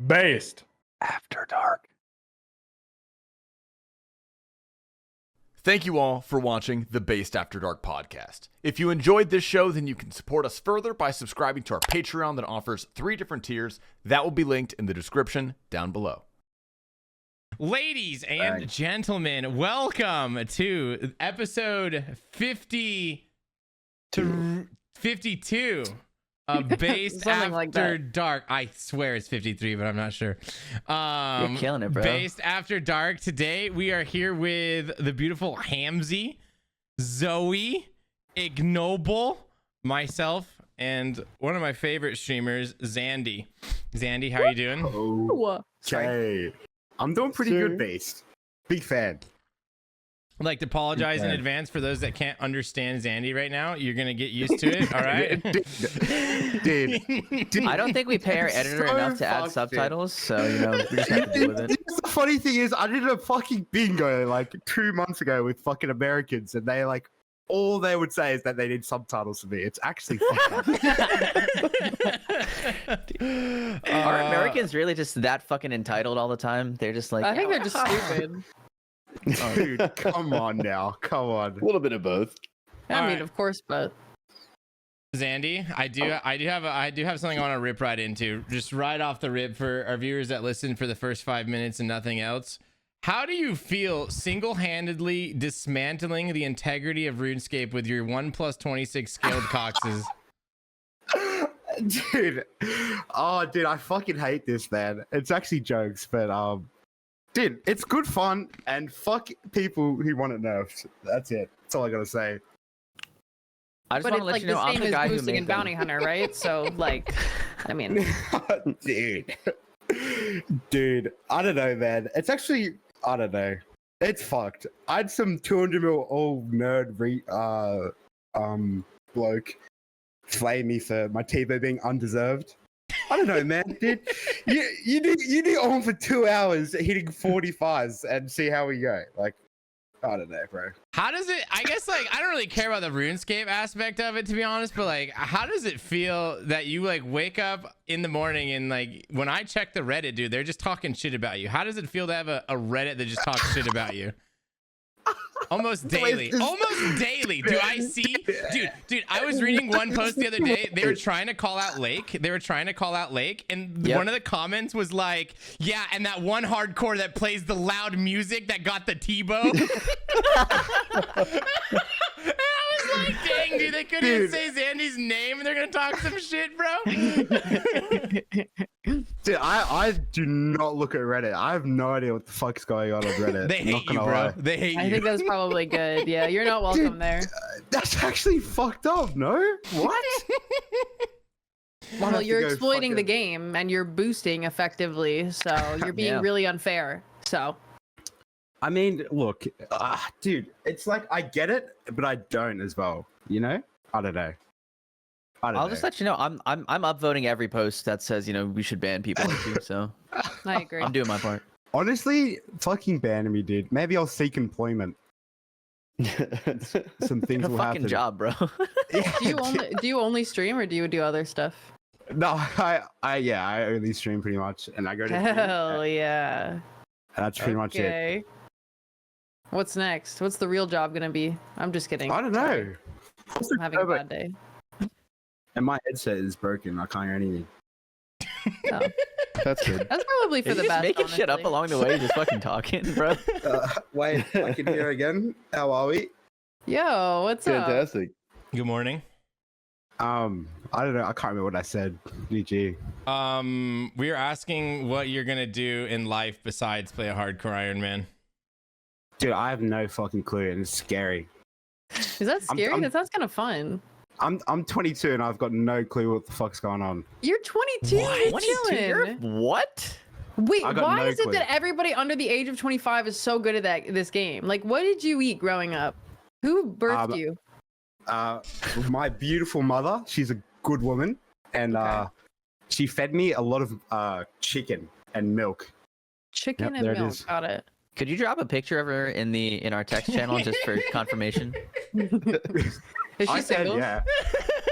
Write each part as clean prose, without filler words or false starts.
Based. After Dark. Thank you all for watching the Based After Dark podcast. If you enjoyed this show, then you can support us further by subscribing to our Patreon that offers 3 different tiers. That will be linked in the description down below. Ladies and gentlemen, welcome to episode 52 of Based After Dark. I swear it's 53, but I'm not sure. You're killing it, bro. Based After Dark. Today we are here with the beautiful Hamzy, Zoe, Ignoble, myself, and one of my favorite streamers, Zandie. Zandie, how are you doing? Okay. I'm doing pretty good, Based. Big fan. I'd like to apologize in advance for those that can't understand Zandie right now. You're going to get used to it, all right? Dude. I don't think we pay our editor enough to add subtitles, so, you know, we just have to deal with it. The funny thing is, I did a fucking bingo like 2 months ago with fucking Americans, and they like, all they would say is that they need subtitles for me. It's actually fucking Are Americans really just that fucking entitled all the time? They're just like, I think they're just stupid. Dude, come on now. Come on. A little bit of both. I mean, of course, but Zandie, I do have something I want to rip right into, just right off the rip for our viewers that listen for the first 5 minutes and nothing else. How do you feel single-handedly dismantling the integrity of RuneScape with your 1+26 scaled coxes? Dude, I fucking hate this, man. It's actually jokes, but dude, it's good fun, and fuck people who want it nerfed. That's it. That's all I gotta say. I just but want it's to let like you know the I'm same the as guy who boosting made and them. bounty hunter, right? So, like, I mean, dude, I don't know, man. It's actually, I don't know. It's fucked. I had some 200 mil old nerd bloke flame me for my TiVo being undeserved. I don't know, man, dude. You do on for 2 hours hitting 45s and see how we go. Like, I don't know, bro. How does it, I guess, like, I don't really care about the RuneScape aspect of it, to be honest, but like, how does it feel that you like wake up in the morning and like, when I check the Reddit, dude, they're just talking shit about you. How does it feel to have a Reddit that just talks shit about you? Almost daily. Do I see? Dude, I was reading one post the other day. They were trying to call out Lake. And one of the comments was like, yeah, and that one hardcore that plays the loud music that got the Tebow. And I was like, dang, dude, they couldn't even say Zandie's name and they're going to talk some shit, bro. Dude, I do not look at Reddit. I have no idea what the fuck's going on Reddit. They hate you, bro. Lie. They hate you. I think that's probably good. Yeah, you're not welcome Dude, there. That's actually fucked up, no? What? Well, you're exploiting the game and you're boosting effectively, so you're being really unfair. So, I mean, look, dude, it's like I get it, but I don't as well. You know? I don't know. I'll just let you know I'm upvoting every post that says, you know, we should ban people like you, so I agree. I'm doing my part. Honestly, fucking ban me, dude. Maybe I'll seek employment. Some things Get a will fucking happen. job, bro. Yeah, Do you only stream or do you do other stuff? No, I only stream pretty much, and I go to Hell yeah. and that's pretty much it. Okay. What's next? What's the real job gonna be? I'm just kidding. I don't know. I'm having a bad day. And my headset is broken. I can't hear anything. Oh. That's good. That's probably for Are the you just best. making shit up honestly. along the way, just fucking talking, bro. Wait, I can hear again. How are we? Yo, what's up? Fantastic. Good morning. I don't know. I can't remember what I said. GG. We are asking what you're gonna do in life besides play a hardcore Iron Man. Dude, I have no fucking clue, and it's scary. Is that scary? That sounds kind of fun. I'm 22 and I've got no clue what the fuck's going on. You're 22. You're chilling. What? Wait, I got why no is it clue. that everybody under the age of 25 is so good at this game? Like, what did you eat growing up? Who birthed you? My beautiful mother, she's a good woman, and she fed me a lot of chicken and milk. Chicken Yep, there and it milk. is. Got it. Could you drop a picture of her in our text channel just for confirmation? Is she I said single? yeah.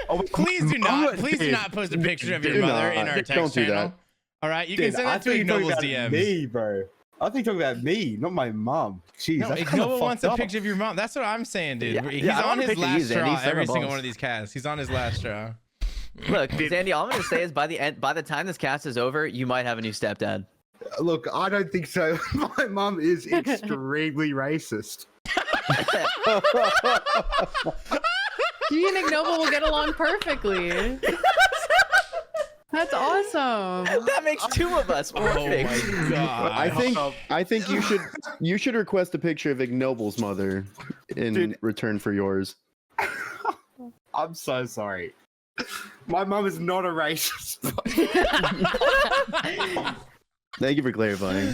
Oh, Please do Mama not. Please do did. not post a picture of your Do mother not. in our Don't text do channel. that. All right, you Dude, can send I that to think you're Ignoble's talking about DMs. me, bro. I think you're talking about me, not my mom. Jeez, No, that's kind of Ignoble wants fucked a up. picture of your mom. That's what I'm saying, dude. Yeah, He's yeah, I on want a his picture of you, last Zandie. straw Send every the single balls. one of these casts. He's on his last straw. Look, Zandie, all I'm gonna say is by the time this cast is over, you might have a new stepdad. Look, I don't think so. My mom is extremely racist. You and Ignoble will get along perfectly. That's awesome. That makes two of us. Perfect. Oh my god. I think you should request a picture of Ignoble's mother in Dude. return for yours. I'm so sorry. My mom is not a racist. Thank you for clarifying.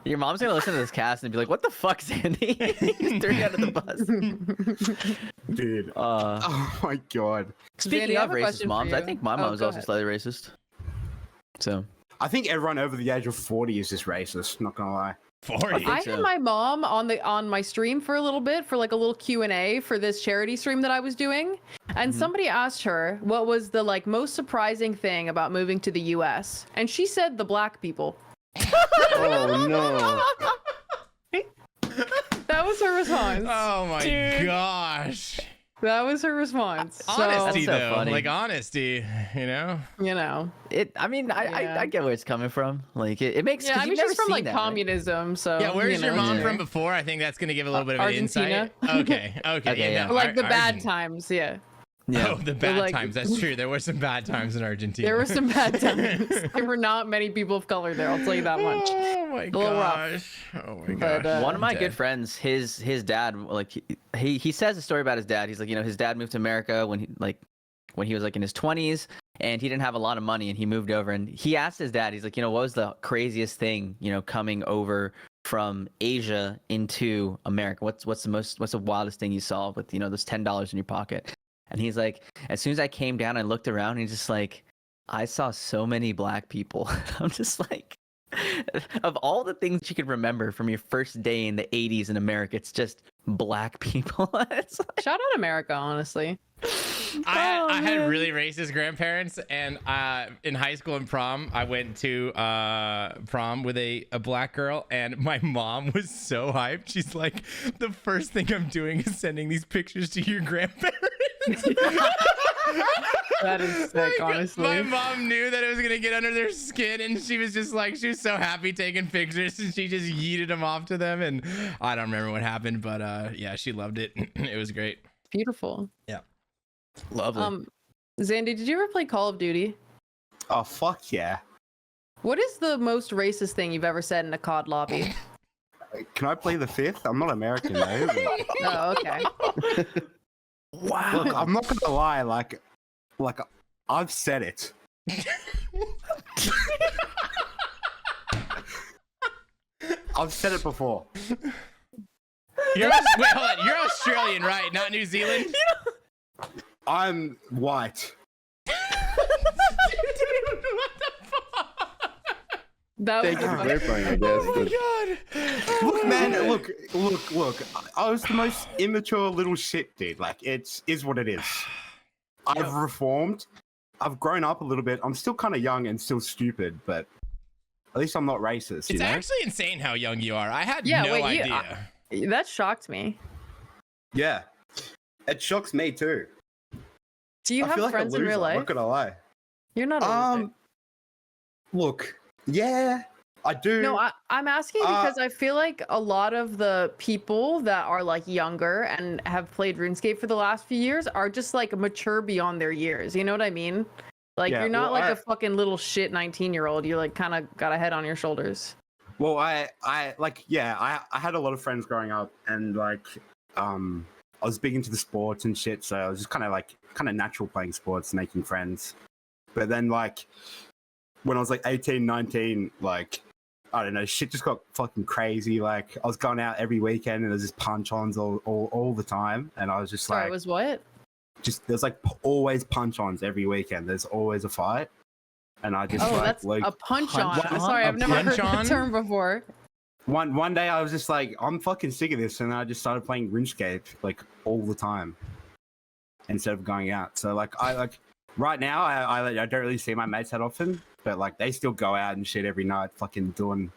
Your mom's gonna listen to this cast and be like, "What the fuck, Zandie?" He's threw you out of the bus. Dude. Uh, Oh my god. speaking Zandie, I of have a racist question for moms, I you. think my Oh, mom's go also ahead. slightly racist. So I think everyone over the age of 40 is just racist, not gonna lie. 40. I so. had my mom on my stream for a little bit for like a little Q&A for this charity stream that I was doing, and somebody asked her what was the like most surprising thing about moving to the US, and she said the black people. Oh no. That was her response. Oh my gosh. That was her response. Honesty so though. funny. Like honesty, you know? You know. I mean, Yeah. I get where it's coming from. Like it makes. Yeah, 'cause I mean you've never she's from seen like that, right? communism, so Yeah, where's you your know, mom it's from fair. before? I think that's gonna give a little bit of Argentina. an insight. Okay. Okay, yeah. Like the bad Argent- times, yeah. Yeah. Oh, the bad like- times. That's true. There were some bad times in Argentina. There were some bad times. There were not many people of color there, I'll tell you that much. Oh my little rough. gosh. Oh my But, gosh. One of my I'm good dead. friends, his dad, like he says a story about his dad. He's like, you know, his dad moved to America when he was like in his 20s, and he didn't have a lot of money, and he moved over, and he asked his dad, he's like, you know, what was the craziest thing, you know, coming over from Asia into America? What's the wildest thing you saw with, you know, those $10 in your pocket? And he's like, as soon as I came down and looked around, he's just like, I saw so many black people. I'm just like, of all the things you could remember from your first day in the 80s in America, it's just black people. It's like, Shout out America, honestly. I had man. really racist grandparents, and in high school and prom, I went to prom with a black girl, and my mom was so hyped. She's like, the first thing I'm doing is sending these pictures to your grandparents. That is sick, honestly. My mom knew that it was gonna get under their skin, and she was just like, she was so happy taking pictures, and she just yeeted them off to them. And I don't remember what happened, but yeah, she loved it. It was great. Beautiful. lovely. Zandie, did you ever play Call of Duty? Oh, fuck yeah. What is the most racist thing you've ever said in a COD lobby? Can I play the fifth? I'm not American, though. Oh, okay. Wow. Look, I'm not gonna lie, like I've said it. I've said it before. Wait, hold on. You're Australian, right? Not New Zealand? I'm white. That Thank was you for funny. clarifying, I guess. but- Look, man, look. I was the most immature little shit, dude. Like, is what it is. I've reformed. I've grown up a little bit. I'm still kind of young and still stupid, but at least I'm not racist, you It's know? actually insane how young you are. I had Yeah, no wait, idea. That shocked me. Yeah. It shocks me, too. Do you I have feel like friends a in loser, real I'm life? not gonna lie. You're not a loser. Look, yeah, I do. No, I'm asking because I feel like a lot of the people that are like younger and have played RuneScape for the last few years are just like mature beyond their years. You know what I mean? Like Yeah, you're not well, like I- a fucking little shit 19-year-old. You like kind of got a head on your shoulders. Well, I had a lot of friends growing up, and like, I was big into the sports and shit, so I was just kind of natural playing sports, making friends. But then, like, when I was like 18, 19, like, I don't know, shit just got fucking crazy. Like, I was going out every weekend, and there's just punch-ons all the time, and I was just Sorry, like, it was what? there's like always punch-ons every weekend. There's always a fight, and I just Oh, like, that's like a punch on. punch on? Sorry, I've A never heard punch that on? term before. One day I was just like, I'm fucking sick of this, and I just started playing RuneScape like all the time instead of going out. So like right now I don't really see my mates that often, but like they still go out and shit every night, fucking doing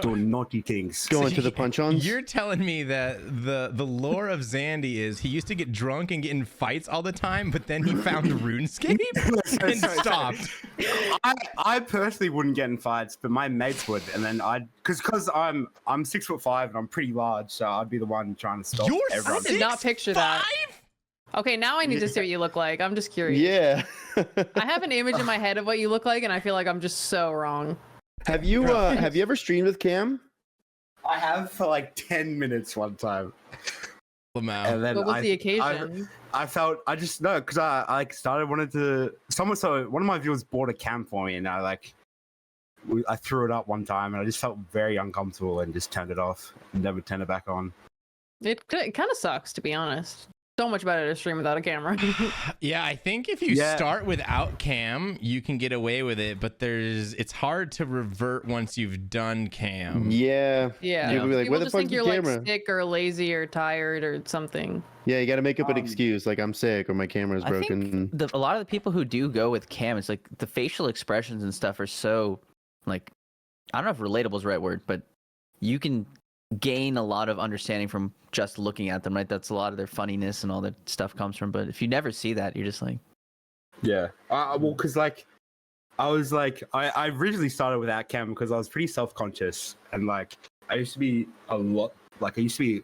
naughty things. Going to the punch-ons. You're telling me that the lore of Zandie is he used to get drunk and get in fights all the time, but then he found RuneScape and stopped. I personally wouldn't get in fights, but my mates would, and then because I'm 6'5" and I'm pretty large, so I'd be the one trying to stop You're everyone. I did not picture that. 6'5"? Okay, now I need to see what you look like. I'm just curious. Yeah. I have an image in my head of what you look like, and I feel like I'm just so wrong. Have you ever streamed with Cam? I have for like 10 minutes one time. Lamau. And then What was the occasion? I just know because I like started wanted to one of my viewers bought a cam for me and I threw it up one time and I just felt very uncomfortable and just turned it off and never turned it back on. It kind of sucks, to be honest. So much better to stream without a camera. Yeah, I think if you start without cam, you can get away with it, but it's hard to revert once you've done cam. Yeah. Yeah. You'll be like, People where the just fuck's think the you're camera? like sick or lazy or tired or something. Yeah, you got to make up an excuse, like I'm sick or my camera's I broken. think a lot of the people who do go with cam, it's like the facial expressions and stuff are so like, I don't know if relatable is the right word, but you can gain a lot of understanding from just looking at them, right? That's a lot of their funniness and all that stuff comes from. But if you never see that, you're just like, yeah. Well, because like I was like I originally started without cam because I was pretty self-conscious and like I used to be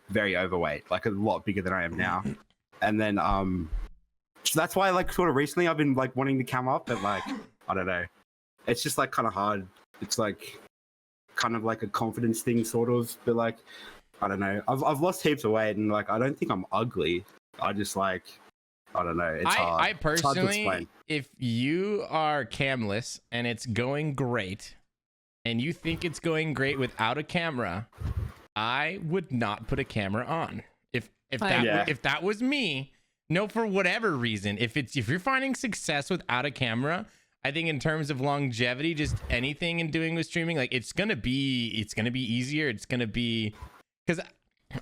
very overweight, like a lot bigger than I am now. And then so that's why like sort of recently I've been like wanting to cam up, but like I don't know, it's just like kind of hard. It's like kind of like a confidence thing sort of, but like I don't know, I've lost heaps of weight and like I don't think I'm ugly. I just like I don't know, it's hard. I It's hard to personally, explain. if you are camless and it's going great and you think it's going great without a camera, I would not put a camera on. If that was me, no, for whatever reason, if you're finding success without a camera, I think in terms of longevity, just anything in doing with streaming, like it's gonna be easier. It's gonna be, because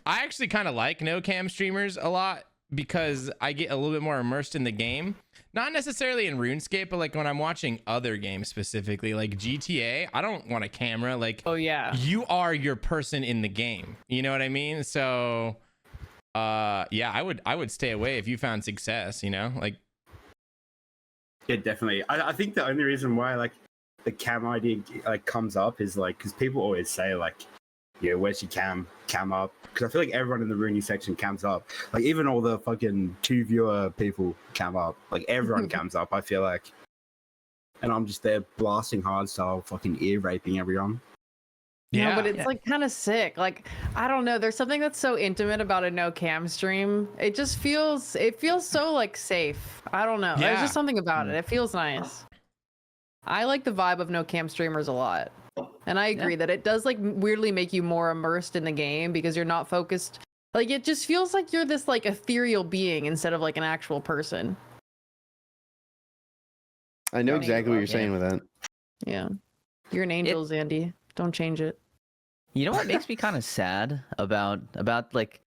I actually kind of like no cam streamers a lot because I get a little bit more immersed in the game. Not necessarily in RuneScape, but like when I'm watching other games specifically, like GTA, I don't want a camera. Like, Oh yeah. you are your person in the game. You know what I mean? So, yeah, I would stay away if you found success. You know, like. Yeah, definitely. I think the only reason why like the cam idea like comes up is like because people always say like, yeah, where's your cam up? Because I feel like everyone in the Rooney section cams up. Like even all the fucking 2 viewer people cam up. Like everyone cams up. I feel like, and I'm just there blasting hardstyle, fucking ear raping everyone. Yeah, Yeah. but it's like kind of sick. Like I don't know. There's something that's so intimate about a no cam stream. It just feels so like safe. I don't know. There's Yeah. just something about it. It feels nice. I like the vibe of no cam streamers a lot. And I agree that it does like weirdly make you more immersed in the game because you're not focused. Like it just feels like you're this like ethereal being instead of like an actual person. I know Running exactly what you're above, saying with that. Yeah. You're an angel, Zandie. Don't change it. you know what makes me kind of sad about like,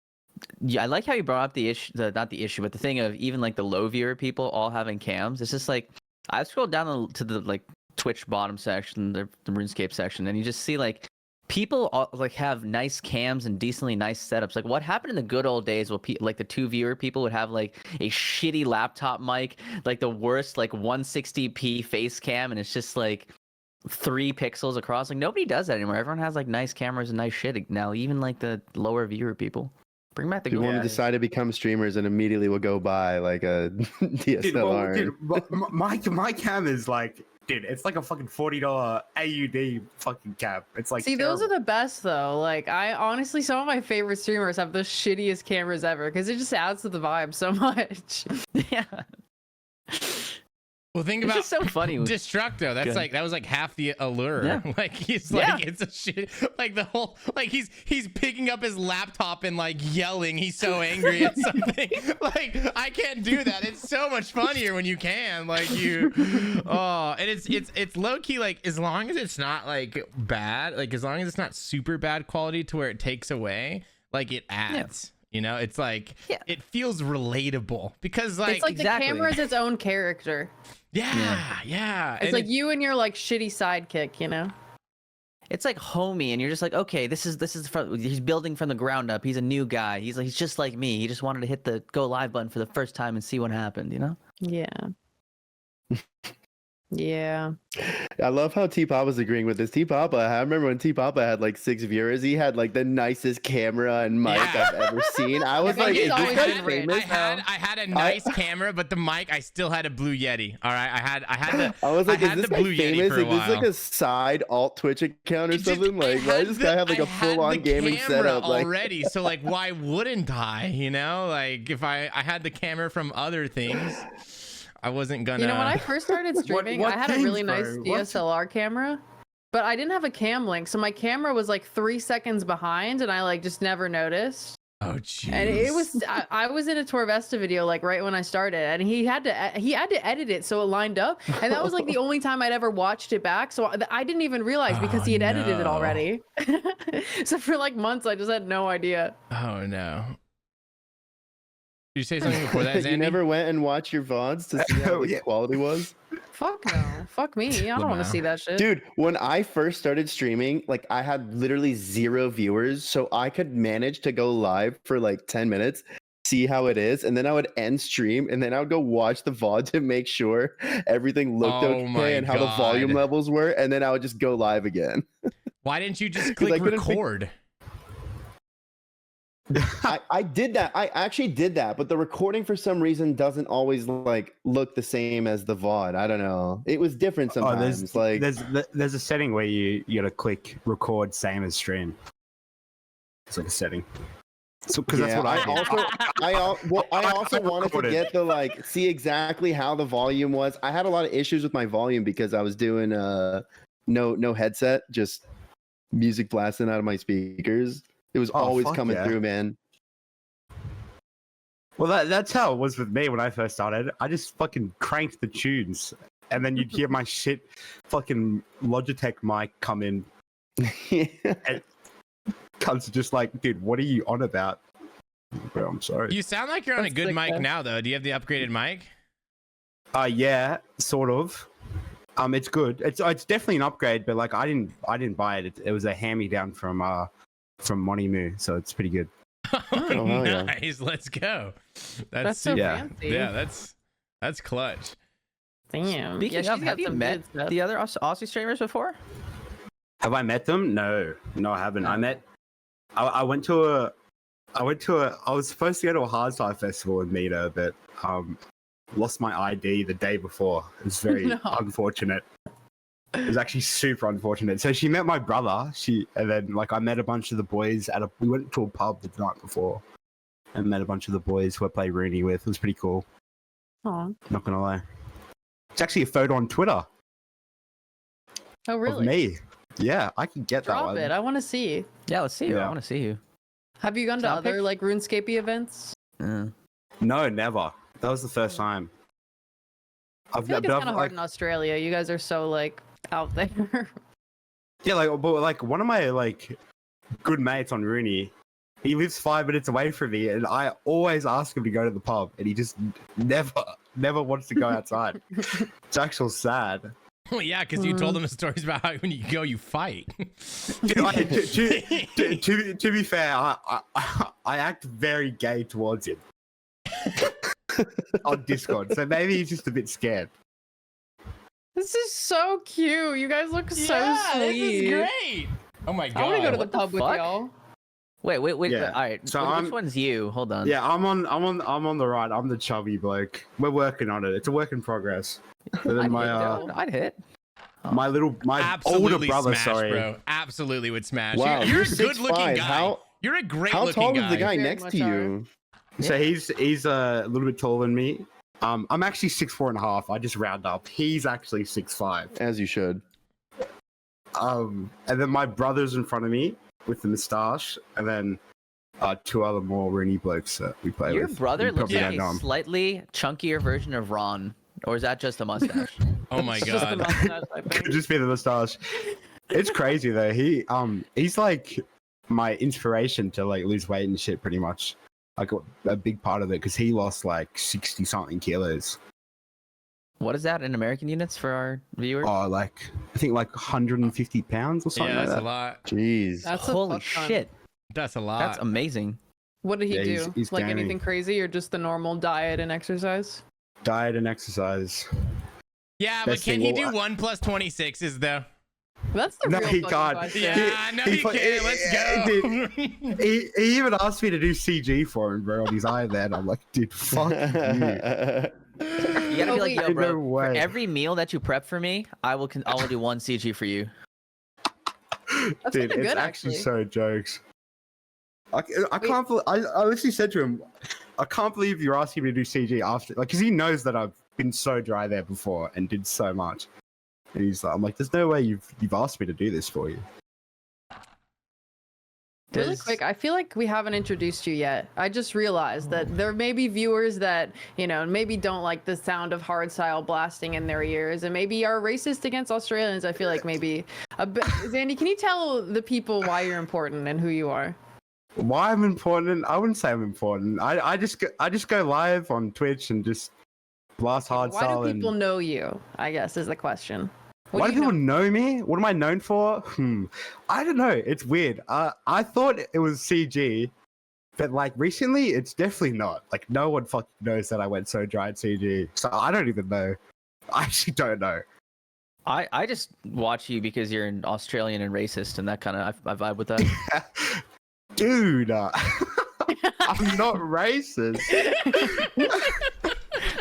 yeah, I like how you brought up the issue, not the issue, but the thing of even like the low viewer people all having cams. It's just like I scrolled down to the like Twitch bottom section, the RuneScape section, and you just see like people all, like have nice cams and decently nice setups. Like what happened in the good old days where like the 2 viewer people would have like a shitty laptop mic, like the worst like 160p face cam, and it's just like 3 pixels across. Like nobody does that anymore. Everyone has like nice cameras and nice shit now, even like the lower viewer people. Bring back the People good want to days. decide to become streamers and immediately will go buy like a DSLR. Dude, my cam is like, dude, it's like a fucking $40 AUD fucking cam. It's like See, those terrible. are the best though. Like I honestly, some of my favorite streamers have the shittiest cameras ever because it just adds to the vibe so much. Yeah. Well, think It's about just so funny. Destructo. That's Good. like that was like half the allure. Yeah. Like he's Yeah. like it's a shit. Like the whole like he's picking up his laptop and like yelling. He's so angry at something. Like I can't do that. It's so much funnier when you can. Like you. Oh, and it's low key. Like as long as it's not like bad. Like as long as it's not super bad quality to where it takes away. Like it adds. You know, it's like Yeah. it feels relatable because like It's like Exactly. the camera is its own character. Yeah. It's And like you and your like shitty sidekick, you know? It's like homey, and you're just like, okay, this is he's building from the ground up. He's a new guy. He's just like me. He just wanted to hit the go live button for the first time and see what happened, you know? Yeah. Yeah. I love how T Papa's agreeing with this. T Papa, I remember when T Papa had like 6 viewers, he had like the nicest camera and mic Yeah. I've ever seen. I was Yeah, like, he's is this always guy been rich. famous? I had a nice camera, but the mic I still had a Blue Yeti. All right, I had the I was like, I is had this the guy Blue Yeti famous? for a Is this like while. a side alt Twitch account or It just- something? I Like, why had does this guy have like I a had full on the gaming camera setup? Like, already, so like, why wouldn't I? You know, like if I had the camera from other things, I wasn't gonna. You know, when I first started streaming, what I had a games, really nice bro? What? DSLR camera, but I didn't have a cam link, so my camera was like 3 seconds behind, and I like just never noticed. Oh jeez. And it was I was in a Torvesta video like right when I started, and he had to edit it so it lined up, and that was like the only time I'd ever watched it back. So I didn't even realize because he had edited it no. already. So for like months, I just had no idea. Oh no. Did you say something before that, Zandie? you never went and watched your VODs to see how the Yeah. quality was? Fuck no, fuck me. I don't want to Lamau. see that shit. Dude, when I first started streaming, like I had literally 0 viewers, so I could manage to go live for like 10 minutes, see how it is, and then I would end stream, and then I would go watch the VOD to make sure everything looked Oh my okay and how the volume God. levels were, and then I would just go live again. Why didn't you just 'Cause I click couldn't think- record? I did that. I actually did that, but the recording for some reason doesn't always like look the same as the VOD. I don't know. It was different Oh, sometimes. there's a setting where you gotta click record same as stream. It's like a setting. So because that's what I did. I also wanted to recorded. get the like see exactly how the volume was. I had a lot of issues with my volume because I was doing no headset, just music blasting out of my speakers. It was Oh, always fuck coming yeah. through, man. Well, that's how it was with me when I first started. I just fucking cranked the tunes, and then you'd hear my shit fucking Logitech mic come in. Comes just like, dude, what are you on about? Bro, I'm sorry. You sound like you're on a That's good sick, mic though. now, though. Do you have the upgraded mic? Yeah, sort of. It's good. It's definitely an upgrade, but like I didn't buy it. It was a hand-me-down from Monimu, so it's pretty good. Oh, hell yeah. nice. Let's go. That's so super- Yeah. fancy. Yeah, that's clutch. Damn. Speaking Yeah, of, she's got have you some met good stuff. the other Aussie streamers before? Have I met them? No, I haven't. I went to I was supposed to go to a hardstyle festival and meet her, but lost my ID the day before. It was very No. unfortunate. It was actually super unfortunate. So she met my brother. And then like I met a bunch of the boys we went to a pub the night before and met a bunch of the boys who I played Rooney with. It was pretty cool. Aw. Not gonna lie. It's actually a photo on Twitter Oh, of really? me. Yeah, I can get that Drop one. it. I want to see. Yeah, let's see you. I Yeah. want to see you. Have you gone to Drop other it. like RuneScape events? No, never. That was the first time. I feel like it's kind of hard like, in Australia. You guys are so like out there. yeah, but like one of my like good mates on Rooney, he lives 5 minutes away from me, and I always ask him to go to the pub, and he just never wants to go outside. It's actually sad. Well, yeah, because you told them stories about how when you go, you fight. To be fair, I act very gay towards him on Discord, so maybe he's just a bit scared. This is so cute. You guys look so yeah, sweet. this is great. Oh my god. I want to go to the what the pub with fuck? y'all. Wait. Yeah. All right. So which I'm- one's you? Hold on. Yeah, I'm on the right. I'm the chubby bloke. We're working on it. It's a work in progress. But then I'd hit. my Absolutely older brother, smash, sorry. bro. Absolutely would smash. Wow, you're a you're good-looking 6'5". guy. You're a great How looking tall guy. is the guy Very next much to you? So he's a little bit taller than me. I'm actually 6'4.5". I just round up. He's actually 6'5". As you should. And then my brother's in front of me with the moustache, and then 2 other more Rooney blokes that we play Your with. brother You looks probably like don't know a him. slightly chunkier version of Ron, or is that just a mustache? Oh my It's just the god. mustache, I think. Could just be the moustache. It's crazy though. He's like my inspiration to like lose weight and shit. Pretty much, like a big part of it because he lost like 60 something kilos. What is that in American units for our viewers? Oh, like I think like 150 pounds or something Yeah, like that's that. a lot. Jeez. That's a Holy fuck ton. shit, That's a lot. that's amazing. What did he Yeah, do? he's Like gaining. anything crazy or just the normal diet and exercise? Diet and exercise. Yeah, but Best can thing- he well, do 1 plus 26s though? That's the No, real he fucking can't. question. Yeah, no, he put- can't. Let's go. Dude, he even asked me to do CG for him, bro, on his iPad. I'm like, dude, fuck you. You gotta Oh, be like, wait. yo, No bro. For way. every meal that you prep for me, I will do 1 CG for you. That's Dude, kinda it's good, actually actually. so jokes. I can't believe, I literally said to him, I can't believe you're asking me to do CG after, like, because he knows that I've been so dry there before and did so much. And he's like, I'm like, there's no way you've asked me to do this for you. Really Does- quick, I feel like we haven't introduced you yet. I just realized that there may be viewers that, maybe don't like the sound of hardstyle blasting in their ears and maybe are racist against Australians. I feel like maybe a bit. Zandie, can you tell the people why you're important and who you are? Why I'm important? I wouldn't say I'm important. I just go live on Twitch and just blast Why hardstyle. do people And know you, I guess, is the question. What why do you people know me? What am I known for? I don't know. It's weird. I thought it was CG, but like recently, it's definitely not. Like no one fucking knows that I went so dry at CG. So I don't even know. I actually don't know. I just watch you because you're an Australian and racist, and that kind of I vibe with that. Dude, I'm not racist.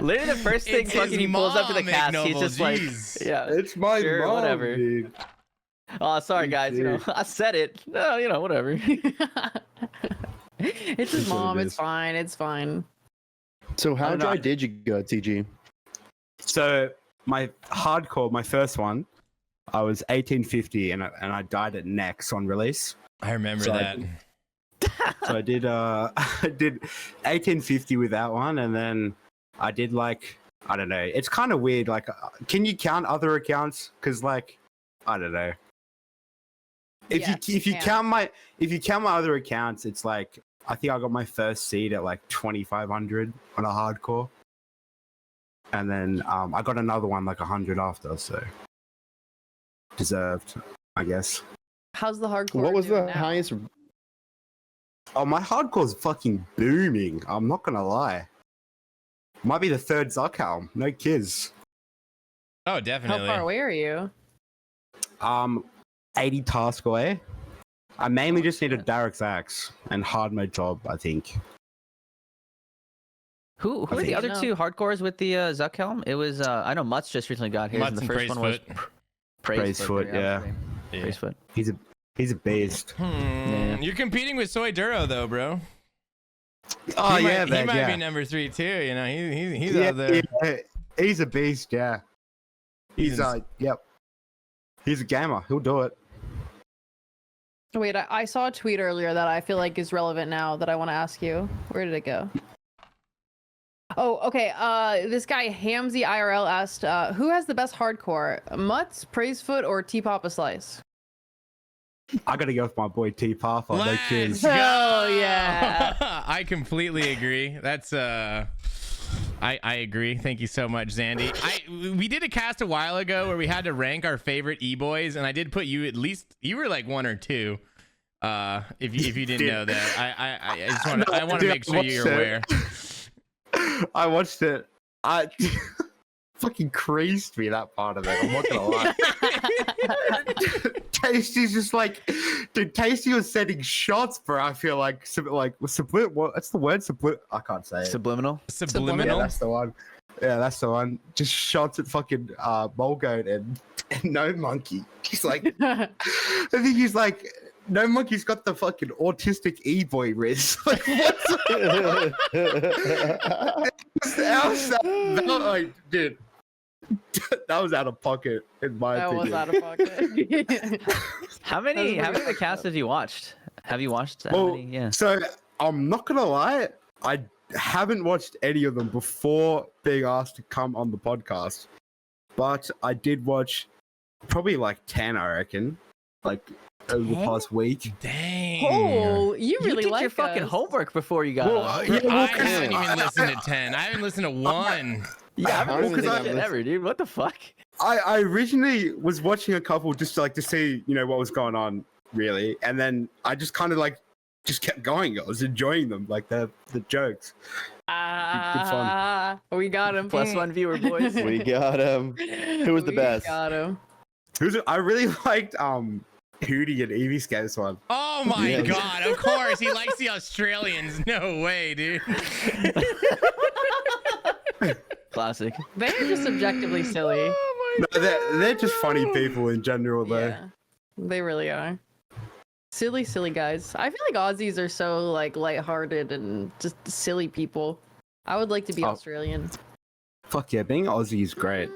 Literally, the first thing It's his fucking he pulls up to the mom, cast, he's ignoble, just like, jeez. yeah. It's my Sure, mom, whatever. dude. Oh, sorry guys, Dude. I said it. No, whatever. It's his That's what mom. it It's is. fine. It's fine. So how don't know. dry did you go at TG? So my hardcore, my first one, I was 1850 and I died at Nex on release. I remember So that. So I did I did 1850 with that one, and then I did like, I don't know. It's kind of weird. Like, can you count other accounts? Because like, I don't know. If Yes, you can. count my other accounts, it's like I think I got my first seed at like 2,500 on a hardcore, and then I got another one like 100 after. So deserved, I guess. How's the hardcore? What was doing the now? highest? Oh, my hardcore's fucking booming. I'm not gonna lie. Might be the third Zuckalm. No kids. Oh, How definitely. far away are you? 80 task away. I mainly just need a Derek's axe and hard mode job, I think. Who I are the think- other No. two hardcores with the Zuckhelm? It was I know Mutz just recently got his, Mutz and the and first one was Praise Foot, yeah. Praise Foot. He's a beast. Yeah. You're competing with Soy Duro though, bro. Oh he yeah, might, man, he might yeah. be number 3 too. He's Yeah, out there. yeah, he's a beast, yeah. He's He's- yep. He's a gamer. He'll do it. Wait, I saw a tweet earlier that I feel like is relevant now that I want to ask you. Where did it go? Oh, okay. This guy Hamzy IRL asked, who has the best hardcore, Mutz, Praisefoot, or T Papa Slice? I gotta go with my boy T Papa. No Let's kids. go. Hell yeah. I completely agree. That's I agree. Thank you so much, Zandie. We did a cast a while ago where we had to rank our favorite e-boys, and I did put you at least, you were like 1 or 2. If you didn't know that, I just want to Dude, make sure you're watch aware. I watched it. I fucking creased me, that part of it. I'm not gonna lie. Tasty's just like, dude. Tasty was sending shots, bro. I feel like sublim. What's the word? I can't say it. Subliminal. Yeah, Subliminal. that's the one. Yeah, that's the one. Just shots at fucking Molgoat and No Monkey. He's like, I think he's like, No Monkey's got the fucking autistic e-boy wrist. Like, what's like, dude, that was out of pocket in my That opinion. was out of pocket. How many That was of the casts have you watched? Have you watched that Well, many? Yeah. So I'm not gonna lie, I haven't watched any of them before being asked to come on the podcast, but I did watch probably like 10, I reckon, like over the 10? past week. Dang. Oh, you really did like your fucking us. homework before you got on. Bro, I 'cause haven't even listened to 10. I haven't listened to 1. Yeah, I don't haven't even listened to think shit I've ever, dude. What the fuck? I originally was watching a couple just to, like to see what was going on really, and then I just kind of like just kept going. I was enjoying them, like the jokes. We got him. +1 viewer, boys. We got him. Who was the best? Got him. I really liked Hootie and Evie Scares one. Oh my Yeah. god, of course. He likes the Australians. No way, dude. Classic. They're just objectively silly. Oh my No, they're just funny people in general, though. Yeah, they really are. Silly guys. I feel like Aussies are so like lighthearted and just silly people. I would like to be Oh. Australian. Fuck yeah, being Aussie is great.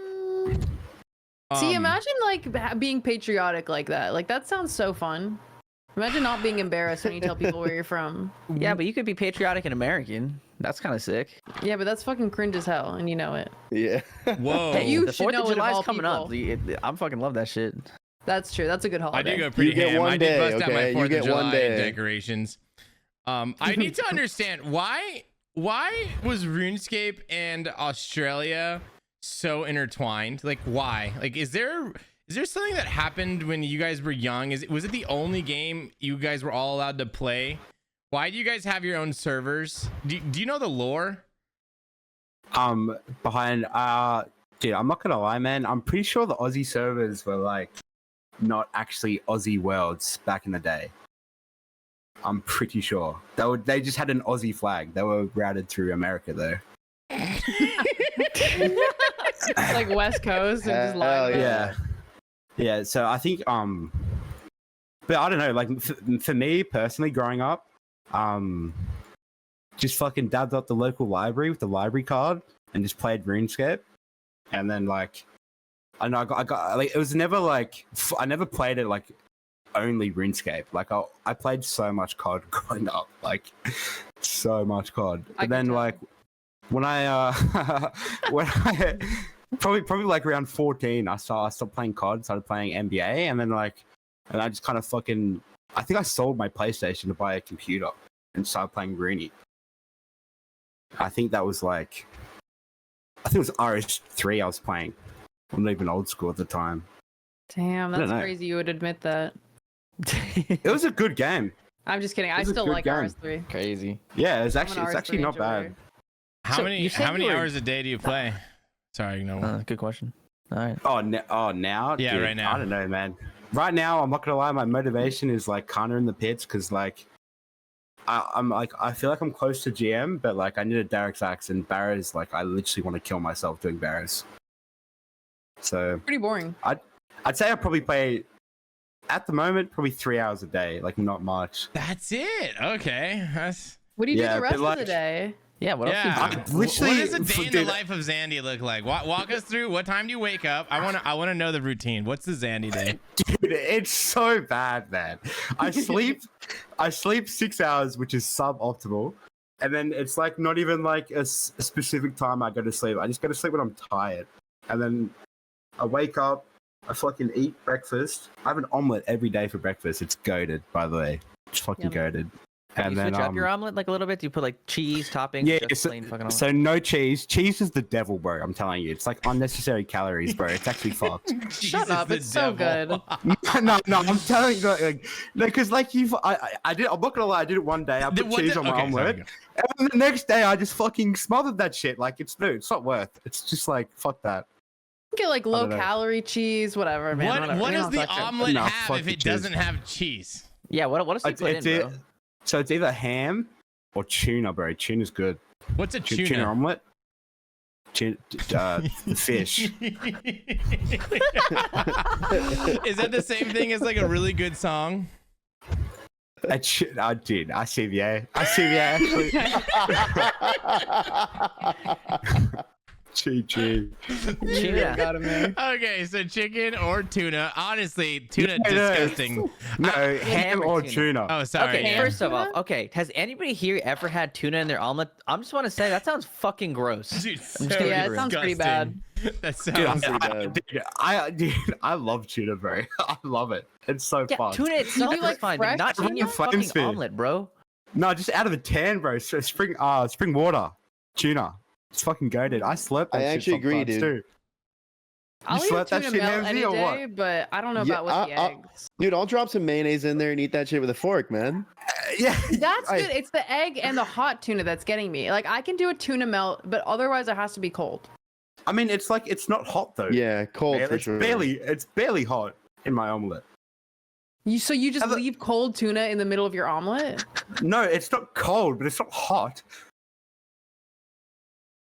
See, imagine like being patriotic like that. Like that sounds so fun. Imagine not being embarrassed when you tell people where you're from. Yeah, but you could be patriotic and American. That's kind of sick. Yeah, but that's fucking cringe as hell, and you know it. Yeah. Whoa. Hey, you the should 4th know of it of July's all coming up. people. I'm fucking love that shit. That's true. That's a good I holiday. do go pretty get ham. one I day, did bust out my okay? You 4th of get one July day. decorations. I need to understand why was RuneScape and Australia so intertwined? Like why? Like is there something that happened when you guys were young? Was it the only game you guys were all allowed to play? Why do you guys have your own servers? Do you know the lore? Behind dude, I'm not gonna lie, man. I'm pretty sure the Aussie servers were like not actually Aussie worlds back in the day. I'm pretty sure they just had an Aussie flag. They were routed through America though. Like West Coast and just Hell lying. Yeah. So I think but I don't know. Like for me personally, growing up, just fucking dabbed up the local library with the library card and just played RuneScape. And then like, I know I got like it was never like I never played it like only RuneScape. Like I played so much COD growing up, like so much COD. I And then can tell. like when I when I probably like around 14, I stopped playing COD, started playing NBA, and then like and I just kind of fucking I think I sold my PlayStation to buy a computer and started playing Rooney. I think that was like I think it was RH3 I was playing. I'm not even old school at the time. Damn, I don't that's know. crazy you would admit that. It was a good game. I'm just kidding. I It's a still good like game. RS3. Crazy. Yeah, it's I'm an actually RS3 not bad. enjoyer. How So, many you said you were- hours a day do you play? Sorry, no. Good question. All right. Now? Yeah, Dude, right now. I don't know, man. Right now, I'm not gonna lie, my motivation is like kind of in the pits because like I'm like I feel like I'm close to GM, but like I need a Derek's axe and barrows. Like I literally want to kill myself doing barrows. So Pretty boring. I'd say I probably play at the moment probably 3 hours a day, like not much. That's it. Okay. That's What do you do Yeah, the but, rest of like- the day? Yeah. What else? yeah. Do you do? literally- What does a day in the dude- life of Zandie look like? Walk us through. What time do you wake up? I want to know the routine. What's the Zandie day? Dude, it's so bad, man. I sleep 6 hours, which is suboptimal. And then it's like not even like a specific time I go to sleep. I just go to sleep when I'm tired. And then I wake up, I fucking eat breakfast. I have an omelet every day for breakfast. It's goated, by the way. It's fucking Yum. goated. Have And you then switch up your omelet like a little bit? Do you put like cheese toppings? yeah, just plain fucking omelet? so no cheese. Cheese is the devil, bro. I'm telling you, it's like unnecessary calories, bro. It's actually fucked. Jesus up, the it's so devil. no, I'm telling you, like, no, because like I did. I'm not gonna lie, I did it one day. I put What cheese the- on my okay, sorry, omelet, and then the next day I just fucking smothered that shit. Like it's not worth. It's just like fuck that. Get like low don't know. calorie cheese, whatever, man. whatever. What We does don't the fuck it. omelet No, have fuck if the it cheese. doesn't have cheese? Yeah. What else do you put in, bro? So it's either ham or tuna, bro. Tuna's good. What's a Tuna tuna? omelet. Fish. Is that the same thing as like a really good song? I did. I see the A. I see the A, actually. Chee. Tuna. Got him there. Okay, so chicken or tuna. Honestly, tuna Yeah, no, disgusting. No, ham or tuna. tuna. Oh, sorry. Okay, yeah. first of all, Tuna? okay, has anybody here ever had tuna in their omelet? I just want to say that sounds fucking gross. Dude, I'm just so gonna Yeah, it sounds pretty bad. disgusting. That Dude, sounds. I love tuna, bro. I love it. It's so Yeah, fun. tuna itself You is like fine, fresh not in your tuna? fucking Flames, omelet, bro. No, just out of a can, bro. Spring water, tuna. It's fucking goated. I slurp that I shit actually agree, sometimes, dude. too. I'll eat slurp that tuna shit, melt Hamzy, any or what? day, but I don't know Yeah, about with the eggs. Dude, I'll drop some mayonnaise in there and eat that shit with a fork, man. Yeah, That's good. It's the egg and the hot tuna that's getting me. Like I can do a tuna melt, but otherwise it has to be cold. I mean, it's like it's not hot though. Yeah, cold for it's sure. it's barely hot in my omelet. You just leave cold tuna in the middle of your omelet? No, it's not cold, but it's not hot.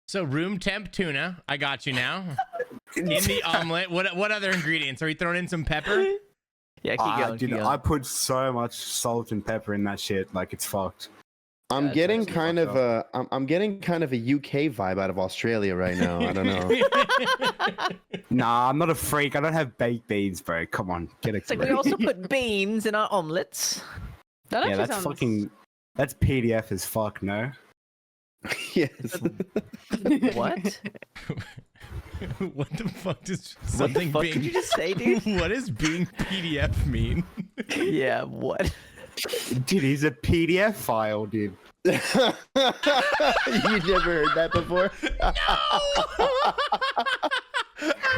So room temp tuna. I got you now. In the omelet. What other ingredients? Are you throwing in some pepper? Yeah, keep going. I put so much salt and pepper in that shit, like it's fucked. I'm That's getting actually kind of I'm getting kind of a UK vibe out of Australia right now. I don't know. Nah, I'm not a freak. I don't have baked beans, bro. Come on, get it. It's like we also put beans in our omelets. That Yeah, actually that's sounds fucking. That's PDF as fuck, no? Yes. What? What the fuck does What the something fuck being? did you just say, dude? What does being PDF mean? Yeah, what? Dude, he's a PDF file, dude. You never heard that before? A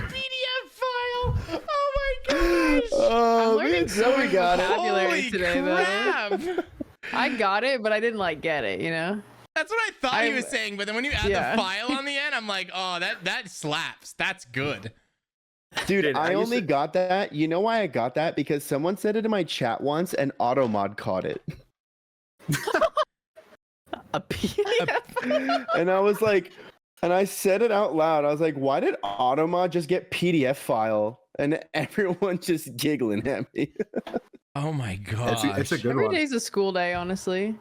PDF file. Oh my gosh. Oh, I'm learning man, so we much got it. vocabulary Holy today, though. crap. I got it, but I didn't like get it, you know? That's what I thought he was saying, but then when you add Yeah. the file on the end, I'm like, oh, that slaps. That's good. Dude, I used only to- got that. You know why I got that? Because someone said it in my chat once and Automod caught it. A PDF? And I was like, and I said it out loud. I was like, why did Automod just get PDF file? And everyone just giggling at me. Oh my gosh. It's a good Every one. day's a school day, honestly.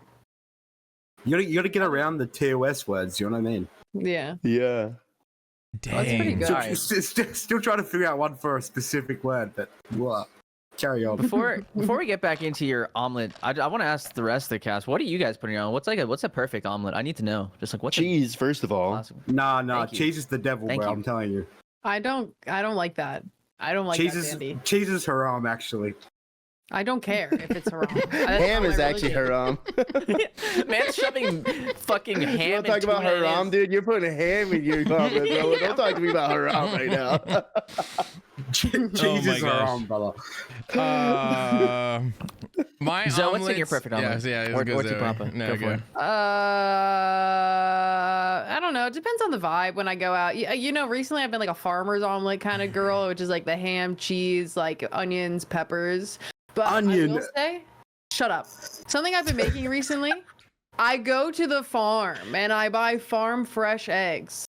You gotta get around the TOS words. You know what I mean? Yeah. Yeah. That's pretty Dang. good. Still trying to figure out one for a specific word, but what? Carry on. Before we get back into your omelet, I want to ask the rest of the cast, what are you guys putting on? What's a perfect omelet? I need to know. Just like what's Cheese, first of all. Nah, Thank you. cheese is the devil, Thank bro. you. I'm telling you. I don't like that. I don't like cheese that, is Zandie. cheese is haram, actually. I don't care if it's haram. That's Ham not is my actually religion. haram. Man's shoving fucking ham. You want to talk and about tuna in haram, his- dude? You're putting ham in your comment, bro. Don't talk to me about haram right now. Cheese my is gosh. haram, brother. My Zoe, what's in your omelets- perfect omelet? Yeah, Or- go or Zoe. Tipapa. No, Go go. for it. I don't know. It depends on the vibe when I go out. You know, recently I've been like a farmer's omelet kind of girl, which is like the ham, cheese, like onions, peppers. But Onion. I will say, shut up. Something I've been making recently, I go to the farm and I buy farm fresh eggs.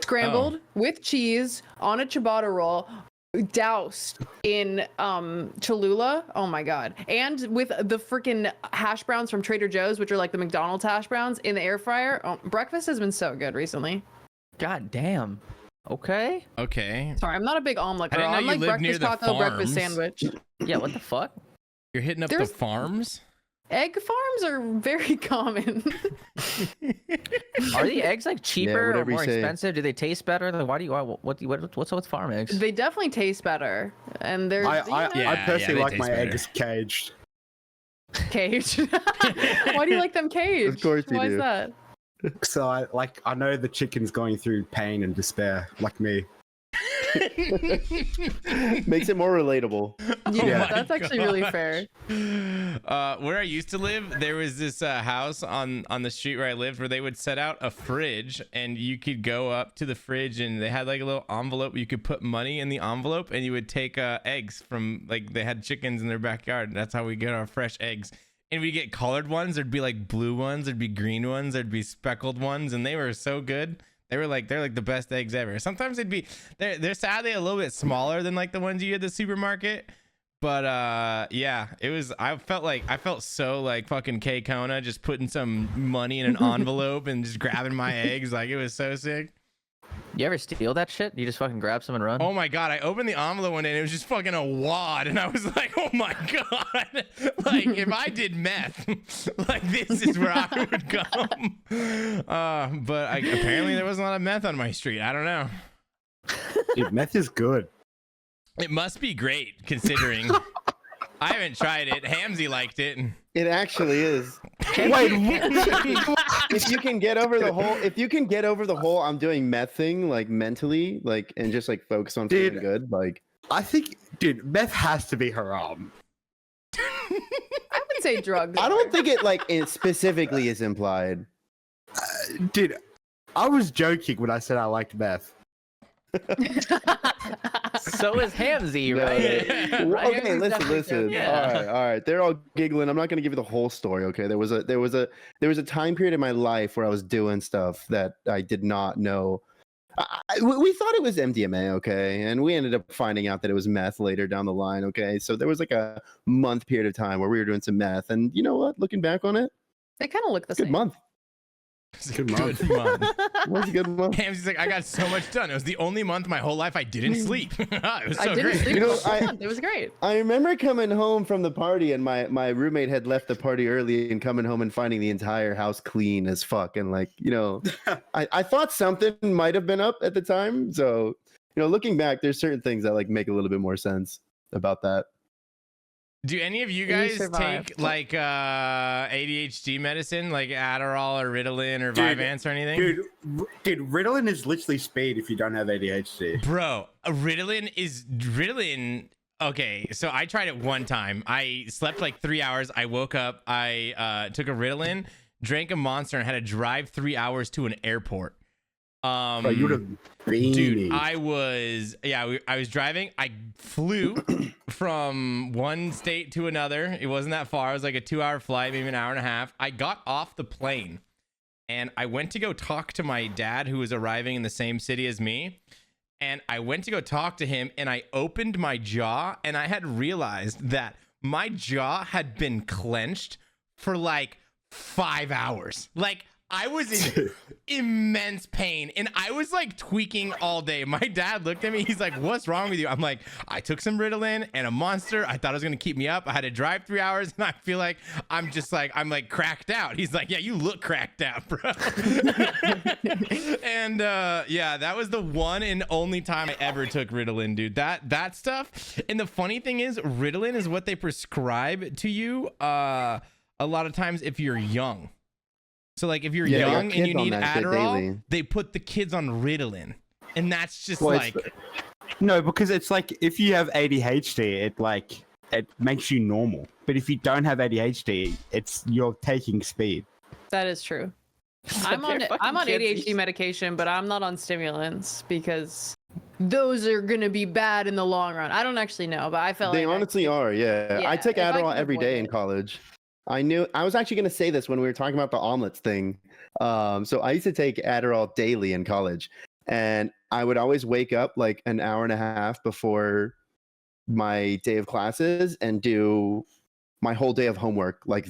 Scrambled with cheese on a ciabatta roll, doused in Cholula. Oh my god. And with the freaking hash browns from Trader Joe's, which are like the McDonald's hash browns in the air fryer. Oh, breakfast has been so good recently. God damn. Okay. Okay. Sorry, I'm not a big omelet I girl. didn't know I'm you like lived near breakfast the taco, breakfast farms. sandwich. Yeah. What the fuck? You're hitting up There's- the farms? Egg farms are very common. Are the eggs like cheaper or whatever you more say. expensive? Do they taste better? Like, what's up with farm eggs? They definitely taste better. And there's I Yeah, personally they like taste my better. eggs caged. caged. Why do you like them caged? Of course you Why is do. that? So I know the chicken's going through pain and despair, like me. Makes it more relatable. Yeah, my that's actually really gosh. fair. Where I used to live, there was this house on the street where I lived where they would set out a fridge and you could go up to the fridge and they had like a little envelope. You could put money in the envelope and you would take eggs from, like, they had chickens in their backyard. That's how we get our fresh eggs. And we get colored ones. There'd be like blue ones. There'd be green ones. There'd be speckled ones. And they were so good. They're like the best eggs ever. Sometimes they're sadly a little bit smaller than like the ones you get at the supermarket. But yeah, I felt so like fucking K Kona, just putting some money in an envelope and just grabbing my eggs. Like, it was so sick. You ever steal that shit? You just fucking grab some and run? Oh my god, I opened the envelope one day and it was just fucking a wad, and I was like, oh my god. Like, if I did meth, like, this is where I would come. But apparently there wasn't a lot of meth on my street. I don't know. Dude, meth is good. It must be great considering. I haven't tried it. Hamzy liked it. It actually is. Wait, If you can get over the whole I'm doing meth thing, like mentally, like, and just like focus on Dude. feeling good, like. I think, dude, meth has to be haram. I would say drugs. I don't think it specifically is implied. Dude, I was joking when I said I liked meth. So is Hamzy, No, right? no. Right? Okay, Hamzy's listen. definitely joking. Yeah. All right. They're all giggling. I'm not gonna give you the whole story. Okay, there was a time period in my life where I was doing stuff that I did not know. We thought it was MDMA, okay, and we ended up finding out that it was meth later down the line. Okay, so there was like a month period of time where we were doing some meth, and you know what? Looking back on it, They kind of look the good same. month. Good month. It was a good month. Hamzy's like, I got so much done. It was the only month my whole life I didn't sleep. It was so I didn't great. sleep You know, for a month. It was great. I remember coming home from the party, and my roommate had left the party early, and coming home and finding the entire house clean as fuck. And like, you know, I thought something might have been up at the time. So, you know, looking back, there's certain things that like make a little bit more sense about that. Do any of you And you guys survived. take like ADHD medicine, like Adderall or Ritalin or Dude, Vyvanse or anything? Dude, Ritalin is literally speed if you don't have ADHD. Bro, Ritalin. Okay, so I tried it one time. I slept like 3 hours. I woke up. I took a Ritalin, drank a Monster, and had to drive 3 hours to an airport. Bro, you would have Dude, I was driving. I flew from one state to another. It wasn't that far. It was like a 2-hour flight, maybe an hour and a half. I got off the plane and I went to go talk to my dad, who was arriving in the same city as me. And I went to go talk to him, and I opened my jaw, and I had realized that my jaw had been clenched for like 5 hours. Like, I was in immense pain, and I was like tweaking all day. My dad looked at me. He's like, "What's wrong with you?" I'm like, "I took some Ritalin and a Monster. I thought it was gonna keep me up. I had to drive 3 hours, and I feel like I'm like cracked out." He's like, "Yeah, you look cracked out, bro." And yeah, that was the one and only time I ever took Ritalin, dude. That stuff. And the funny thing is, Ritalin is what they prescribe to you a lot of times if you're young. So like if you're Yeah, I got young and you kids on need that shit Adderall, daily. they put the kids on Ritalin. And that's just Well, like, No, because it's like if you have ADHD, it makes you normal. But if you don't have ADHD, you're taking speed. That is true. I'm on ADHD medication, but I'm not on stimulants because those are gonna be bad in the long run. I don't actually know, but I felt They like honestly are, yeah. Yeah, I take if I Adderall can every avoid day in it. college. I was actually going to say this when we were talking about the omelets thing. So I used to take Adderall daily in college, and I would always wake up like an hour and a half before my day of classes and do my whole day of homework like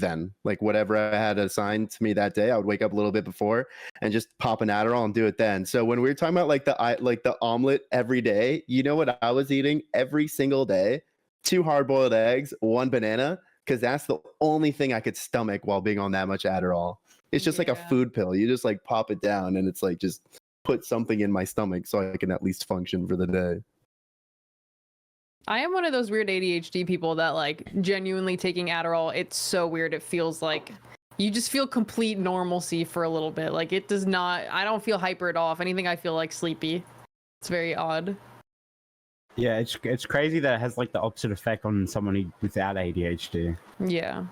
whatever I had assigned to me that day, I would wake up a little bit before and just pop an Adderall and do it then. So when we were talking about like the omelet every day, you know what I was eating every single day? 2 hard-boiled eggs, 1 banana, because that's the only thing I could stomach while being on that much Adderall. It's just like a Yeah. food pill. You just like pop it down and it's like just put something in my stomach so I can at least function for the day. I am one of those weird ADHD people that like genuinely taking Adderall, it's so weird. It feels like you just feel complete normalcy for a little bit. Like it does not, I don't feel hyper at all. If anything, I feel like sleepy. It's very odd. Yeah, it's crazy that it has like the opposite effect on someone without ADHD. Yeah.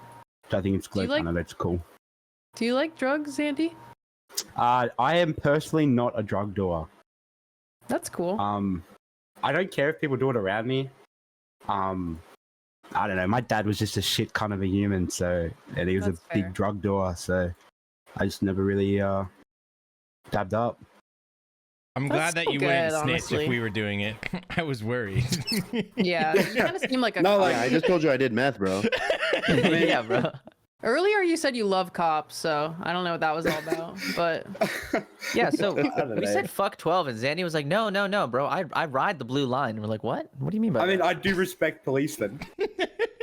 I think it's Do you great. like- Kind of, it's cool. Do you like drugs, Zandie? I am personally not a drug doer. That's cool. I don't care if people do it around me. I don't know. My dad was just a shit kind of a human, and he was That's a big fair. drug doer, so I just never really dabbed up. I'm That's glad that so you wouldn't good, snitch honestly. if we were doing it. I was worried. Yeah, you kind of seem like a No, cop. like- Yeah, I just told you I did meth, bro. Yeah, bro. Earlier you said you love cops, so I don't know what that was all about. But Yeah, so I don't we know. said fuck 12, and Zandie was like, no, bro. I ride the blue line. And we're like, what? What do you mean by I mean, that? I do respect policemen.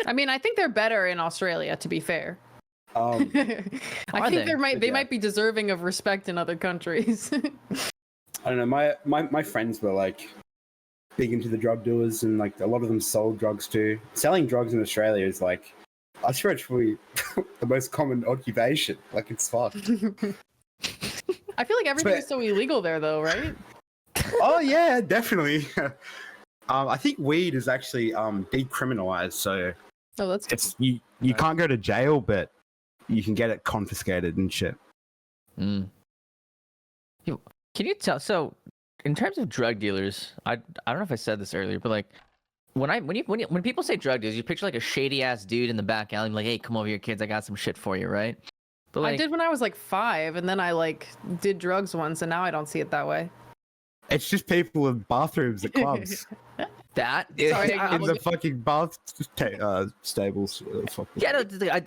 I mean, I think they're better in Australia, to be fair. Are I think they? they Yeah. might be deserving of respect in other countries. I don't know. My friends were like big into the drug dealers, and like a lot of them sold drugs too. Selling drugs in Australia is like, I swear it's probably the most common occupation. Like it's fucked. I feel like everything is so illegal there, though, right? Oh yeah, definitely. I think weed is actually decriminalized, so Oh, that's good. it's you can't go to jail, but you can get it confiscated and shit. Mm. Can you tell? So, in terms of drug dealers, I don't know if I said this earlier, but like when people say drug dealers, you picture like a shady ass dude in the back alley, like, hey, come over here, kids, I got some shit for you, right? But like, I did when I was like 5, and then I like did drugs once, and now I don't see it that way. It's just people in bathrooms at clubs. that. Sorry, in the fucking bath stables. Yeah, no,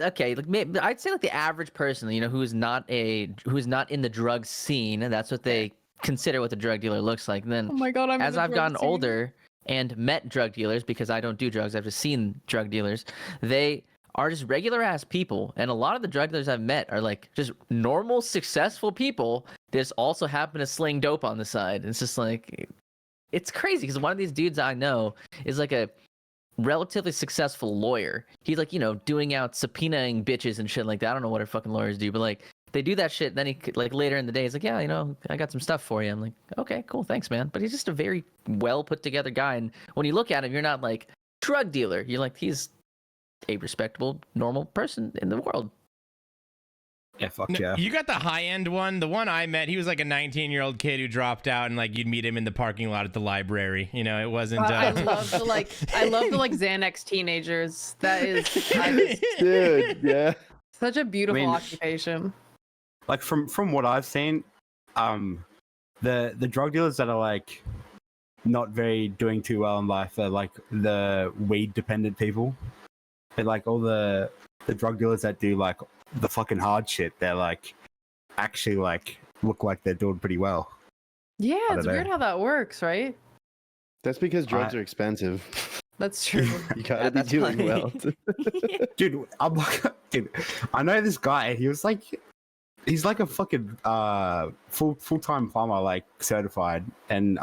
okay. Like maybe, I'd say like the average person, you know, who's not in the drug scene, and that's what they consider what the drug dealer looks like. And then Oh my god, as I've gotten older and met drug dealers, because I don't do drugs, I've just seen drug dealers. They are just regular ass people, and a lot of the drug dealers I've met are like just normal, successful people that just also happen to sling dope on the side. It's just like, it's crazy because one of these dudes I know is like a relatively successful lawyer. He's like, you know, doing out subpoenaing bitches and shit like that. I don't know what our fucking lawyers do, but like they do that shit. Then he like later in the day, he's like, yeah, you know, I got some stuff for you. I'm like, okay, cool, thanks, man. But he's just a very well put together guy. And when you look at him, you're not like drug dealer. You're like, he's a respectable, normal person in the world. Yeah, fuck No, yeah. you got the high end one. The one I met, he was like a 19-year-old kid who dropped out, and like you'd meet him in the parking lot at the library. You know, it wasn't. I love the like Xanax teenagers. That is Dude, yeah. such a beautiful I mean, occupation. Like from what I've seen, the drug dealers that are like not very doing too well in life are like the weed dependent people. And like all the drug dealers that do like the fucking hard shit, they're like actually like look like they're doing pretty well. Yeah, it's don't weird know. how that works, right? That's because drugs are expensive. That's true. You gotta Yeah, be that's doing funny. well. Dude, I'm like, dude, I know this guy. He's like a fucking full-time plumber, like certified, and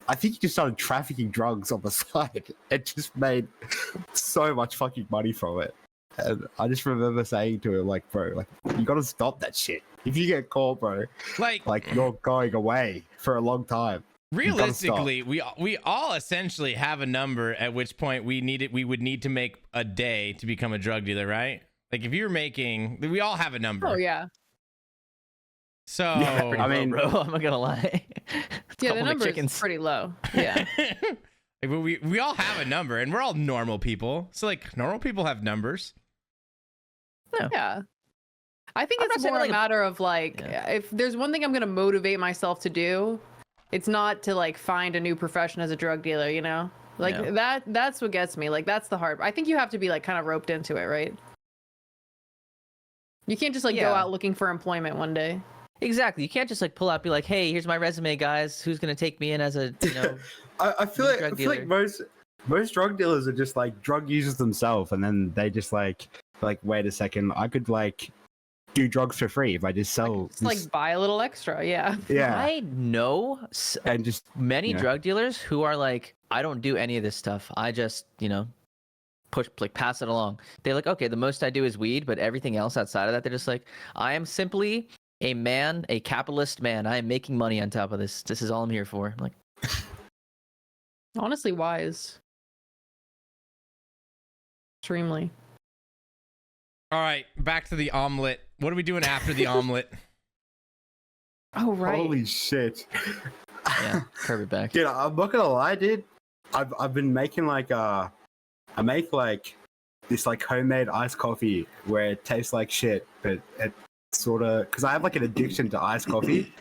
I think he just started trafficking drugs on the side. It just made so much fucking money from it. And I just remember saying to him, like, bro, like, you gotta stop that shit. If you get caught, bro, like you're going away for a long time. realistically, we all essentially have a number at which point we would need to make a day to become a drug dealer, right? Like if you're making, we all have a number. Oh yeah. So I mean, bro, I'm not gonna lie. Yeah, Couple the number McChickens. is pretty low. Yeah. like, we all have a number, and we're all normal people. So like normal people have numbers. Yeah. I think I'm not it's saying more like a matter of like, Yeah. if there's one thing I'm gonna motivate myself to do, it's not to like find a new profession as a drug dealer, you know? Like Yeah. that's what gets me. Like that's the hard. I think you have to be like kind of roped into it, right? You can't just like go Yeah. out looking for employment one day. Exactly. You can't just like pull out, be like, hey, here's my resume, guys. Who's gonna take me in as a, you know? I feel like Drug most drug dealers are just like drug users themselves, and then they just like wait a second, I could like do drugs for free if I just sell. Just like buy a little extra, yeah. yeah, I know and just many Yeah. drug dealers who are like, I don't do any of this stuff. I just, you know, pass it along. They're like, okay, the most I do is weed, but everything else outside of that, they're just like, I am simply a man, a capitalist man. I am making money on top of this. This is all I'm here for. I'm like, Honestly, wise. Extremely. All right, back to the omelet. What are we doing after the omelet? Oh right. holy shit. yeah, curve it back. Dude, I'm not gonna lie, dude. I've been making like I make like this like homemade iced coffee where it tastes like shit, but it sort of, because I have like an addiction to iced coffee,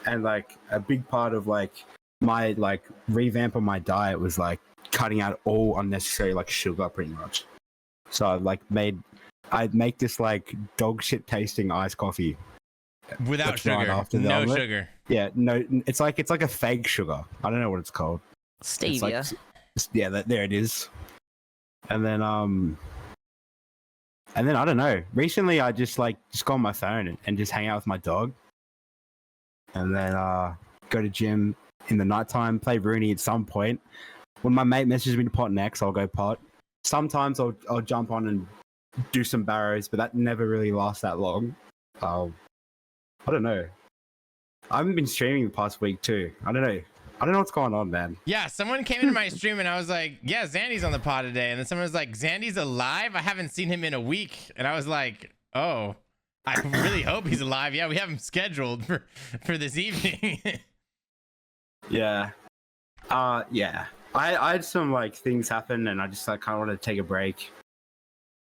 and like a big part of like my like revamp of my diet was like cutting out all unnecessary like sugar, pretty much. So I'd make this like dog shit tasting iced coffee. Without That's right sugar. after the No omelet. sugar. Yeah, no, it's like a fake sugar. I don't know what it's called. It's like, Stevia. yeah, there it is. And then I don't know. Recently, I just go on my phone and just hang out with my dog. and then go to gym in the nighttime, play Rooney at some point. When my mate messages me to pot next, I'll go pot. Sometimes I'll jump on and do some barrows, but that never really lasts that long. I don't know. I haven't been streaming the past week too. I don't know what's going on, man. Yeah, someone came into my stream and I was like, yeah, Zandie's on the pod today. And then someone was like, Zandie's alive? I haven't seen him in a week. And I was like, oh, I really hope he's alive. Yeah, we have him scheduled for this evening. Yeah. Yeah. I had some like things happen and I just like kind of wanted to take a break.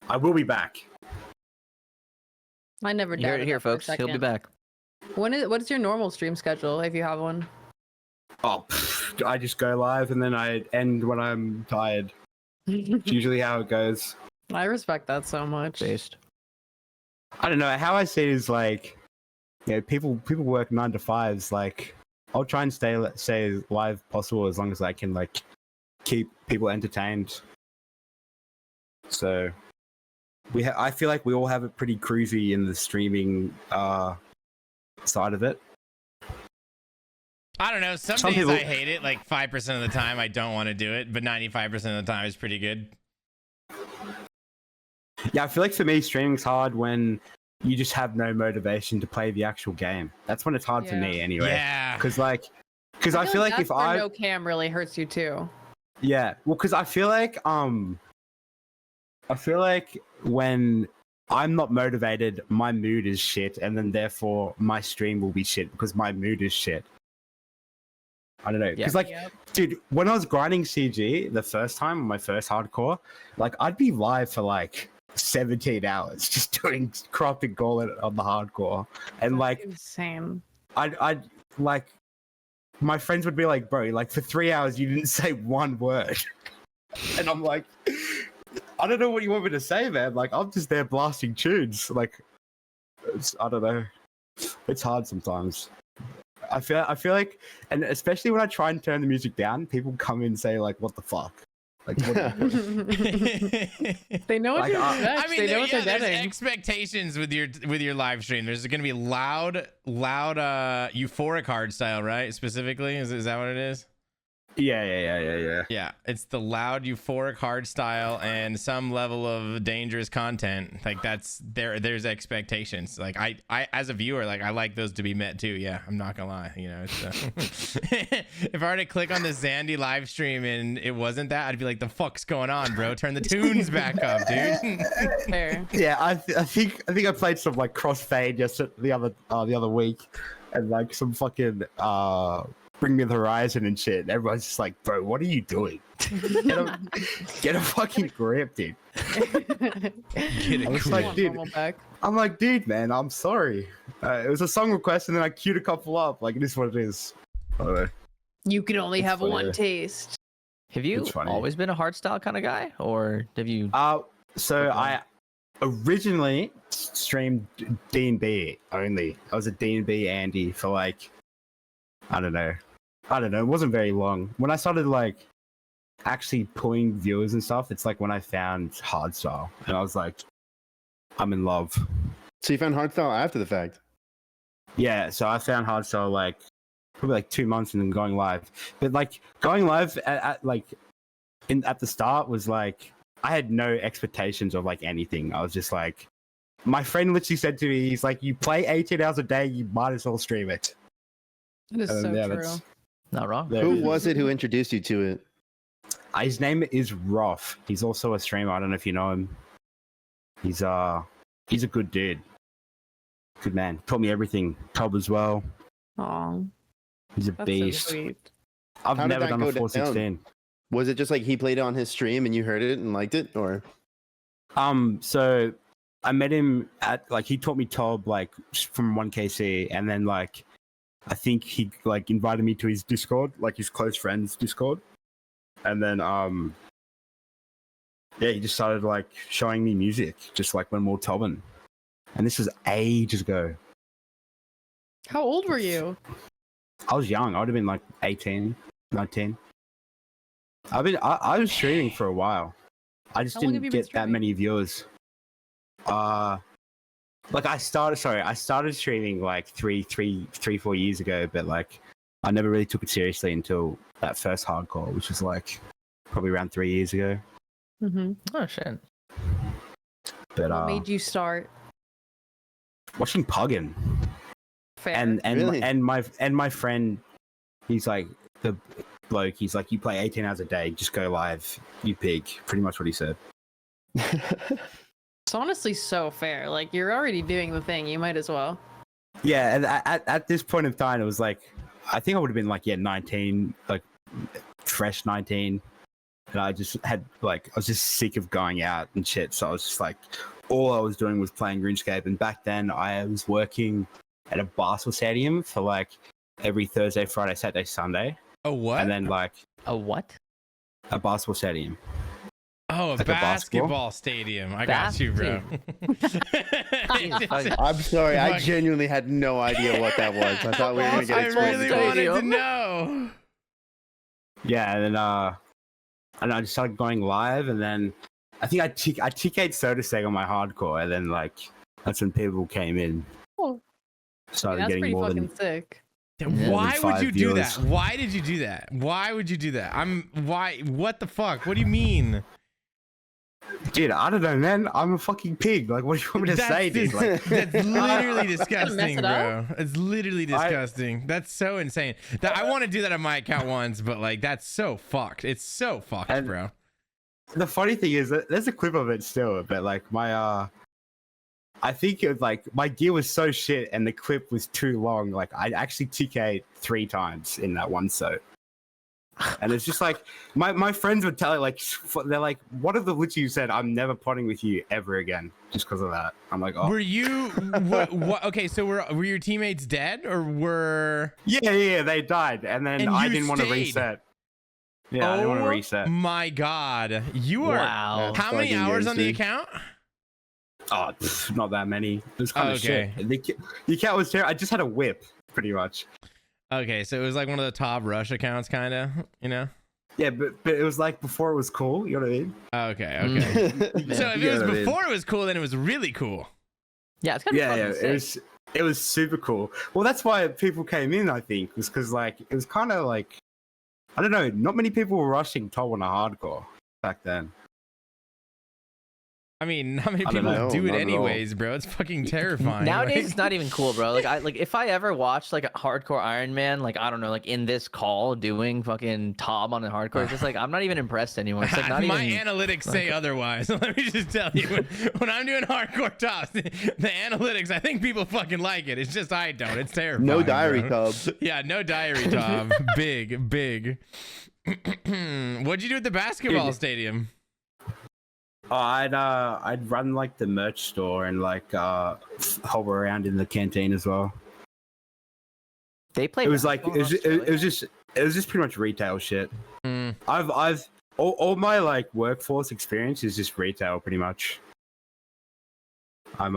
I will be back. I never You heard doubted it here, that for a folks. He'll be second. back. What is your normal stream schedule if you have one? Oh, I just go live and then I end when I'm tired. It's usually how it goes. I respect that so much. Based. I don't know. How I see it is like, people work 9 to 5s. Like, I'll try and stay as live as possible as long as I can like keep people entertained. So I feel like we all have it pretty cruisy in the streaming side of it. I don't know. Some days people- I hate it. Like 5% of the time I don't want to do it, but 95% of the time is pretty good. Yeah, I feel like for me, streaming's hard when you just have no motivation to play the actual game. That's when it's hard for Yeah. me, anyway. Yeah. Because I feel like that's if where no cam really hurts you too. yeah, well, because I feel like when I'm not motivated, my mood is shit, and then therefore my stream will be shit because my mood is shit. I don't know. Because dude, when I was grinding CG the first time on my first hardcore, like I'd be live for like 17 hours just doing crafting gauntlet on the hardcore, and like Insane. I'd like my friends would be like, bro, like for 3 hours you didn't say one word, and I'm like, I don't know what you want me to say, man. Like I'm just there blasting tunes. Like I don't know. It's hard sometimes. I feel like, and especially when I try and turn the music down, people come in and say like, "What the fuck?" Like, what They know what Like, to expect. I mean, they know what there's they're getting. expectations with your live stream. There's going to be loud, euphoric hard style, right? Specifically, is that what it is? yeah. Yeah, it's the loud, euphoric hard style and some level of dangerous content. Like that's there's expectations. Like I as a viewer, like I like those to be met too. Yeah, I'm not gonna lie. You know, it's, if I were to click on the Zandie live stream and it wasn't that, I'd be like, the fuck's going on, bro? Turn the tunes back up, dude. Fair. Yeah, I think I played some like crossfade just the other week, and like some fucking Bring Me the Horizon and shit. And everyone's just like, bro, what are you doing? Get a fucking grip, dude. Get I was a like, Want dude, normal back. I'm like, dude, man, I'm sorry. It was a song request, and then I queued a couple up. Like, it is what it is. I don't know. You can only It's have funny. one taste. Have you It's funny. always been a hardstyle kind of guy, or have you? So Okay. I originally streamed D&B only. I was a D&B Andy for like, I don't know. It wasn't very long. When I started like actually pulling viewers and stuff, it's like when I found hardstyle, and I was like, I'm in love. So you found hardstyle after the fact? Yeah, so I found hardstyle like probably like 2 months and then going live. But like going live at the start was like I had no expectations of like anything. I was just like, my friend literally said to me, he's like, you play 18 hours a day, you might as well stream it. It is And so yeah, true. that's- Not wrong. there Who it is. was it who introduced you to it? His name is Roth. He's also a streamer. I don't know if you know him. He's a good dude. Good man. Taught me everything. Tub as well. Aw, He's a that's beast. so sweet. I've How did never that done go a down? 416. Was it just like he played it on his stream and you heard it and liked it, or? So I met him at like he taught me Tob like from 1KC, and then like I think he like invited me to his Discord, like his close friends Discord, and then yeah, he just started like showing me music, just like when we were tobbing, and this was ages ago. How old were you? I was young. I would have been like 18, 19. I was streaming for a while. I just How long have didn't you been get that streaming? many viewers. like I started streaming like 4 years ago, but like I never really took it seriously until that first hardcore, which was like probably around 3 years ago. Mm-hmm. Oh shit. But What made you start? watching Puggin. Fair. And Really? and my friend, he's like the bloke. He's like, you play 18 hours a day, just go live, you pig. Pretty much what he said. It's honestly so fair. Like you're already doing the thing. You might as well. Yeah, and at this point of time, it was like, I think I would have been like 19, like fresh 19, and I just had like I was just sick of going out and shit. So I was just like, all I was doing was playing RuneScape. And back then, I was working at a basketball stadium for like every Thursday, Friday, Saturday, Sunday. Oh, what? And then like A what? a basketball stadium. Oh, a like a basketball basketball? stadium. I got you, bro. I'm sorry, I genuinely had no idea what that was. I thought we were gonna get I explained. really wanted to know. Yeah, and then I just started going live, and then I think I TK'd Sodaseg on my hardcore, and then like that's when people came in. Oh. Started That's getting pretty more fucking than sick. Why would 5 you do that? viewers. Why did you do that? Why would you do that? What the fuck? What do you mean? dude. I don't know, man. I'm a fucking pig. Like, what do you want me to say, dude? Like, That's literally Mess disgusting, it bro. It's literally disgusting. That's so insane. I want to do that on my account once, but like that's so fucked. It's so fucked, And- bro. the funny thing is that there's a clip of it still, but like my I think it was like my gear was so shit and the clip was too long. Like I actually TK'd 3 times in that one soap. And it's just like my friends would tell it like they're like, what if the literally said I'm never potting with you ever again just because of that? I'm like, oh Were you what? Okay, so were your teammates dead or were? yeah, they died, and then And I you didn't want to stayed? reset. Yeah, I didn't want to reset. My God, you are. Wow. How many Fucking hours on the gangster. account? Oh, not that many. It was kind of Okay. shit. The account was terrible. I just had a whip, pretty much. Okay, so it was like one of the top rush accounts, kind of. You know. Yeah, but it was like before it was cool. You know what I mean? Okay. Mm. So if You it was know what I mean? before it was cool, then it was really cool. Yeah, it's kind of Yeah, fucking yeah. sick. It was super cool. Well, that's why people came in. I think was because like it was kind of like I don't know. Not many people were rushing top on a hardcore back then. I mean, not many I don't people know, do it not at all. anyways, bro. It's fucking terrifying. Nowadays, like- it's not even cool, bro. Like if I ever watched like a hardcore Iron Man, like I don't know, like in this call doing fucking Tom on a hardcore, it's just like I'm not even impressed anymore. It's like not My even. analytics say otherwise. Let me just tell you, when I'm doing hardcore tops, the analytics, I think people fucking like it. It's just I don't. It's terrifying. No diary bro. tub. Yeah, no diary tub. Big. What'd you do at the basketball Dude. stadium? Oh, I'd run like the merch store and like hover around in the canteen as well. They play. It was like basketball in it was Australia? just pretty much retail shit. Mm. I've all my like workforce experience is just retail pretty much. I'm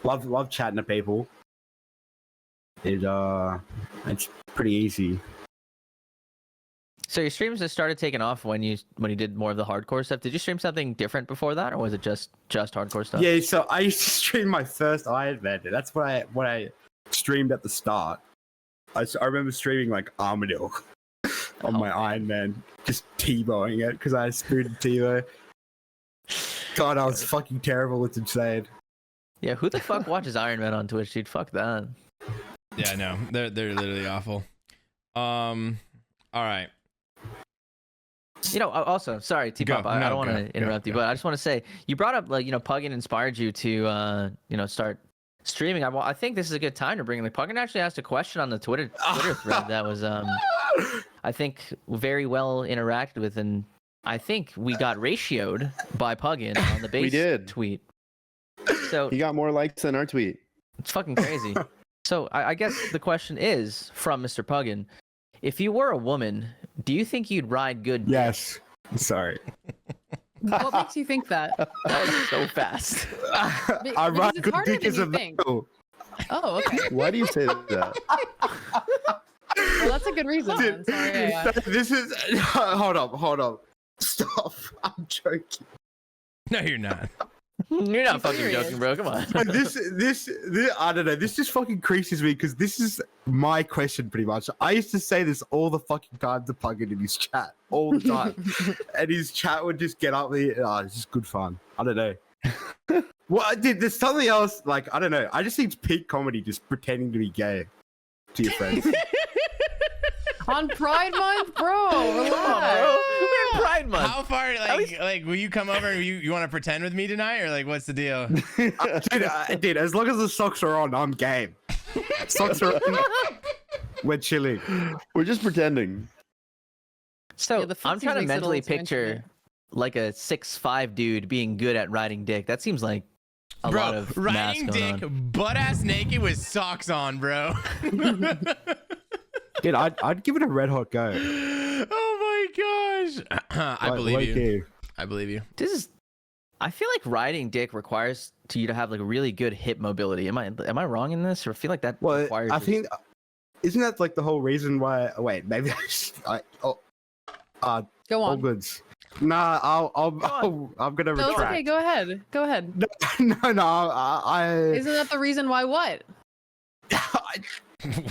love chatting to people. It's pretty easy. So your streams just started taking off when you did more of the hardcore stuff. Did you stream something different before that, or was it just hardcore stuff? Yeah, so I used to stream my first Iron Man. That's what I streamed at the start. I remember streaming like Armadillo on my Iron Man, just T-bowing it because I had spoon T-bow. God, I was fucking terrible. It's insane. Yeah, who the fuck watches Iron Man on Twitch, dude? Fuck that. Yeah, no, they're literally awful. All right. You know, also, sorry, T-Pop, Go. I No, don't want go, to interrupt go, you, go. but I just want to say, you brought up, like, Puggin inspired you to, start streaming. I think this is a good time to bring, like, Puggin actually asked a question on the Twitter thread that was, I think, very well interacted with, and I think we got ratioed by Puggin on the base We did. tweet. So He got more likes than our tweet. it's fucking crazy. So I guess the question is, from Mr. Puggin, if you were a woman, do you think you'd ride good? Yes. Sorry. What makes you think that? That was so fast. I because ride it's good harder dick than as you a think. male. Oh, okay. Why do you say that? Well, that's a good reason. Then. Dude, Sorry, yeah. this is hold up. Stop. I'm joking. No, you're not. You're not I'm fucking serious. joking, bro. Come on. But this, I don't know. This just fucking creases me because this is my question pretty much. I used to say this all the fucking time to Puggin in his chat all the time, and his chat would just get up there. Oh, it's just good fun. I don't know. Well, dude, there's something else. Like I don't know. I just think it's peak comedy, just pretending to be gay to your friends. On Pride Month, bro. Relax. Come on, bro. We're in Pride Month. How far, like, will you come over and you want to pretend with me tonight, or like, what's the deal? Dude, as long as the socks are on, I'm game. Socks are on. We're chilling. We're just pretending. So Yeah, the I'm footsies trying to makes it a mentally little too picture intimate. like a 6'5" dude being good at riding dick. That seems like a Bro, lot of riding mass going dick, on. butt ass naked with socks on, bro. Dude, I'd give it a red hot go. Oh my gosh. I Like, believe you. low-key. I believe you. This is. I feel like riding dick requires you to have like really good hip mobility. Am I wrong in this, or I feel like that Well, requires? I just- think isn't that like the whole reason why? Wait, maybe Go all on. goods. Nah, I'm gonna No, it's okay. retract. Go ahead. Go ahead. No, I Isn't that the reason why what?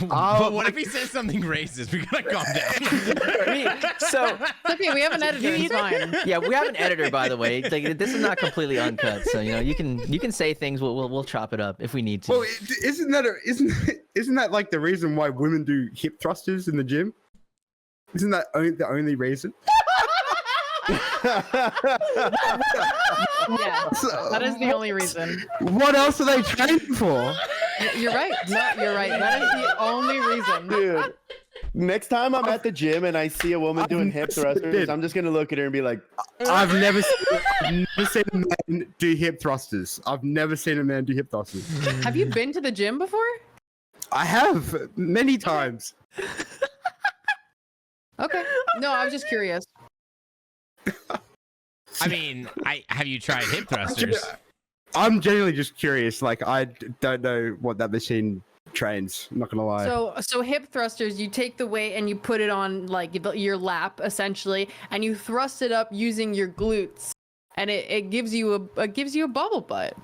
But what if he says something racist? We gotta calm down. so It's okay. We have an editor. It's fine. yeah, we have an editor, by the way. Like, this is not completely uncut, so you can say things. We'll chop it up if we need to. well, isn't that like the reason why women do hip thrusters in the gym? Isn't that the only reason? Yeah, that is the only reason. What else are they trained for? You're right. No, you're right. That is the only reason. Dude, next time I'm at the gym and I see a woman doing hip thrusters, I'm just gonna look at her and be like, I've never seen a man do hip thrusters. I've never seen a man do hip thrusters. Have you been to the gym before? I have many times. Okay. No, I was just curious. I mean, have you tried hip thrusters? I'm genuinely just curious. Like, I don't know what that machine trains. I'm not gonna lie. So hip thrusters, you take the weight and you put it on like your lap essentially, and you thrust it up using your glutes, and it gives you a bubble butt.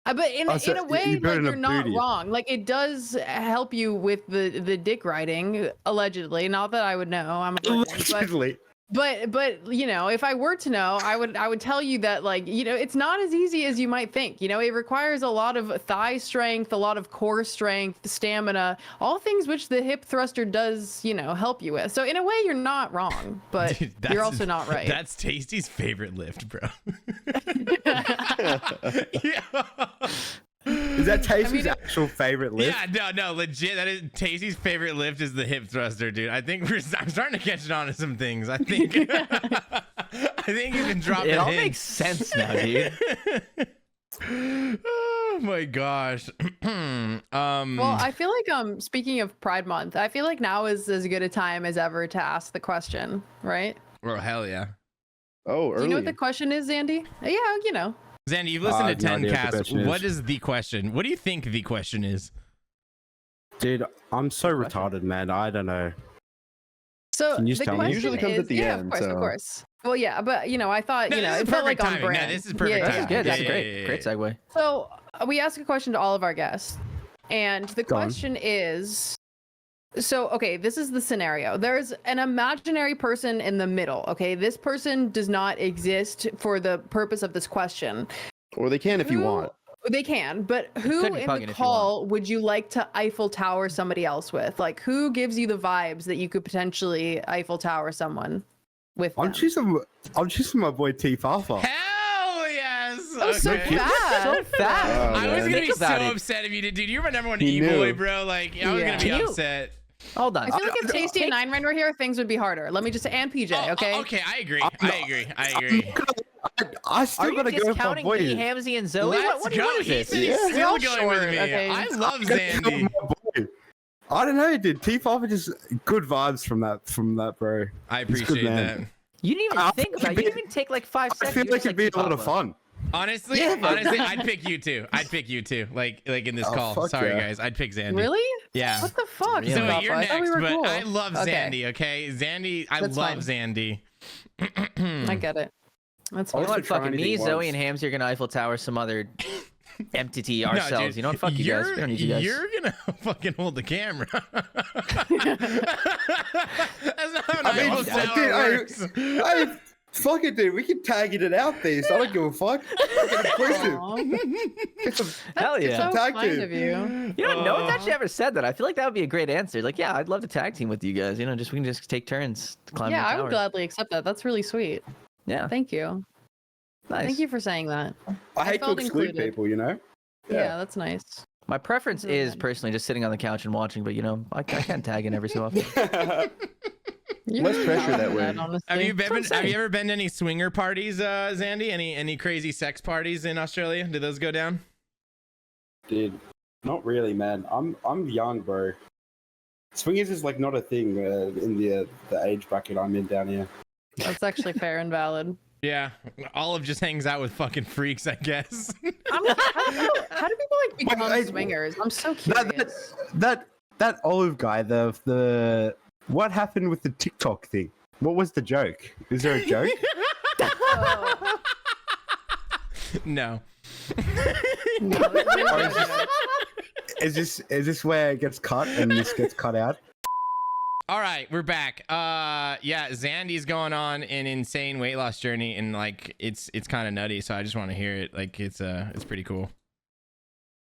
But in So a way, you put it like, in a you're not booty. wrong. Like, it does help you with the dick riding, allegedly. Not that I would know. I'm a virgin, Allegedly. but you know, if I were to know, I would tell you that, like, you know, it's not as easy as you might think. You know, it requires a lot of thigh strength, a lot of core strength, stamina, all things which the hip thruster does, you know, help you with. So in a way, you're not wrong, but Dude, you're also not right. That's Tasty's favorite lift, bro. Yeah. Is that Tasty's mean, actual favorite lift? Yeah, no, legit. That is Tasty's favorite lift is the hip thruster, dude. I think I'm starting to catch on to some things. I think you can drop it all hints. makes sense now, dude. Oh my gosh. Well, I feel like speaking of Pride Month, I feel like now is as good a time as ever to ask the question, right? Well, hell yeah. oh, Do early. you know what the question is, Zandy? Yeah, you know. Zandie, you've listened I to have no 10 idea what the casts. question is. What is the question? What do you think the question is? Dude, I'm so retarded, man. I don't know. So Can you the tell me? question Usually comes is, at the yeah, end, of so- course. Well, yeah, but you know, I thought, No, you know, this is it felt like perfect on timing. No, brand. this is perfect Yeah, That's timing. good. That's Yeah, great. yeah, yeah, Great yeah. segue. So we ask a question to all of our guests, and the Go on. question is, so okay, this is the scenario. There's an imaginary person in the middle. Okay, this person does not exist for the purpose of this question. Or they can if you Who- want. They can, but who could be in Puggin the if you want. call would you like to Eiffel Tower somebody else with? Like, who gives you the vibes that you could potentially Eiffel Tower someone with? I'm them? choosing my boy T Fafa. Hell yes. Oh, so Okay. fast. So fast. Oh, I was man. gonna be Think so about it. upset if you did, dude. You're my number one He e-boy, knew. bro. Like, I was Yeah. gonna be Can you- upset. Hold on. I feel like if Tasty and Nine Rain were here, things would be harder. Let me just say, and PJ, okay? Okay, I agree. I agree. I Are still you gotta go with my discounting boy. me, Hamzy, and Zoe? Let's What go. is He this? said he's Yeah. still Y'all going short, with me. okay. I love I gotta go with Zandie. my boy. I don't know, dude. T Fafa just good vibes from that, bro. I He's a good appreciate man. that. You didn't even I think feel about it. like You didn't even take like 5 I seconds. feel You like just it'd be a lot of T-Papa. fun. Honestly, Yeah, but- honestly, I'd pick you too. Like in this Oh, call. fuck Sorry, yeah. guys. I'd pick Zandie. Really? Yeah. What the fuck? Really? So Yeah. you're I thought next, we were but cool. I love Okay. Zandie. Okay, Zandie. I That's love fine. Zandie. I get it. That's I You fine. know also what? try Fucking me, anything Zoe, once. and Hamzy are gonna Eiffel Tower some other entity No, ourselves. dude, You know what? Fuck you guys. We don't need you guys. You're gonna fucking hold the camera. That's not how an I mean, Eiffel Tower dude, works. I fuck it, dude. We can tag it out there. So I don't give a fuck. Fucking impressive. Aw, Get some, Hell get yeah. some so tag kind team. of you. You know, no one's actually ever said that. I feel like that would be a great answer. Like, yeah, I'd love to tag team with you guys. You know, we can just take turns climbing Yeah, the I tower. would gladly accept that. That's really sweet. Yeah, Thank you. nice. Thank you for saying that. I hate to felt exclude included. people, you know? Yeah, that's nice. My preference Really is good. personally just sitting on the couch and watching, but you know, I can tag in every so often. You're Less pressure not that on way. honestly. Have you That's what I'm have you saying. ever been to any swinger parties, Zandie? Any crazy sex parties in Australia? Did those go down? Dude, not really, man. I'm young, bro. Swingers is like not a thing in the age bracket I'm in down here. That's actually fair and valid. Yeah, Olive just hangs out with fucking freaks, I guess. How do people like become I- swingers? I'm so That curious. that Olive guy, the what happened with the TikTok thing? What was the joke? Is there a joke? Oh, No. no, Or is this where it gets cut and this gets cut out? All right, we're back. Yeah, Zandie's going on an insane weight loss journey, and like it's kind of nutty. So I just want to hear it. Like it's pretty cool.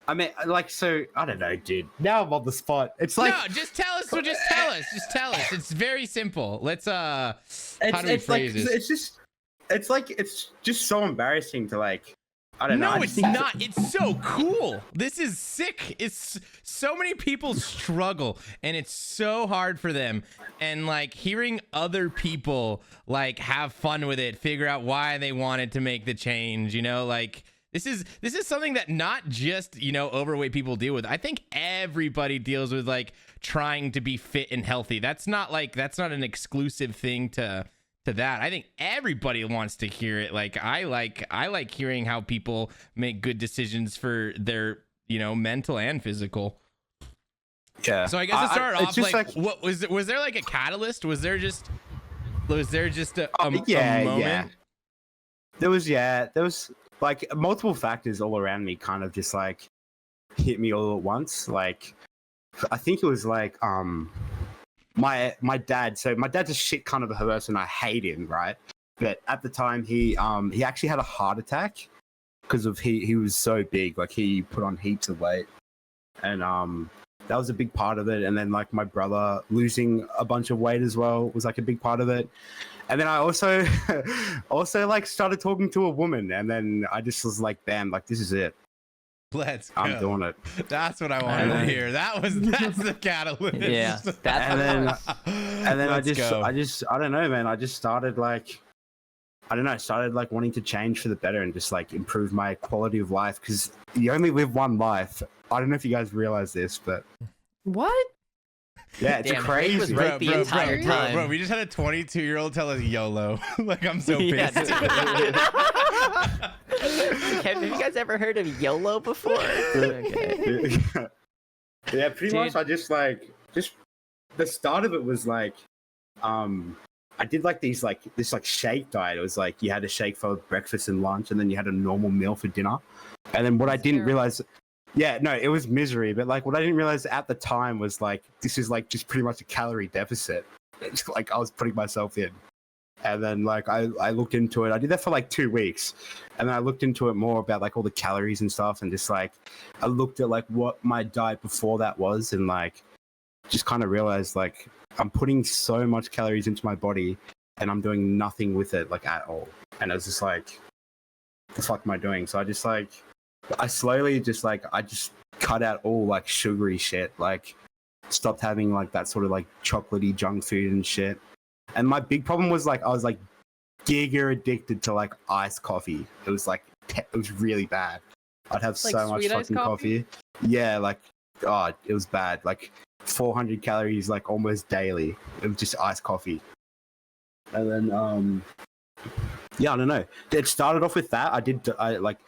I mean, like, so I don't know, dude. Now I'm on the spot. It's like No, just tell us. Just tell us. Just tell us. It's very simple. Let's how do we it's like phrase this? it's just so embarrassing to like. I don't know. No, I it's just think- not. It's so cool. This is sick. It's so many people struggle and it's so hard for them. And like hearing other people like have fun with it, figure out why they wanted to make the change, you know, like this is something that not just, you know, overweight people deal with. I think everybody deals with like trying to be fit and healthy. That's not an exclusive thing to that. I think everybody wants to hear it. Like I like hearing how people make good decisions for their, you know, mental and physical. Yeah. So I guess to start it's off, just like, what was there like a catalyst? Was there just a moment? yeah. There was like multiple factors all around me kind of just like hit me all at once. Like I think it was like my dad. So my dad's a shit kind of a person. I hate him, right? But at the time he actually had a heart attack because of he was so big. Like he put on heaps of weight. And that was a big part of it. And then like my brother losing a bunch of weight as well was like a big part of it. And then I also like started talking to a woman, and then I just was like, bam, like this is it. Let's go. I'm doing it. That's what I wanted to hear. That's the catalyst. Yeah, that's And then I Let's go. I don't know, man. I just started like wanting to change for the better and just like improve my quality of life, because you only live one life. I don't know if you guys realize this, but What? yeah, it's Damn, Jake crazy. was right the entire time. Bro, we just had a 22-year-old tell us YOLO. Like, I'm so Yeah, pissed. Have you guys ever heard of YOLO before? Okay. Yeah, pretty Dude. much. I just the start of it was like, I did like this shake diet. It was like you had a shake for breakfast and lunch, and then you had a normal meal for dinner. And then what I didn't realize, yeah, no, it was misery. But like what I didn't realize at the time was like this is like just pretty much a calorie deficit. It's like I was putting myself in. And then like I looked into it. I did that for like 2 weeks, and then I looked into it more about like all the calories and stuff, and just like I looked at like what my diet before that was, and like just kind of realized like I'm putting so much calories into my body, and I'm doing nothing with it like at all. And I was just like, what the fuck am I doing? So I slowly just cut out all like sugary shit, like stopped having like that sort of like chocolatey junk food and shit. And my big problem was like I was like giga addicted to like iced coffee. It was like it was really bad. I'd have Like so much sweet iced fucking coffee. Yeah, like God, it was bad. Like 400 calories like almost daily. It was just iced coffee. And then yeah, I don't know. It started off with that. I like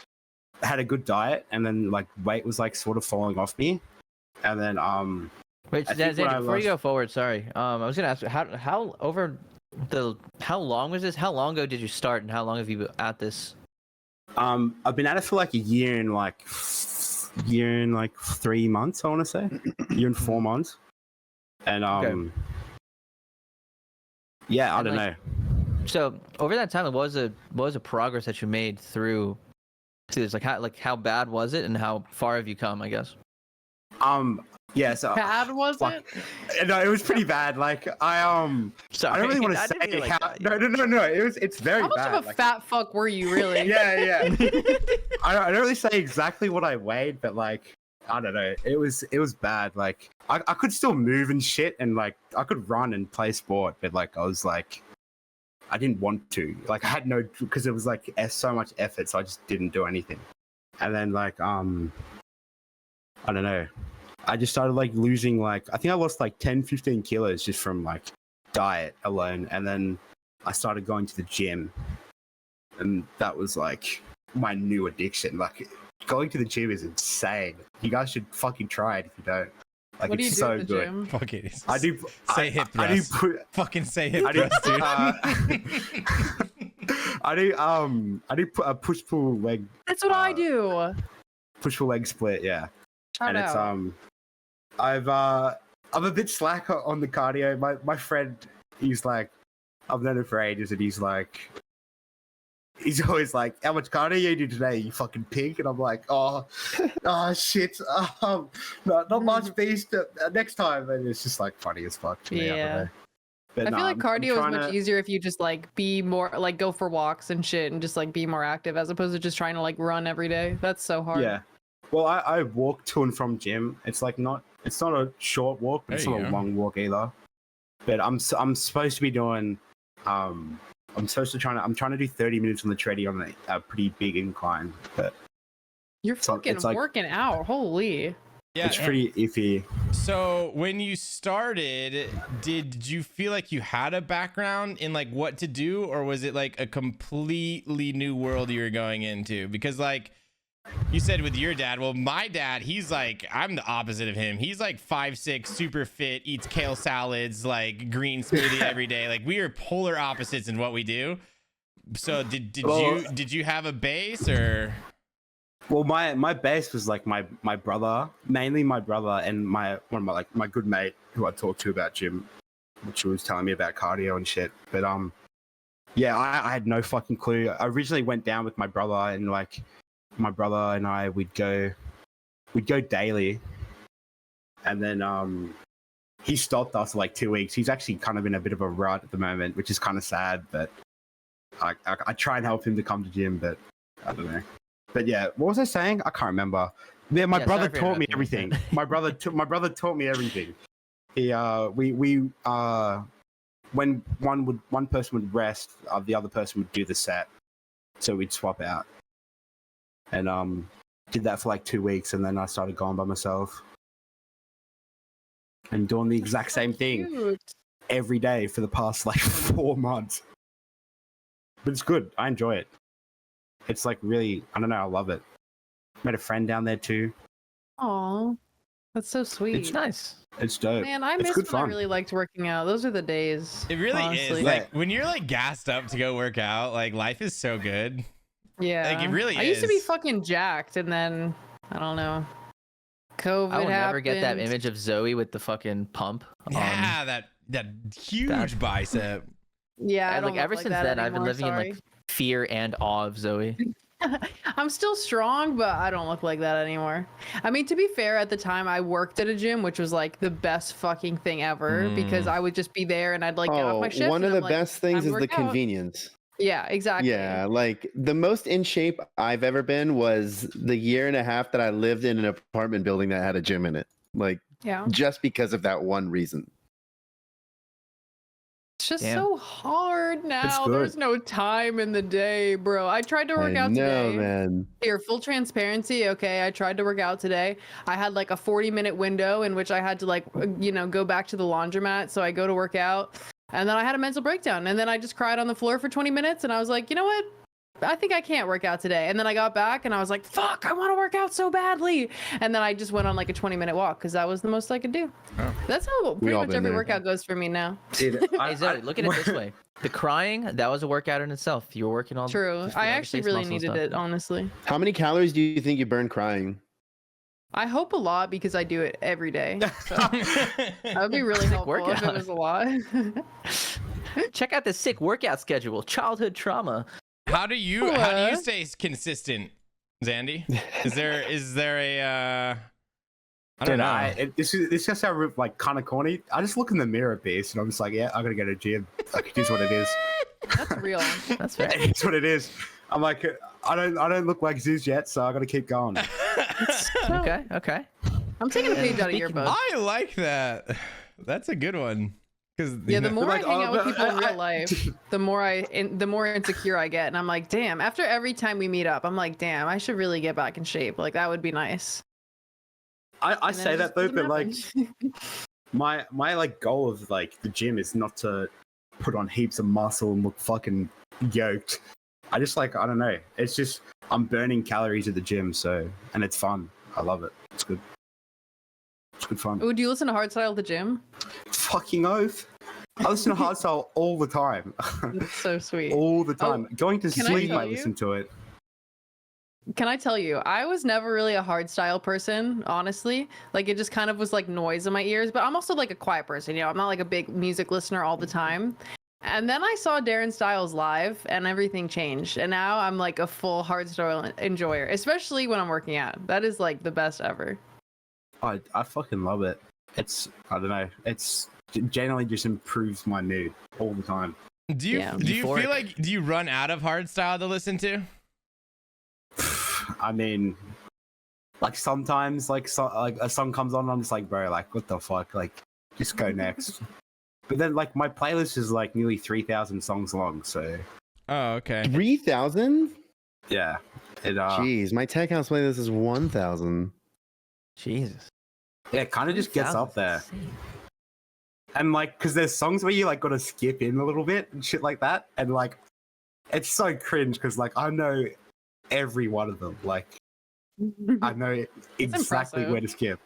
had a good diet, and then like weight was like sort of falling off me. And then Wait, I think Zandie, when I before you lost- go forward, sorry. I was gonna ask how over how long was this? How long ago did you start, and how long have you been at this? I've been at it for like a year and like 3 months. I want to say year and 4 months. And yeah, I don't know. So over that time, what was the progress that you made through this? Like how bad was it, and how far have you come? I guess. Yeah. So Bad was it? No, it was pretty bad. Like Sorry, I don't really want to I didn't say mean like how. that. No. It's very How much bad. of a like, fat fuck were you, really? Yeah. I don't really say exactly what I weighed, but like I don't know. It was bad. Like I could still move and shit, and like I could run and play sport, but like I was like I didn't want to. Like I had no, because it was like so much effort, so I just didn't do anything. And then like I don't know. I just started like losing, like I think I lost like 10-15 kilos just from like diet alone, and then I started going to the gym, and that was like my new addiction. Like going to the gym is insane. You guys should fucking try it if you don't. Like What do you it's do so at the good. gym? Fuck it. I do. Say hip I do. thrust. Fucking say hip I do. thrust, dude. I do push pull leg. That's what I do. Push pull leg split. Yeah. Shout And it's out. I'm a bit slack on the cardio. My friend, he's like, I've known him for ages, and he's always like, how much cardio you do today, you fucking pig? And I'm like, oh shit, not much beast. Next time. And it's just like funny as fuck to me. I don't Yeah. know. But I no, feel like I'm cardio is trying much to- easier if you just like be more like go for walks and shit and just like be more active as opposed to just trying to like run every day. That's so hard. Yeah. Well, I walk to and from gym. It's like it's not a short walk, but it's There not you a go. long walk either. But I'm supposed to be doing I'm trying to do 30 minutes on the treadie on a pretty big incline, but You're So fucking it's like- working out. Holy. Yeah. it's pretty iffy. So when you started, did you feel like you had a background in like what to do, or was it like a completely new world you were going into? Because like you said with your dad, well, my dad, he's like, I'm the opposite of him. He's like 5'6", super fit, eats kale salads, like green smoothie every day. Like we are polar opposites in what we do. So did you have a base or? Well, my base was like my brother, mainly my brother, and one of my good mate who I talked to about gym, which was telling me about cardio and shit. But yeah, I had no fucking clue. I originally went down with my brother, and like my brother and I we'd go daily, and then he stopped after like 2 weeks. He's actually kind of in a bit of a rut at the moment, which is kind of sad. But I try and help him to come to gym, but I don't know. But yeah, what was I saying? I can't remember. Yeah, my Yeah, brother sorry for taught me interrupting you. everything. my brother taught me everything. He when one person would rest, the other person would do the set, so we'd swap out. And did that for like 2 weeks, and then I started going by myself and doing the exact same thing Cute. every day for the past like 4 months. But it's good. I enjoy it. It's like really, I don't know, I love it. Met a friend down there too. Aw. That's so sweet. It's nice. It's dope. Man, I It's miss good when I fun. really liked working out. Those are the days. It really honestly. is. Like when you're like gassed up to go work out, like life is so good. Yeah. Like, it really I used to be is. fucking jacked, and then I don't know. COVID I will never get that happened. image of Zoe with the fucking pump. Yeah, that huge that- bicep. Yeah, I And, don't like look ever like since that then, I've been anymore, living in sorry. like fear and awe of Zoe. I'm still strong, but I don't look like that anymore. I mean, to be fair, at the time I worked at a gym, which was like the best fucking thing ever because I would just be there and I'd like get off my shift. One and of I'm the like, best things "Time is to the work out." convenience. Yeah, exactly. Yeah, like the most in shape I've ever been was the year and a half that I lived in an apartment building that had a gym in it. Like Yeah. just because of that one reason. It's just Damn. so hard now. good. There's no time in the day, bro. I tried to work I out know, today. man. Here, full transparency. Okay, I tried to work out today. I had like a 40-minute window in which I had to like, go back to the laundromat. So I go to work out, and then I had a mental breakdown, and then I just cried on the floor for 20 minutes, and I was like, you know what? I think I can't work out today. And then I got back and I was like, fuck, I want to work out so badly. And then I just went on like a 20-minute walk because that was the most I could do. Oh. That's how pretty all much been every there. workout goes for me now. Dude, Hey, Zoe, look at it this way. The crying, that was a workout in itself. You were working on True. just, I the actually face really muscle needed stuff. it, honestly. How many calories do you think you burn crying? I hope a lot because I do it every day. So that would be really helpful if it workout. was a lot. Check out the sick workout schedule. Childhood trauma. How do you stay consistent, Zandie? Is there a I don't Dude, know. this just sounds like kind of corny. I just look in the mirror, beast, and I'm just like, yeah, I gotta go to the gym. Like, it is what it is. That's real. That's fair. It's what it is. I'm like, I don't look like Zeus yet, so I gotta keep going. Okay. I'm taking a page out of your book. I like that. That's a good one. Because Yeah, the more Like, I hang out with people in I- real life, the more insecure I get, and I'm like, damn. After every time we meet up, I'm like, damn, I should really get back in shape. Like that would be nice. I And then say it that just though, doesn't but like happen. my like goal of like the gym is not to put on heaps of muscle and look fucking yoked. I just like, I don't know. It's just I'm burning calories at the gym, so, and it's fun. I love it. It's good. It's good fun. Would you listen to hardstyle at the gym? Fucking oath. I listen to hardstyle all the time. That's so sweet. all the time. Going to can I sleep, tell I you? listen to it. Can I tell you, I was never really a hardstyle person, honestly. Like it just kind of was like noise in my ears, but I'm also like a quiet person, you know. I'm not like a big music listener all the time. And then I saw Darren Styles live and everything changed. And now I'm like a full hardstyle enjoyer, especially when I'm working out. That is like the best ever. I fucking love it. It's, I don't know. It's generally just improves my mood all the time. do you Yeah. do you Euphoric. feel like do you run out of hard style to listen to? I mean, like sometimes, like a song comes on, and I'm just like, bro, like what the fuck, like just go next. But then, like my playlist is like nearly 3,000 songs long, so Oh, okay. 3,000? yeah, it Jeez, my tech house playlist is 1,000. Jesus. yeah, it kind of just gets up there. Insane. And like, cause there's songs where you like gotta skip in a little bit and shit like that, and like, it's so cringe because like I know every one of them, like I know exactly impressive. where to skip.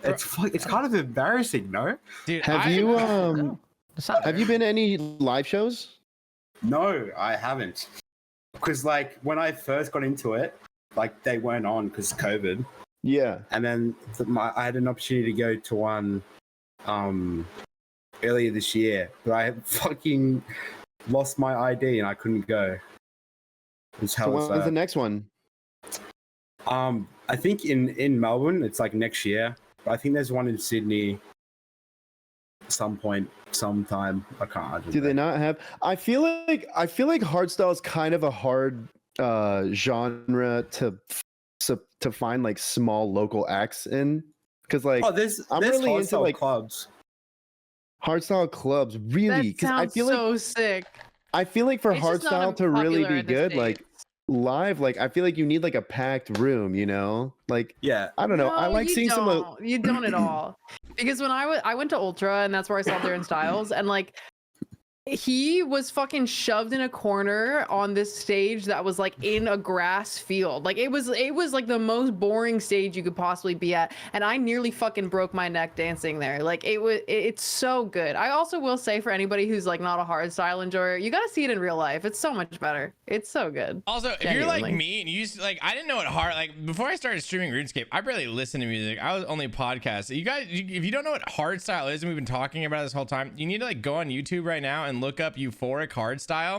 It's kind of embarrassing, no? Dude, Have you No, it's not have you been to any live shows? No, I haven't. Because like when I first got into it, like they weren't on because COVID, Yeah. and then I had an opportunity to go to one earlier this year, but I fucking lost my ID and I couldn't go. It's So how when's the it's next one? I think in Melbourne it's like next year. But I think there's one in Sydney some point, sometime. I don't Do know. they not have? I feel like hardstyle is kind of a hard genre to find like small local acts in, because like Oh, there's I'm there's really into, hardstyle like, clubs. hardstyle clubs, really, That because sounds so sick. I feel like for It's just not hardstyle to really popular be in the good, like States. live, like I feel like you need like a packed room, you know, like Yeah. I don't know. I No, like you seeing some of. don't. You don't at all. Because when I went to Ultra and that's where I saw Darren Styles, and like he was fucking shoved in a corner on this stage that was like in a grass field. Like it was like the most boring stage you could possibly be at, and I nearly fucking broke my neck dancing there. Like it's so good. I also will say for anybody who's like not a hard style enjoyer, you got to see it in real life. It's so much better. It's so good. Also, if you're like Genuinely. me and you used to, like, I didn't know what hard, like, before I started streaming RuneScape, I barely listened to music. I was only podcasts. You guys, if you don't know what hard style is, and we've been talking about it this whole time, you need to like go on YouTube right now and look up euphoric hard style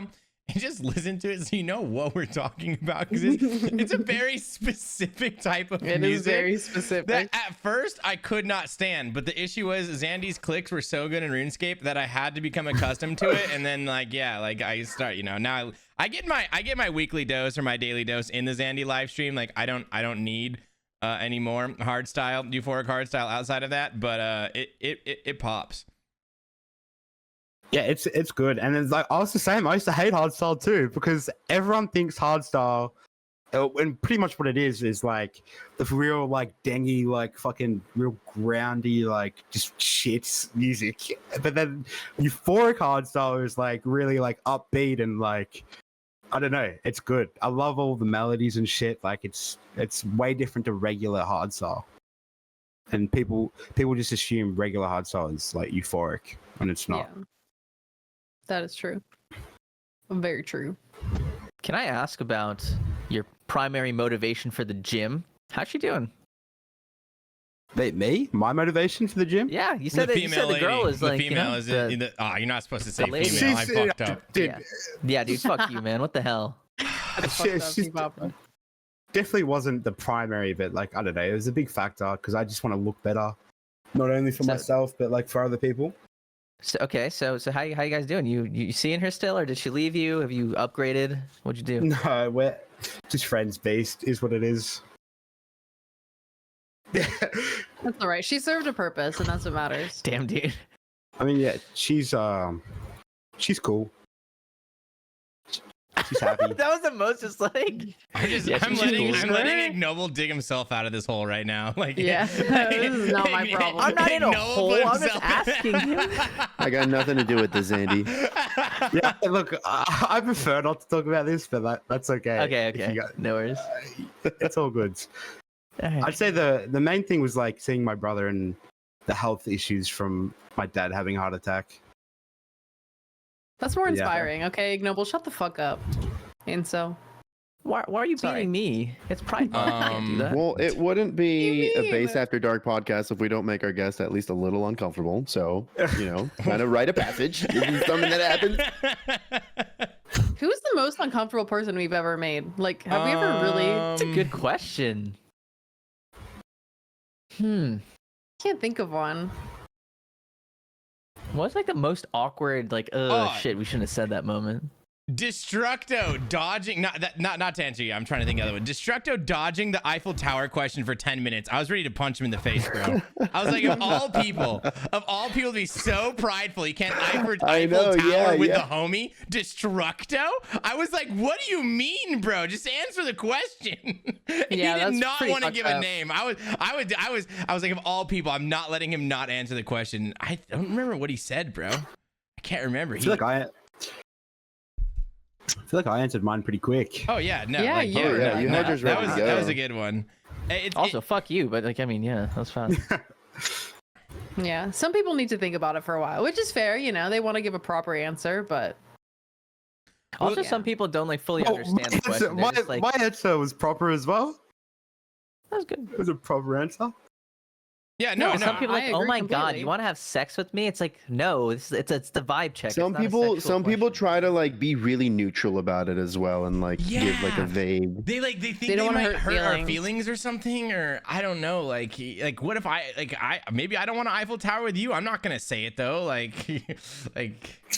and just listen to it so you know what we're talking about, because it's a very specific type of It music is very specific. that at first I could not stand, but the issue was Zandie's clicks were so good in RuneScape that I had to become accustomed to it. And then like, yeah, like I start, you know, now I get my weekly dose or my daily dose in the Zandie live stream. Like I don't need any more hard style, euphoric hard style outside of that, but it pops. Yeah, it's good. And it's like I was the same. I used to hate hardstyle too because everyone thinks hardstyle, and pretty much what it is like the real like dengy, like fucking real groundy, like just shit music. But then euphoric hardstyle is like really like upbeat and like I don't know. It's good. I love all the melodies and shit. Like it's way different to regular hardstyle. And people just assume regular hardstyle is like euphoric, and it's not. Yeah. That is true. Very true. Can I ask about your primary motivation for the gym? How's she doing? Me? My motivation for the gym? Yeah, you said The you said the girl lady. is The like female you know, is oh, you're not supposed to say lady. female. I She's- fucked up. Dude, yeah, dude, fuck you, man. What the hell? she's definitely wasn't the primary, but like I don't know, it was a big factor because I just want to look better, not only for So- myself but like for other people. So, okay, so how you guys doing? You seeing her still, or did she leave you? Have you upgraded? What'd you do? No, we're just friends based, is what it is. That's all right. She served a purpose, and that's what matters. Damn, dude. I mean, yeah, she's cool. She's happy. That was the most just like. I'm Yeah, I'm she's letting cool. Ignoble dig himself out of this hole right now. Like Yeah, this is not my problem. I'm not in a Ignoble hole. put I'm just himself- asking him. I got nothing to do with this, Zandie. Yeah, look, I prefer not to talk about this, but that's okay. Okay, If okay. you got- No worries. it's all good. All right. I'd say the main thing was like seeing my brother and the health issues from my dad having a heart attack. That's more Yeah. inspiring. Okay, Ignoble, shut the fuck up. And so, Why are you Sorry. beating me? It's Pride Month. You can't do that. Well, it wouldn't be You a mean? Base After Dark podcast if we don't make our guests at least a little uncomfortable. So, kind of write a passage. This is something that happens. who's the most uncomfortable person we've ever made? Like, have we ever really? That's a good question. Can't think of one. What's like the most awkward, like, Oh. shit, we shouldn't have said that moment. Destructo dodging not to answer you. I'm trying to think of the other one. Destructo dodging the Eiffel Tower question for 10 minutes. I was ready to punch him in the face, bro. I was like, of all people to be so prideful, he can't Eiffel know, Tower yeah, with yeah. the homie Destructo. I was like, what do you mean, bro? Just answer the question. Yeah, he that's did not pretty want to fucked give a up. name. I was like, of all people, I'm not letting him not answer the question. I don't remember what he said, bro. I can't remember. I feel like I answered mine pretty quick. Oh yeah, no. Yeah, like, you were yeah, you had yours that ready was to that was go. a good one. Also, fuck you, but like, I mean, yeah, that's fine. Yeah, some people need to think about it for a while, which is fair. You know, they want to give a proper answer, but Also, yeah. some people don't like fully understand the question. They're just like, my answer was proper as well. that was good. It was a proper answer. yeah, no, No, no. Some people are I like, oh agree my god, completely. you want to have sex with me? It's like, no, it's the vibe check. It's Some not a people sexual people question. try to like be really neutral about it as well and like give like Yeah. a vague. They think They they, don't wanna might hurt hurt our feelings. feelings or something, or I don't know. Like what if maybe I don't want to Eiffel Tower with you. I'm not gonna say it though. Like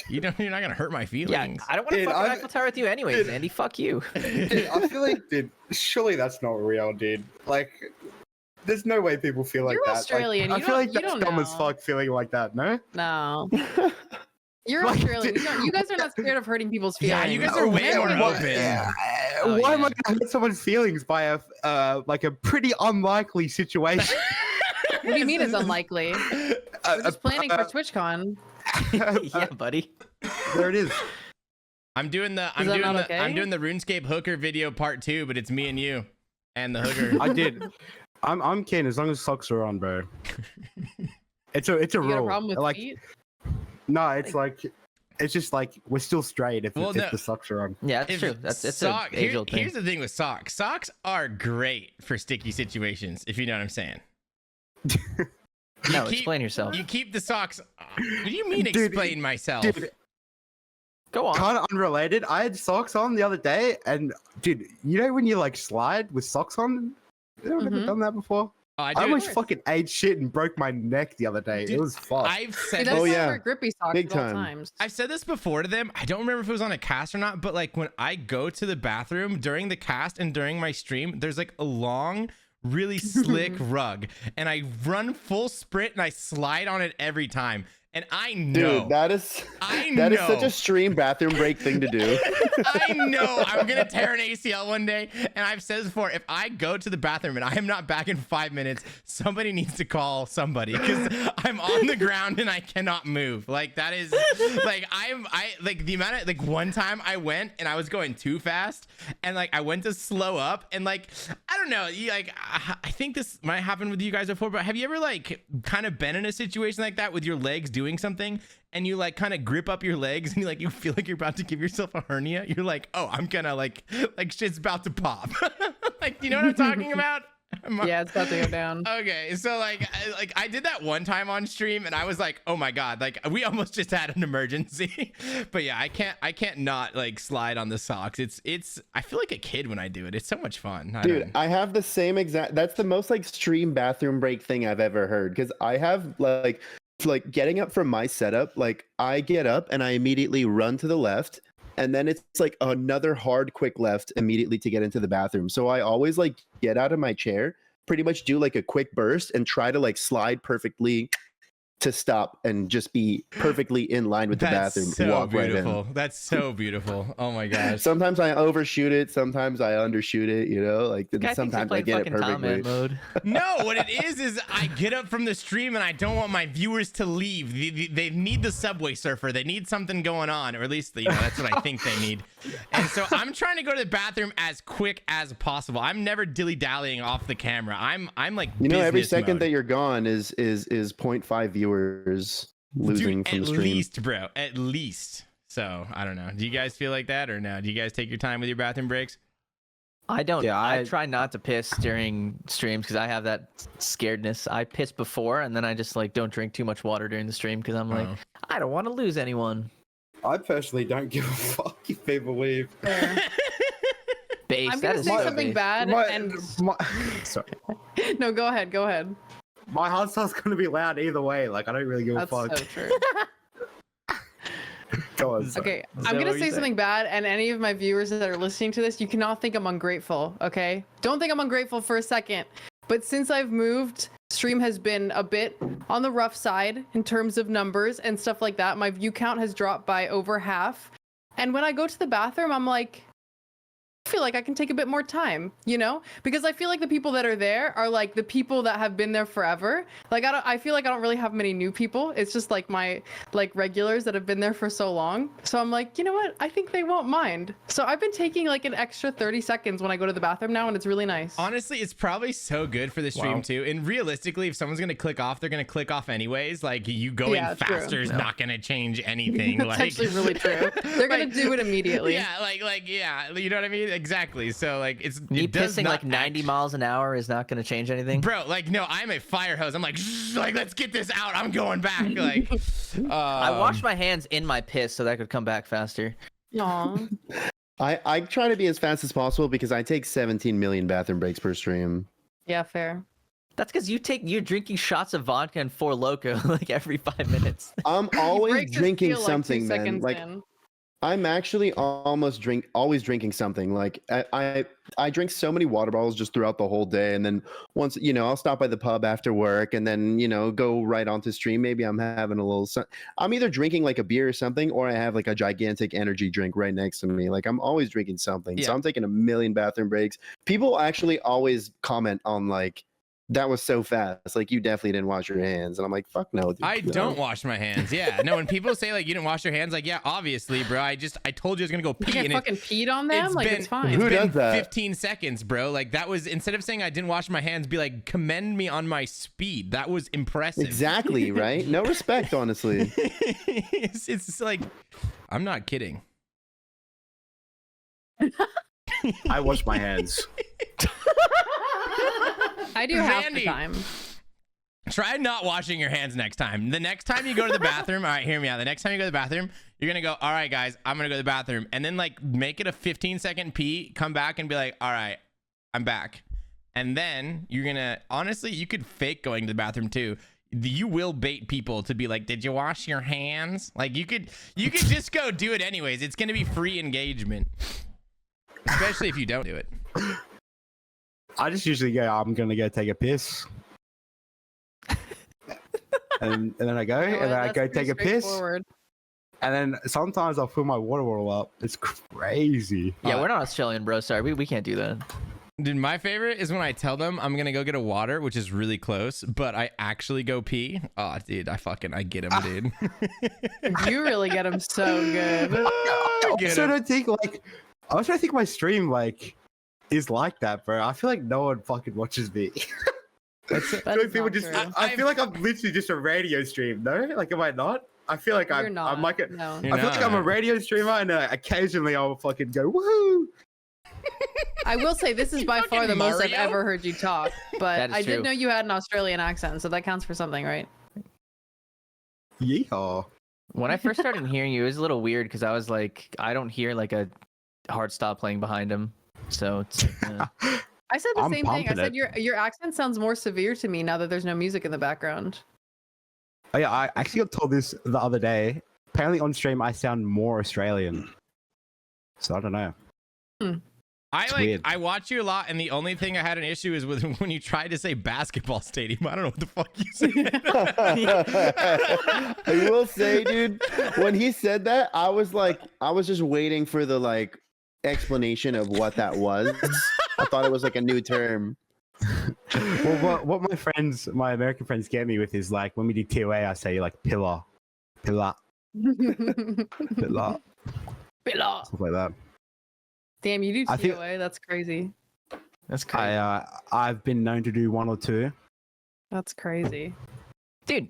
you're not gonna hurt my Yeah, feelings. I don't want to Dude, fucking I'm- Eiffel Tower with you anyways, Andy. Fuck you. Dude, I feel like, surely that's not real, dude. Like, there's no way people feel like You're that. Australian, Like, I you feel don't- like you that's don't dumb as know. fuck feeling like that, no? no. You're Like, Australian. You guys are not scared of hurting people's Yeah, feelings. you guys are way more Why- open. Oh, Why am yeah. I gonna hurt someone's feelings by a pretty unlikely situation? What do you mean it's unlikely? We're just planning for TwitchCon. Yeah, buddy. There it is. I'm doing the that not okay? I'm doing the RuneScape hooker video part 2, but it's me and you and the hooker. I did. I'm keen as long as socks are on, bro. It's a You got a rule. problem with like feet? no, it's just like we're still straight if, Well, if no. the socks are on. Yeah, that's If true. It's a sock- age-old thing. Here's the thing with socks. Socks are great for sticky situations, if you know what I'm saying. No, keep- explain yourself. You keep the socks. What do you mean Dude, explain myself? Dude, Go on. kind of unrelated. I had socks on the other day, and dude, you know when you like slide with socks on? Anyone ever Mhm. done that before? Oh, I I do. almost fucking ate shit and broke my neck the other day. Dude, it was fun. I've Dude, said that's Oh, this. not yeah. for grippy socks Big at all time. times. I've said this before to them. I don't remember if it was on a cast or not, but like when I go to the bathroom during the cast and during my stream, there's like a long, really slick rug, and I run full sprint and I slide on it every time. And I know. Dude, that is such a stream bathroom break thing to do. I know I'm gonna tear an ACL one day, and I've said this before. If I go to the bathroom and I am not back in 5 minutes, somebody needs to call somebody because I'm on the ground and I cannot move. Like that is like I like the amount of like one time I went and I was going too fast, and like I went to slow up, and like I don't know, like I think this might happen with you guys before, but have you ever like kind of been in a situation like that with your legs doing something and you like kind of grip up your legs and you feel like you're about to give yourself a hernia? You're like, oh, I'm gonna like shit's about to pop. Like, you know what I'm talking about? Yeah, it's about to go down. Okay, so like I did that one time on stream and I was like, oh my god, like we almost just had an emergency. But yeah, I can't not like slide on the socks. It's I feel like a kid when I do it. It's so much fun. Dude, I have the same exact, that's the most like stream bathroom break thing I've ever heard, because I have like getting up from my setup, like I get up and I immediately run to the left, and then it's like another hard quick left immediately to get into the bathroom. So I always like get out of my chair, pretty much do like a quick burst and try to like slide perfectly to stop and just be perfectly in line with the bathroom. That's so walk beautiful. Right in. That's so beautiful. Oh my gosh. Sometimes I overshoot it, sometimes I undershoot it, you know, like Guy sometimes thinks I he get played it fucking Tom Man perfectly. mode. No, what it is I get up from the stream and I don't want my viewers to leave. They need the Subway Surfer. They need something going on, or at least that's what I think they need. And so I'm trying to go to the bathroom as quick as possible. I'm never dilly-dallying off the camera. I'm like, you know, every business second mode. that you're gone is 0.5 viewers losing Dude, from the at stream. least, bro, at least. So I don't know. Do you guys feel like that or no? Do you guys take your time with your bathroom breaks? I don't. Yeah, I I- try not to piss during streams because I have that scaredness. I piss before, and then I just like don't drink too much water during the stream because I'm like, I don't want to lose anyone. I personally don't give a fuck if people leave. Base. I'm that gonna is say so something base. bad and Sorry. no, go ahead. My hardstyle's gonna be loud either way. Like I don't really give That's a fuck. so true. Go on, sorry. Okay, Is I'm that gonna what say you something bad, and any of my viewers that are listening to this, you cannot think I'm ungrateful, okay? Don't think I'm ungrateful for a second. But since I've moved, stream has been a bit on the rough side in terms of numbers and stuff like that. My view count has dropped by over half. And when I go to the bathroom, I'm like, I feel like I can take a bit more time, you know? Because I feel like the people that are there are like the people that have been there forever. Like I feel like I don't really have many new people. It's just like my like regulars that have been there for so long. So I'm like, you know what? I think they won't mind. So I've been taking like an extra 30 seconds when I go to the bathroom now, and it's really nice. Honestly, it's probably so good for the stream too. And realistically, if someone's gonna click off, they're gonna click off anyways. Like you going Yeah, true. faster is not gonna change anything. That's like actually really true. They're gonna do it immediately. Yeah, like yeah, you know what I mean? Exactly. So like Me it does pissing not like 90 miles an hour is not going to change anything. Bro, like no, I'm a fire hose. I'm like let's get this out. I'm going back. Like I wash my hands in my piss so that could come back faster. Aw. I try to be as fast as possible because I take 17 million bathroom breaks per stream. Yeah, fair. That's because you're drinking shots of vodka and Four Loko like every 5 minutes. I'm He always breaks his drinking feel, like, 2 something, man. seconds Like in. I'm actually always drinking something. Like I drink so many water bottles just throughout the whole day, and then once I'll stop by the pub after work, and then go right onto stream. Maybe I'm having a little. I'm either drinking like a beer or something, or I have like a gigantic energy drink right next to me. Like I'm always drinking something. So Yeah. I'm taking a million bathroom breaks. People actually always comment on like, that was so fast. Like you definitely didn't wash your hands, and I'm like, fuck no. Dude, I no. don't wash my hands. Yeah. No, when people say like you didn't wash your hands, like, yeah, obviously, bro. I told you I was gonna go You pee get and fucking peed on them? Like, it's fine. Who been does that? 15 seconds, bro. Like that was, instead of saying I didn't wash my hands, be like, commend me on my speed. That was impressive. Exactly, right? No respect, honestly. it's like, I'm not kidding. I wash my hands. I do half the Zandie. time. Try not washing your hands next time. The next time you go to the bathroom, all right, hear me out. The next time you go to the bathroom, you're going to go, all right, guys, I'm going to go to the bathroom. And then like make it a 15-second pee, come back and be like, all right, I'm back. And then you're going to, honestly, you could fake going to the bathroom too. You will bait people to be like, did you wash your hands? Like you could just go do it anyways. It's going to be free engagement, especially if you don't do it. I just usually go, I'm gonna go take a piss. and then I go, You know and then what? I That's go pretty take a piss, straightforward. and then sometimes I'll fill my water bottle up. It's crazy. Yeah, we're not Australian, bro. Sorry, we can't do that. Dude, my favorite is when I tell them I'm gonna go get a water, which is really close, but I actually go pee. Oh, dude, I get him, dude. You really get them so good. I Get also him. don't think my stream like is like that, bro. I feel like no one fucking watches me. That is People not just. true. I feel like I'm literally just a radio stream. No, like am I not? I feel like You're not. I'm like a. No. You're I feel like I'm a not. radio streamer, and occasionally I'll fucking go woohoo. I will say this is by far fucking the most I've Mario? ever heard you talk, but That is I did true. know you had an Australian accent, so that counts for something, right? Yeehaw. When I first started hearing you, it was a little weird because I was like, I don't hear like a hard stop playing behind him. So it's I said the I'm same thing. I pumping said it. your accent sounds more severe to me now that there's no music in the background. Oh yeah, I actually got told this the other day. Apparently on stream I sound more Australian. So I don't know. Weird. I watch you a lot, and the only thing I had an issue is with when you tried to say basketball stadium. I don't know what the fuck you said. I will say, dude, when he said that, I was just waiting for the like explanation of what that was. I thought it was like a new term. Well, what my American friends get me with is like when we do TOA, I say like pillar, Pillow. stuff like that. Damn, you do I think- TOA. That's crazy. that's crazy. I've been known to do one or two. That's crazy. Dude,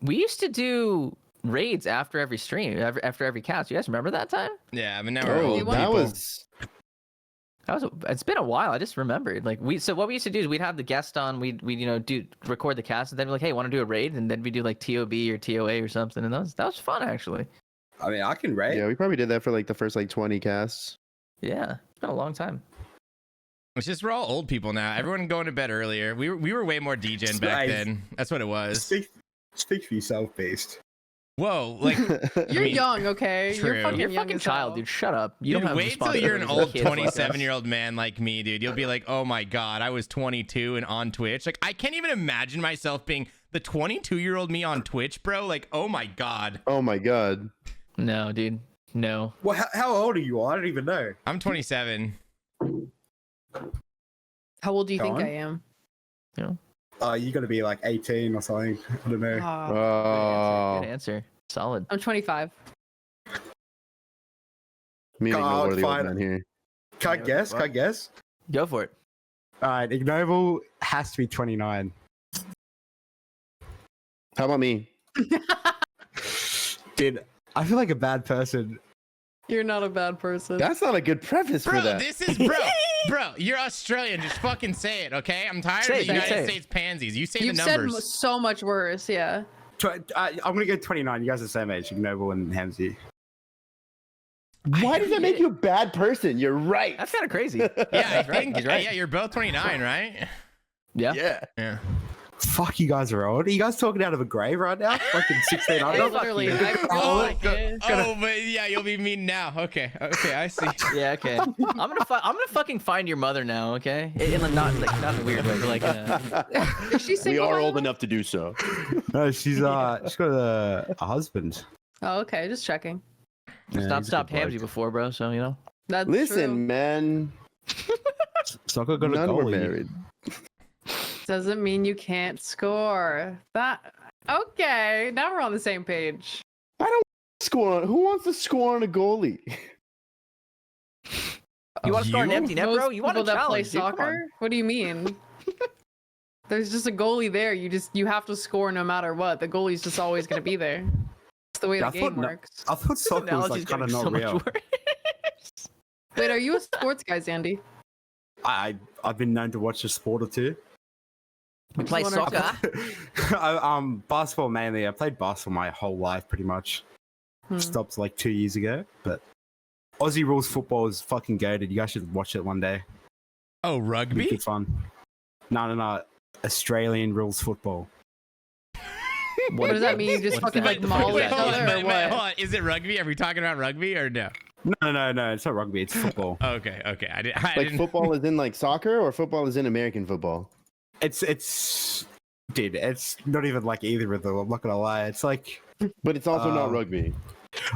we used to do raids after every stream, after every cast. You guys remember that time? Yeah, but now we're Oh, old that that people. was It's been a while. I just remembered. Like so what we used to do is we'd have the guest on, we'd record the cast, and then be like, hey, want to do a raid? And then we do like TOB or TOA or something, and that was fun actually. I mean, I can rate. yeah. We probably did that for like the first like 20 casts. Yeah, it's been a long time. It's just we're all old people now. Everyone going to bed earlier. We were way more DJing back Nice. then. That's what it was. Speak for yourself, Beast. Whoa, like You're mean, young, okay? true. You're fucking You're a young fucking as child, hell. dude. Shut up. You dude, don't have wait till you're an responsibilities old like kids like us. 27-year-old man like me, dude. You'll be like, oh my god, I was 22 and on Twitch. Like I can't even imagine myself being the 22-year-old me on Twitch, bro. Like, oh my god. Oh my god. No, dude. No. Well, how old are you? I don't even know. I'm 27. How old do you Go think on. I am? You got to be like 18 or something. I don't know. Ah, Good answer. Solid. I'm 25. Me and God, Ignoble are the old fine. men here. Can I guess? Can I guess? Go for it. All right, Ignoble has to be 29. How about me? Dude, I feel like a bad person. You're not a bad person. That's not a good preface Bro, for that. this is bro, you're Australian. Just fucking say it, okay? I'm tired Say of it, the say United it. States pansies. You say You've the said numbers. so much worse, yeah. I'm gonna go 29. You guys are the same age, Ignoble and Hamzy. Why does that make you a bad person? You're right. That's kind of crazy. Yeah, I He's right, think he's right. yeah, you're both 29, right? Yeah. Yeah. Yeah. Fuck, you guys are old. Are you guys talking out of a grave right now? Fucking 16 I under? literally, I feel Oh, like it. Oh, but yeah, you'll be mean now. Okay, I see. Yeah. Okay. I'm gonna fucking find your mother now. Okay. In a not in a weird way, but like. Is she We single? are right old now? enough to do so. No, she's got a husband. Oh, okay, just checking. Yeah, he's a stopped good bloke. Hamzy before, bro. So you know. That's Listen, true. man. Soccer got a None were goalie. married. Doesn't mean you can't score. That okay? Now we're on the same page. I don't score on. Who wants to score on a goalie? You want to score an You? empty net, bro? You want to people that play challenge? Dude, come on. soccer? What do you mean? There's just a goalie there. You have to score no matter what. The goalie's just always going to be there. It's the way Yeah, the I thought game no- works. I thought soccer was Analogy's like kind of getting not so much real. worse. Wait, are you a sports guy, Zandie? I've been known to watch a sport or two. We play Just wondering- soccer. Basketball mainly. I played basketball my whole life pretty much. Hmm. Stopped like 2 years ago, but Aussie rules football is fucking goated. You guys should watch it one day. Oh, It'd be rugby? good fun. No. Australian rules football. What does that mean? You just What's fucking that? like maul Wait, each hold other, or Hold what? on. Is it rugby? Are we talking about rugby or no? No. It's not rugby. It's football. Okay. I Like didn't. football is in like soccer, or football is in American football. It's dude, it's not even like either of them. I'm not gonna lie. It's like, But it's also not rugby.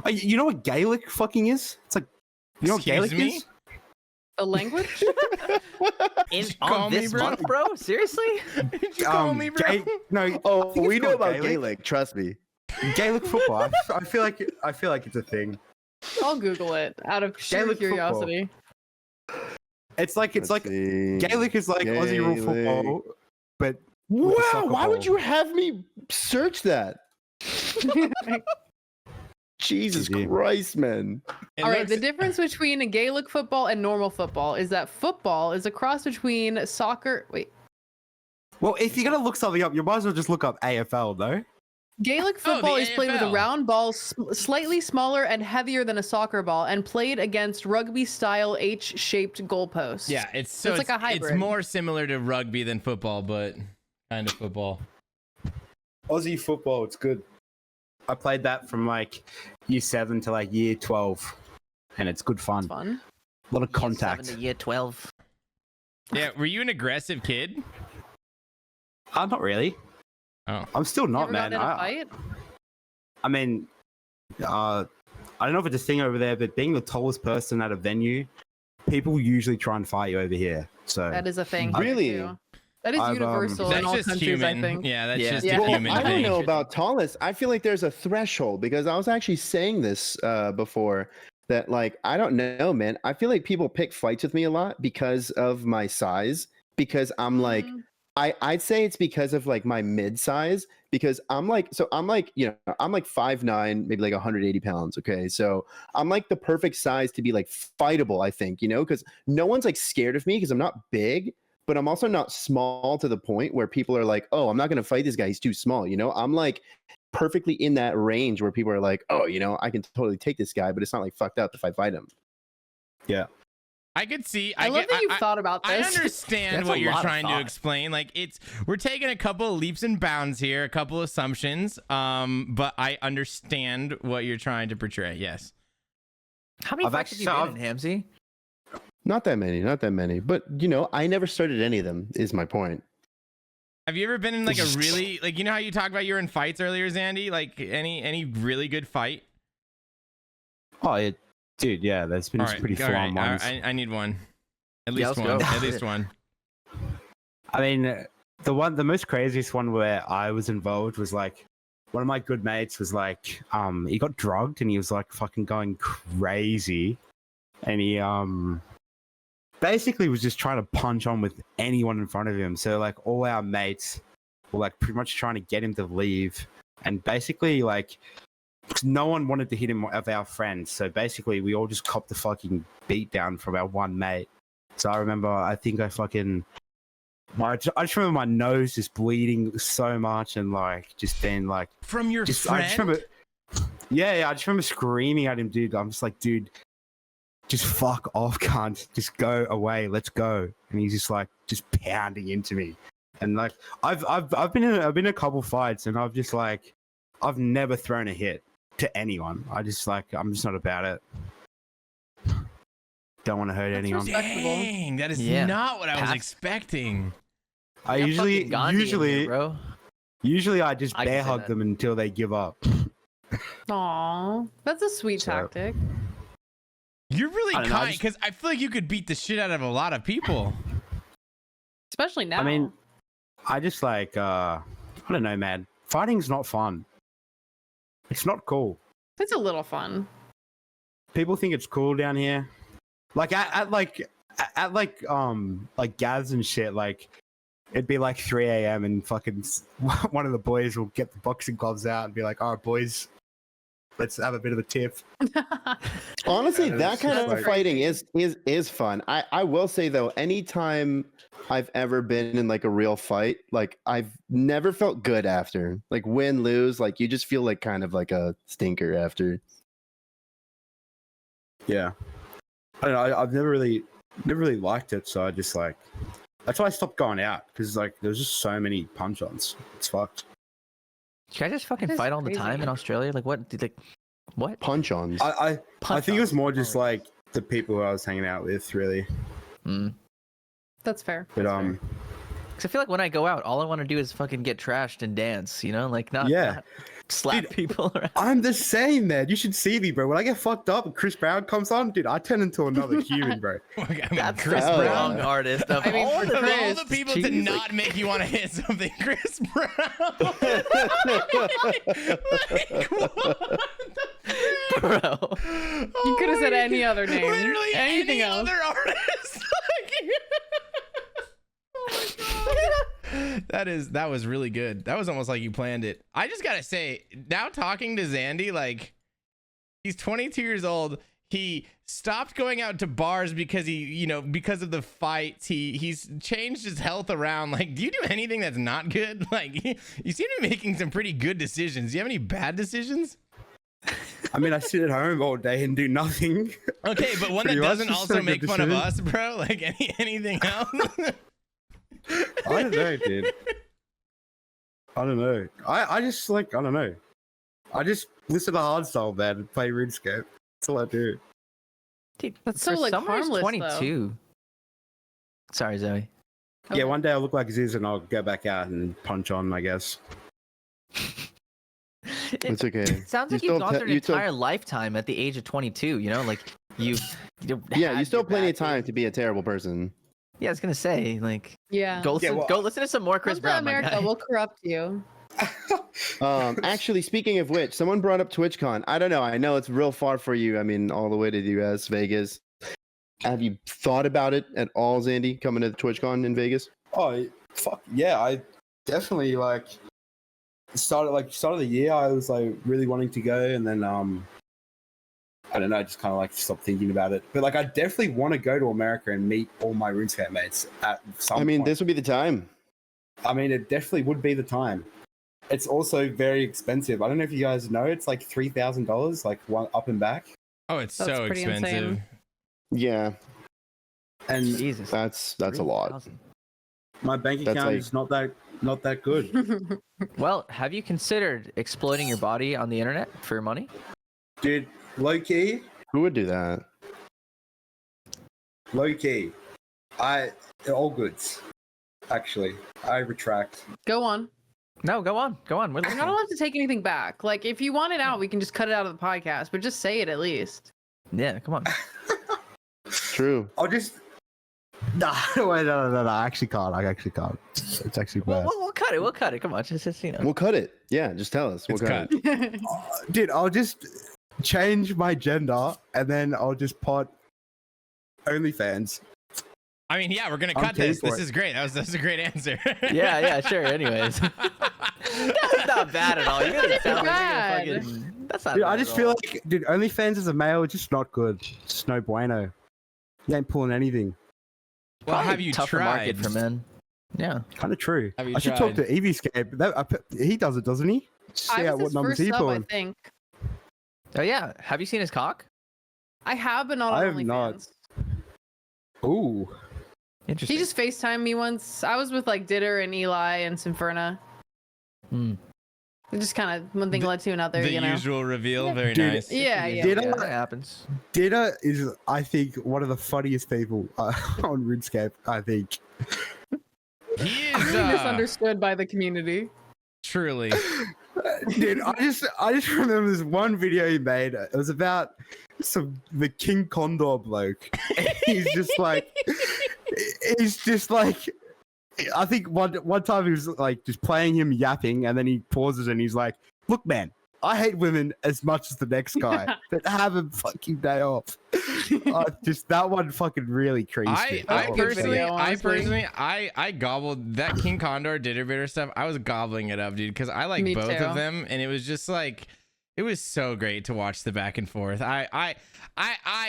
you know what Gaelic fucking is? It's like, you know what Excuse Gaelic me? is? The language? On call me, this bro? month, bro? Seriously? Did you call me, bro? No. Oh, I think we it's know called about Gaelic. Trust me. Gaelic football. I feel like it's a thing. I'll Google it out of sheer Gaelic football. curiosity. It's like See. Gaelic is like Aussie rule football, but with a Wow, soccer why would ball. you have me search that? Jesus Easy. Christ, man. It All right, looks- the difference between a Gaelic football and normal football is that football is a cross between soccer. Wait, Well, if you're gonna look something up, you might as well just look up AFL, though. Gaelic Oh, the football is played with a AFL. round ball, slightly smaller and heavier than a soccer ball, and played against rugby-style H-shaped goalposts. Yeah, it's So it's like a hybrid. It's more similar to rugby than football, but kind of football. Aussie football, it's good. I played that from like year 7 to like year 12, and it's good fun. It's fun. A lot of Year contact. 7 to year 12. Yeah, were you an aggressive kid? Not really. Oh. I'm still You not, ever man. got in a fight? I mean, I don't know if it's a thing over there, but being the tallest person at a venue, people usually try and fight you over here. So That is a thing. here, Really? too. That is I've, universal in That's all just countries, human. I think. Yeah, that's Yeah. just Yeah. a Well, human I don't thing. know about tallest. I feel like there's a threshold because I was actually saying this before that, like, I don't know, man. I feel like people pick fights with me a lot because of my size. Because I'm like, Mhm. I'd say it's because of like my mid size. Because I'm like 5'9", maybe like 180 pounds. Okay, so I'm like the perfect size to be like fightable. I think, because no one's like scared of me because I'm not big. But I'm also not small to the point where people are like, oh, I'm not going to fight this guy. He's too small. I'm like perfectly in that range where people are like, oh, I can totally take this guy, but it's not like fucked up if I fight him. I could see. I love that you've thought about I this. understand That's what a you're lot of trying to thought. explain. Like we're taking a couple of leaps and bounds here, a couple assumptions. But I understand what you're trying to portray. Yes. How many I've fights have you actually- been in, Hamzy? Not that many. But, I never started any of them is my point. Have you ever been in like a really like how you talked about you were in fights earlier, Zandie? Like any really good fight? oh, dude, yeah, there's been All some right, pretty all full-on right. ones. I need one. At Yeah, least let's one. go. At least one. I mean, the most craziest one where I was involved was like one of my good mates was like, he got drugged and he was like fucking going crazy, and he basically was just trying to punch on with anyone in front of him. So like all our mates were like pretty much trying to get him to leave, and basically like no one wanted to hit him of our friends. So basically we all just copped the fucking beat down from our one mate. So I remember, I think I just remember my nose just bleeding so much and like just being like, From your I just friend? remember, I just remember screaming at him, dude. I'm just like, dude, just fuck off, cunt. Just go away. Let's go. And he's just like, just pounding into me. And like, I've been in a couple fights, and I've just like, I've never thrown a hit to anyone. I'm just not about it. Don't want to hurt anyone. respectable. Dang, that is Yeah. not what I was Pass. expecting. I You got usually, fucking Gandhi in here, bro. usually I just I can bear say hug that. them until they give up. Aw, that's a sweet So- tactic. You're really I don't know, I kind just- because I feel like you could beat the shit out of a lot of people. Especially now. I mean, I just like, I don't know, man. Fighting's not fun. It's not cool. it's a little fun. People think it's cool down here. Like at gathers and shit, like it'd be like 3 a.m. and fucking one of the boys will get the boxing gloves out and be like, all right, boys, let's have a bit of a tiff. Honestly, Yeah, that it's kind just of like- fighting is fun. I will say though, anytime I've ever been in like a real fight, like I've never felt good after. Like win, lose, like you just feel like kind of like a stinker after. Yeah. I don't know, I've never really liked it, so I just like, that's why I stopped going out, because like there's just so many punch-ons. It's fucked. You guys just fucking That is fight all the time crazy. in Australia? Like what? What? Punch-ons. I Punch think it was ons. more just like the people who I was hanging out with, really. Mm. That's fair. But Because I feel like when I go out, all I want to do is fucking get trashed and dance, you know? Like, not slap Dude, people around. I'm the same, man. You should see me, bro. When I get fucked up and Chris Brown comes on, dude, I turn into another human, bro. That's Chris the Brown. wrong artist of I mean, all for the Of all artists. the people to Jeez, not make you want to hit something, Chris Brown. bro. You could have said any other name. Literally Anything any else. other artist. That was really good. That was almost like you planned it. I just gotta say, now talking to Zandie, like, he's 22 years old. He stopped going out to bars because because of the fights. He's changed his health around. Like, do you do anything that's not good? Like, you seem to be making some pretty good decisions. Do you have any bad decisions? I mean, I sit at home all day and do nothing. Okay, but one that Pretty much doesn't just also a good make fun of decision. us, bro. Like anything else. I don't know, dude. I don't know. I just like, I don't know. I just listen to hardstyle, man, and play RuneScape. That's all I do. Dude, That's so, for like, someone who's harmless, 22. Sorry, Zoe. Yeah, one day I'll look like Ziz and I'll go back out and punch on, I guess. It's okay. It sounds You like you've still gone te- through an you still- entire lifetime at the age of 22. You know, like you Yeah, you had still your have plenty bad of time days. to be a terrible person. Yeah, I was gonna say, like, Yeah. go listen, well, go listen to some more Chris Come to Brown, my America, guy. we'll corrupt you. Actually, speaking of which, someone brought up TwitchCon. I don't know. I know it's real far for you. I mean, all the way to the US, Vegas. Have you thought about it at all, Zandie, coming to the TwitchCon in Vegas? Oh, fuck yeah! I definitely like start of the year. I was like really wanting to go, and then I don't know, I just kind of like stopped thinking about it. But like, I definitely want to go to America and meet all my RuneScape mates at some. I mean, point. this would be the time. I mean, it definitely would be the time. It's also very expensive. I don't know if you guys know. It's like $3,000, like one up and back. Oh, it's That's so pretty expensive. insane. Yeah, And Jesus, that's a lot. 3,000. my bank That's account like- is not that good. Well, have you considered exploiting your body on the internet for money? Dude, low key. Who would do that? All goods. Actually, I retract. Go on. No, go on. We're You're not listening. allowed to take anything back. Like, if you want it out, we can just cut it out of the podcast, but just say it at least. Yeah, come on. True. I'll just. No, wait, no. I actually can't. It's actually bad. We'll cut it. We'll cut it. Come on, just you know. We'll cut it. Yeah, just tell us. We'll It's cut cut. it. Dude, I'll just change my gender and then I'll just pot OnlyFans. I mean, yeah, we're gonna I'm cut paying this. for This it. is great. That's a great answer. Yeah, sure. Anyways, that's not bad at all. You really sound like you're Bad. gonna fucking. That's not. Dude, bad I at just feel all. like, dude, OnlyFans as a male is just not good. Just no bueno. You ain't pulling anything. Well, Probably have you tougher tried? market for men? Yeah. Kind of true. Have you I should talk tried? to Eviescape. He does it, doesn't he? See I out was what his numbers first he sub, I pulling. think. Oh yeah. Have you seen his cock? I have, but not I on have not. OnlyFans. Ooh. Interesting. He just FaceTimed me once. I was with like Ditter and Eli and Sinferna. Hmm. It just kind of one thing led to another, The you know. usual reveal. Very Dude, nice. Yeah. Did I- that happens. Dita is, I think, one of the funniest people on RuneScape, I think. He is Misunderstood by the community. truly. Dude, I just remember this one video he made. It was about the King Condor bloke. He's just like, I think one time he was like just playing him yapping, and then he pauses and he's like, "Look, man, I hate women as much as the next guy, but have a fucking day off." Just that one fucking really creased me. That's a good video, I gobbled that King Condor Ditterbitter stuff. I was gobbling it up, dude, because I like Me both too. of them, and it was just like, it was so great to watch the back and forth. I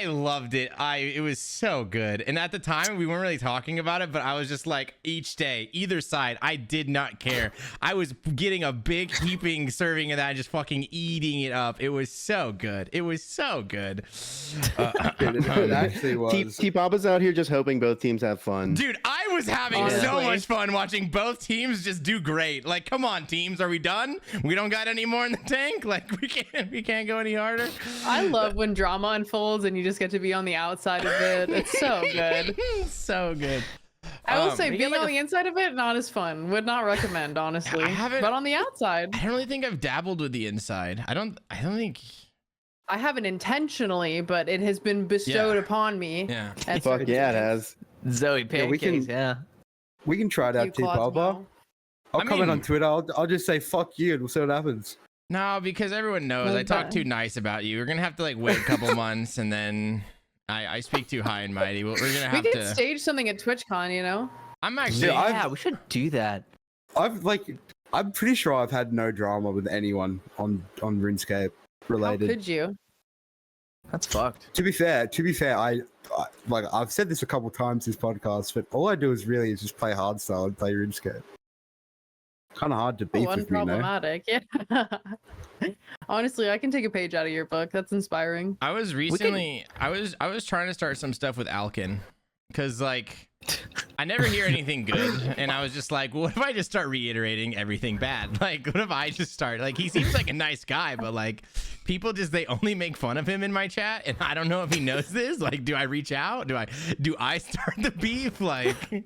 loved it. It was so good. And at the time we weren't really talking about it, but I was just like, each day, either side, I did not care. I was getting a big heaping serving of that and just fucking eating it up. It was so good. It was so good. It actually was. T-Papa's out here just hoping both teams have fun. Dude, I was having Honestly. so much fun watching both teams just do great. Like, come on, teams, are we done? We don't got any more in the tank? Like, we can't go any harder. I love when drama unfolds and you just get to be on the outside of it. It's so good. So good. I will say we being get like on a- the inside of it, not as fun. Would not recommend, honestly. haven't- But on the outside, I don't really think I've dabbled with the inside. I don't think. I haven't intentionally, but it has been bestowed Yeah. upon me. Yeah. at Fuck certain yeah, it times. has. Zoe Yeah, we pancakes. can- Yeah. We can try it You out too, Cosmo. Papa. I'll I comment on mean- Twitter. I'll just say fuck you and we'll see what happens. No, because everyone knows I talk Okay. too nice about you. We're gonna have to like wait a couple months, and then I speak too high and mighty. We're gonna We have could to. stage something at TwitchCon, you know? I'm actually. Yeah, Yeah, we should do that. I'm pretty sure I've had no drama with anyone on RuneScape How related. could you? That's fucked. To be fair, I like I've said this a couple times this podcast, but all I do is just play hardstyle and play RuneScape. Kind of hard to beef with me, no? Unproblematic, yeah. Honestly, I can take a page out of your book. That's inspiring. I was recently. I was trying to start some stuff with Alkin, because like I never hear anything good, and I was just like, what if I just start reiterating everything bad? Like, what if I just start like he seems like a nice guy, but like people just they only make fun of him in my chat, and I don't know if he knows this. Like, do I reach out? Do I start the beef? Like.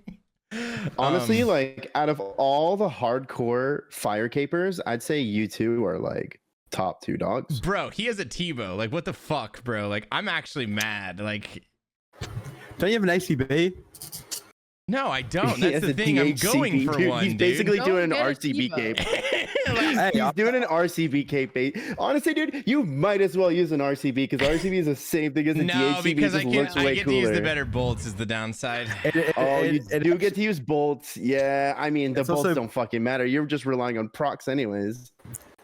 Honestly, Um, like out of all the hardcore fire capers, I'd say you two are like top two dogs. Bro, he has a Tebow. Like, what the fuck, bro? Like, I'm actually mad. Like, Don't you have an ACB? no, I don't. He That's has the a thing. I'm going DHCP, for dude. one, He's dude. basically Go doing an get a RCB Tebow. cape. Hey, He's doing an RCB cape bait. Honestly, dude, you might as well use an RCB because RCB is the same thing as a No, DHCB. because just I looks way get cooler. to use the better bolts is the downside. Oh, you do get to use bolts. Yeah, I mean, the It's bolts also- don't fucking matter. You're just relying on procs anyways.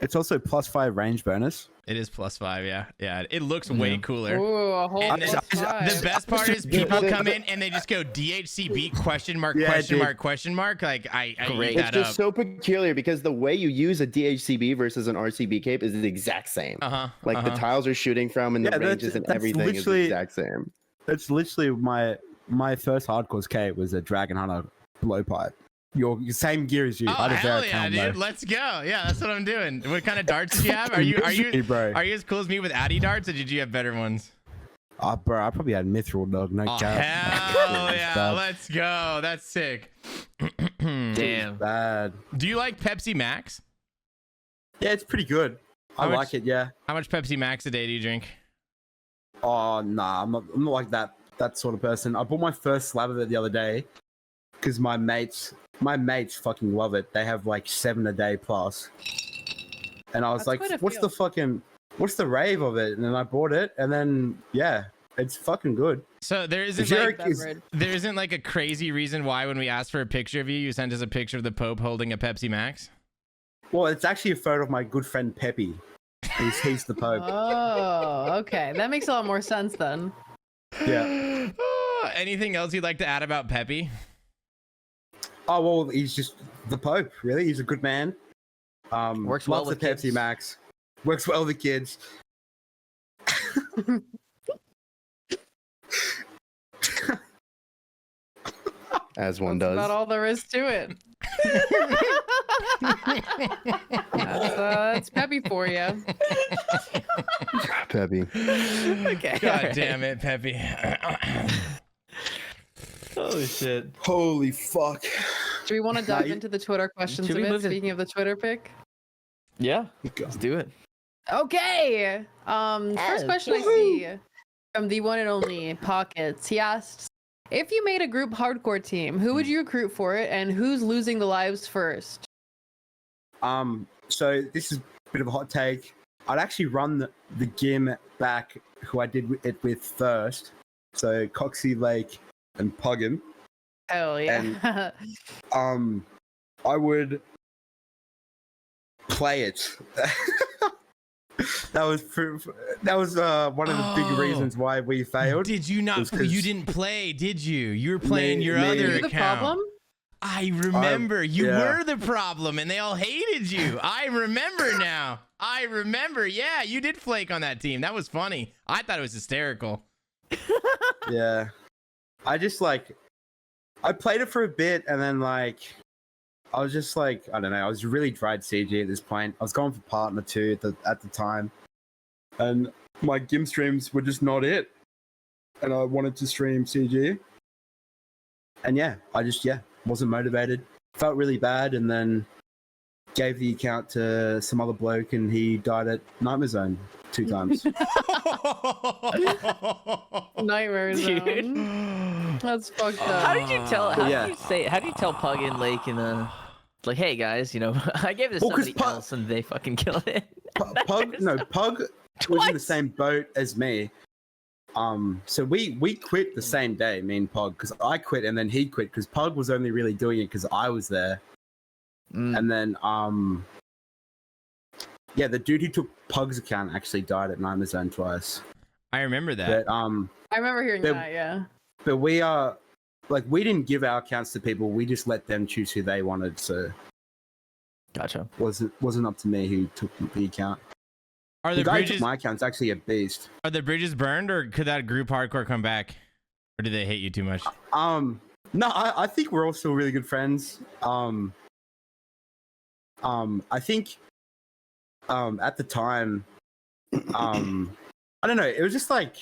It's also +5 range bonus. It is +5, yeah. Yeah, it looks way cooler. Ooh, a whole And plus then five. the best part is people come in and they just go DHCB question mark question dude. mark question mark. Like I Great. eat It's that just up. so peculiar because the way you use a DHCB versus an RCB cape is the exact same. Like the tiles are shooting from and the Yeah, ranges and that's everything is the literally- exact same. That's literally my first hardcore K was a Dragon Hunter blowpipe. Your same gear as you. Oh I had a hell Varric yeah, helm, dude! though. Let's go. Yeah, that's what I'm doing. What kind of darts did you have? Are you Bro. as cool as me with Addy darts, or did you have better ones? Bro, I probably had Mithril, dog. No Oh cap. hell yeah! Bad. Let's go. That's sick. Damn. Bad. Do you like Pepsi Max? Yeah, it's pretty good. I How much- like it. Yeah. How much Pepsi Max a day do you drink? Oh nah, I'm not like that sort of person. I bought my first slab of it the other day because my mates fucking love it. They have like 7 a day plus, and I was That's like, quite a what's the rave of it? And then I bought it, and then yeah, it's fucking good. So there isn't Jarek like is- Beverage. there isn't like a crazy reason why when we asked for a picture of you, you sent us a picture of the Pope holding a Pepsi Max. Well, it's actually a photo of my good friend Peppy. He's the Pope. Oh, okay. That makes a lot more sense then. Yeah. Anything else you'd like to add about Peppy? Oh well, he's just the Pope. Really, he's a good man. Works well loves with the Pepsi kids. Max. Works well with the kids. As one That's does. about all there is to it. That's Peppy for you. Peppy. Okay. God damn it, Peppy. Holy shit. Holy fuck. Do we want to dive you- into the Twitter questions Should a we bit? move to- Speaking of the Twitter pick. Yeah. Let's do it. Okay. First question I see from the one and only Pockets. He asks, if you made a group hardcore team, who would you recruit for it, and who's losing the lives first? So this is a bit of a hot take. I'd actually run the gym back who I did it with first. So Coxie, Lake, and Puggin. Hell yeah. I would play it. that was one of the big Oh. reasons why we failed. Did you not? Was 'cause- You didn't play, did you? You were playing your Me- other You the account. problem? I remember. You yeah. were the problem, and they all hated you. I remember now. I remember. Yeah, you did flake on that team. That was funny. I thought it was hysterical. Yeah. I just I played it for a bit and then I was just I don't know, I was really dried CG at this point. I was going for partner 2 at the time. And my gym streams were just not it. And I wanted to stream CG. and yeah, I just wasn't motivated. Felt really bad, and then gave the account to some other bloke, and he died at Nightmare Zone 2 times. Nightmare Zone. That's fucked up. How did you tell? How Yeah. did you say? How do you tell Pug and Lake in the like, hey guys, I gave this to 'cause somebody else and they fucking killed it. Pug was in the same boat as me. So we quit the same day, me and Pug, because I quit and then he quit because Pug was only really doing it because I was there. And then the dude who took Pug's account actually died at Nightmare Zone twice. I remember that. But I remember hearing but- that. Yeah. but we are we didn't give our accounts to people. We just let them choose who they wanted. So Gotcha. wasn't up to me who took the account. Are The the guy who took bridges my account's actually a beast. are the bridges burned, or could that group hardcore come back, or do they hate you too much? No, I think we're all still really good friends. I think at the time, I don't know, it was just like,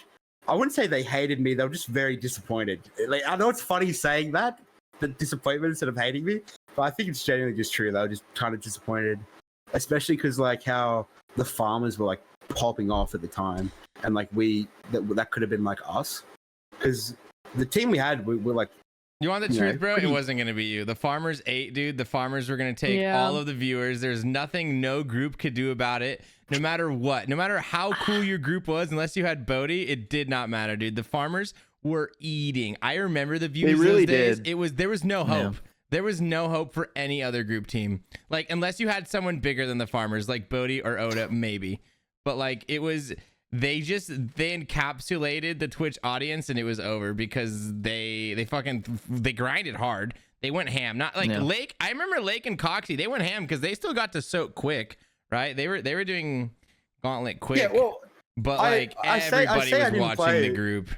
I wouldn't say they hated me, they were just very disappointed. Like, I know it's funny saying that, the disappointment instead of hating me, but I think it's genuinely just true. They were just kind of disappointed, especially because like how the farmers were like popping off at the time, and like that could have been like us, because the team we had, we're like, You want the Yeah, truth, bro? pretty- It wasn't gonna be you. The farmers ate, dude. The farmers were gonna take Yeah. all of the viewers. There's nothing no group could do about it. No matter what, no matter how cool your group was, unless you had Bodhi, it did not matter, dude. The farmers were eating. I remember the views really those days. did. There was no hope. Yeah. There was no hope for any other group team. Like, unless you had someone bigger than the farmers, like Bodhi or Oda, maybe. But like, it was. They encapsulated the Twitch audience, and it was over because they grinded hard. They went ham. Not like Yeah. Lake. I remember Lake and Coxie. They went ham because they still got to soak quick, right? They were doing gauntlet quick. yeah, well, but I- like I say I everybody was didn't watching play. the group.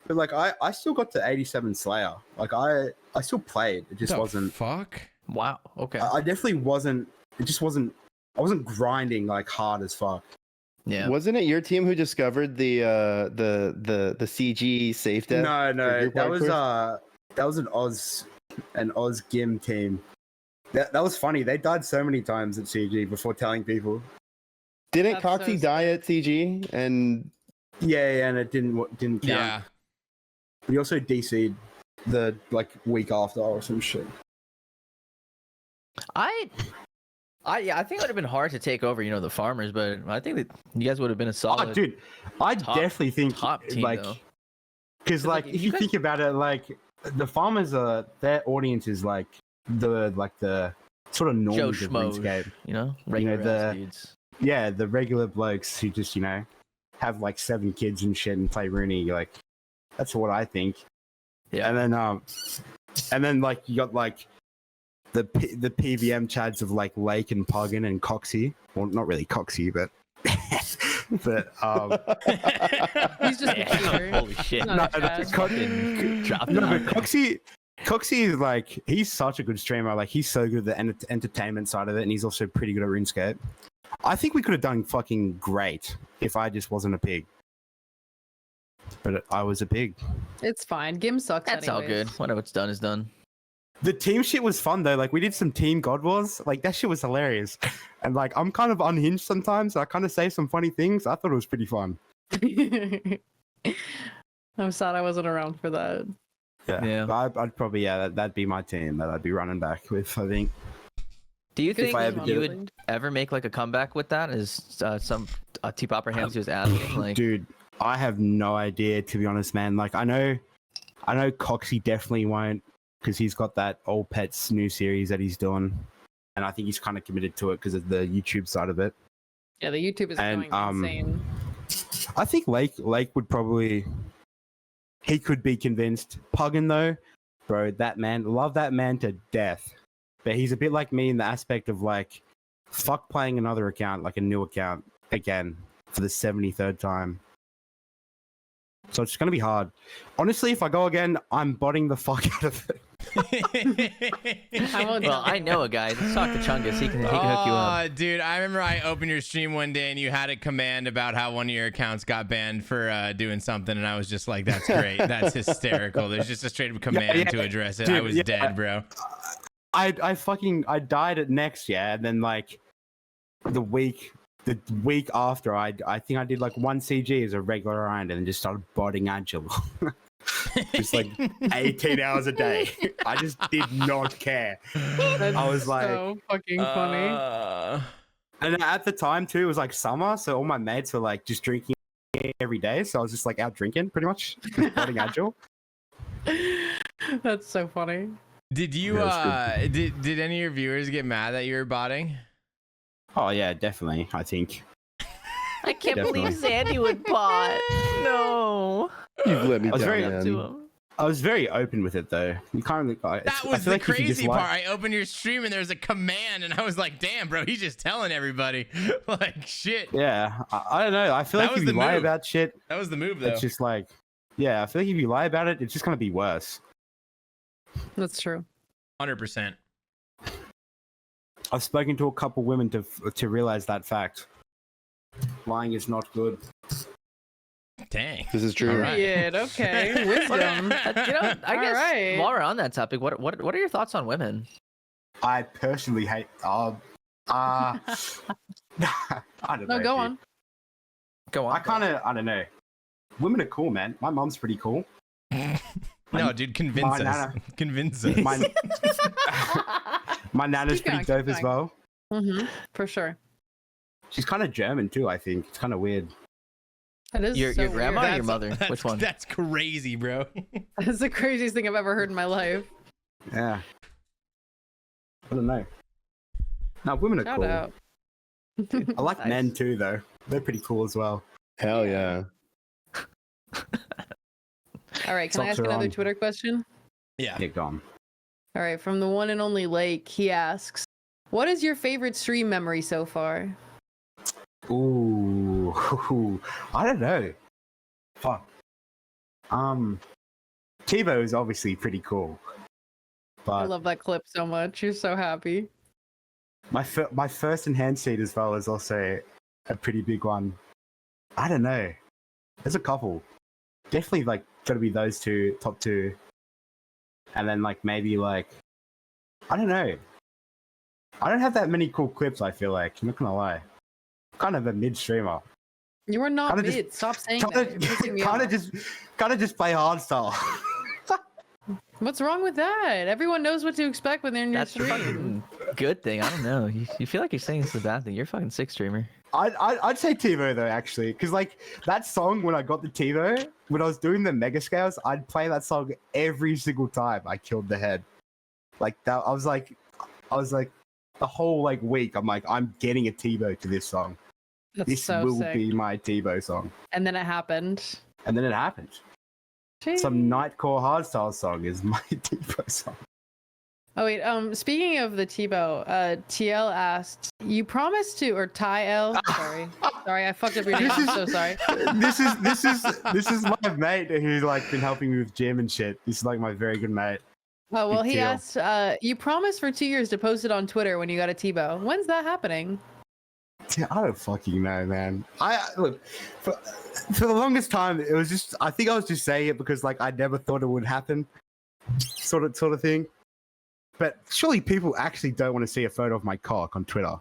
but like I still got to 87 Slayer. Like I still played. It just The wasn't. fuck. Wow. Okay. I definitely wasn't. It just wasn't. I wasn't grinding like hard as fuck. Yeah. Wasn't it your team who discovered the CG safe death? No, for group that was hardcore? that was an Oz Gim team. That was funny. They died so many times at CG before telling people. Didn't That's so Coxie die at CG? And Yeah, and it didn't count. Yeah. But he also DC'd the like week after or some shit. I think it would have been hard to take over, the farmers, but I think that you guys would have been a solid. Oh, dude, I top- definitely think top team, like though. because like like, if you you guys- think about it, like the farmers are their audience is like the sort of Joe normal Schmo, RuneScape. regular ass the- dudes. Yeah, the regular blokes who just have like 7 kids and shit and play Rooney. Like that's what I think. Yeah. And then like you got like the PVM chads of like Lake and Puggin and Coxie. Well, not really Coxie, but but He's just a cheater. Holy shit. Not no, a no, Chad. Fucking dropped no, it. but Coxie is like he's such a good streamer. Like he's so good at the entertainment side of it, and he's also pretty good at RuneScape. I think we could have done fucking great if I just wasn't a pig. But I was a pig. It's fine. Gim sucks. That's all anyways. good. Whatever, it's done is done. The team shit was fun though. Like we did some team God Wars. Like that shit was hilarious. And like I'm kind of unhinged sometimes. So I kind of say some funny things. I thought it was pretty fun. I'm sad I wasn't around for that. Yeah. I'd probably that'd be my team that I'd be running back with. I think. Do you Good think I ever you did it. would ever make like a comeback with that? Is some Teep Opera Hands was asking like, Dude, I have no idea to be honest, man. Like I know Coxie definitely won't because he's got that All Pets new series that he's doing, and I think he's kind of committed to it because of the YouTube side of it. Yeah, the YouTube is And, going insane. I think Lake would probably. He could be convinced. Puggin though, bro, love that man to death. But he's a bit like me in the aspect of like, fuck playing another account, like a new account again for the 73rd time. So it's gonna be hard. Honestly, if I go again, I'm botting the fuck out of it. I won't Well, tell I you. know a guy. Let's talk to Chungus. He can hook you up. Oh, dude, I remember I opened your stream one day and you had a command about how one of your accounts got banned for doing something, and I was just like, "That's great. That's hysterical." There's just a straight up command to address it. Dude, I was dead, bro. I died at next, yeah, and then like the week after, I think I did like 1 CG as a regular round, and then just started botting Angela. Just like 18 hours a day. I just did not care. That's I was like, so fucking funny. and at the time too, it was like summer, so all my mates were like just drinking every day. So I was just like out drinking pretty much, just botting Angel. That's so funny. Did you did any of your viewers get mad that you were botting? Oh yeah, definitely. I think. I can't Definitely. believe Zandie would bot. No. You've let me I was down, very man. To him. I was very open with it though. You can't. That was the crazy part. I opened your stream and there was a command, and I was like, "Damn, bro, he's just telling everybody." Like, shit. Yeah, I don't know. I feel That like was if you the lie move. about shit, That was the move, though. it's just like, yeah, I feel like if you lie about it, it's just gonna be worse. That's true. 100%. I've spoken to a couple women to realize that fact. Lying is not good. Dang. This is true. All right. Period. Okay. Wisdom. You know, I All guess right. while we're on that topic, what are your thoughts on women? I personally hate. I don't know. No, go dude. on. Go on. I don't know. Women are cool, man. My mom's pretty cool. No, dude, convince My us. nana. Convince us. My, my nana's Keep going, pretty dope keep as going. well. Mm-hmm. For sure. She's kind of German too, I think. It's kind of weird. That is Your so grandma weird. or your mother? That's- Which one? That's crazy, bro. That's the craziest thing I've ever heard in my life. Yeah. I don't know. No, women are Shout cool. out. I like Nice. men too, though. They're pretty cool as well. Hell yeah. All right, can I Socks ask are another on. Twitter question? Yeah. Yeah, gone. All right, from the one and only Lake, he asks, "What is your favorite stream memory so far?" Ooh, I don't know. Fuck. TiVo is obviously pretty cool, I but love that clip so much. You're so happy. my first enhanced seed as well is also a pretty big one. I don't know. There's a couple. Definitely like gotta be those two, top two, and then like maybe like I don't know. I don't have that many cool clips. I feel like I'm not gonna lie. Kind of a mid streamer. You are not Kinda mid. just- Stop saying that. You're pissing me off. Kind of just play hardstyle. What's wrong with that? Everyone knows what to expect when they're in your That's a stream. fucking good thing. I don't know. You feel like you're saying it's a bad thing. You're a fucking sick streamer. I'd say TiVo though, actually, because like that song when I got the TiVo, when I was doing the mega scales, I'd play that song every single time I killed the head. Like that, I was like the whole like week, I'm like, I'm getting a TiVo to this song. That's This so will sick. be my TiVo song, And then it happened. and then it happened. Some Nightcore hardstyle song is my TiVo song. Oh wait, speaking of the Tebow, TL asked, "You promised to," or Ty L. Sorry, I fucked up your name. I'm so sorry. This is my mate who's like been helping me with gym and shit. This is like my very good mate. Oh well, Big he deal. asked, "You promised for 2 years to post it on Twitter when you got a Tebow. When's that happening?" Yeah, I don't fucking know, man. I look for the longest time. It was just I think I was just saying it because like I never thought it would happen, sort of thing. But surely people actually don't want to see a photo of my cock on Twitter. I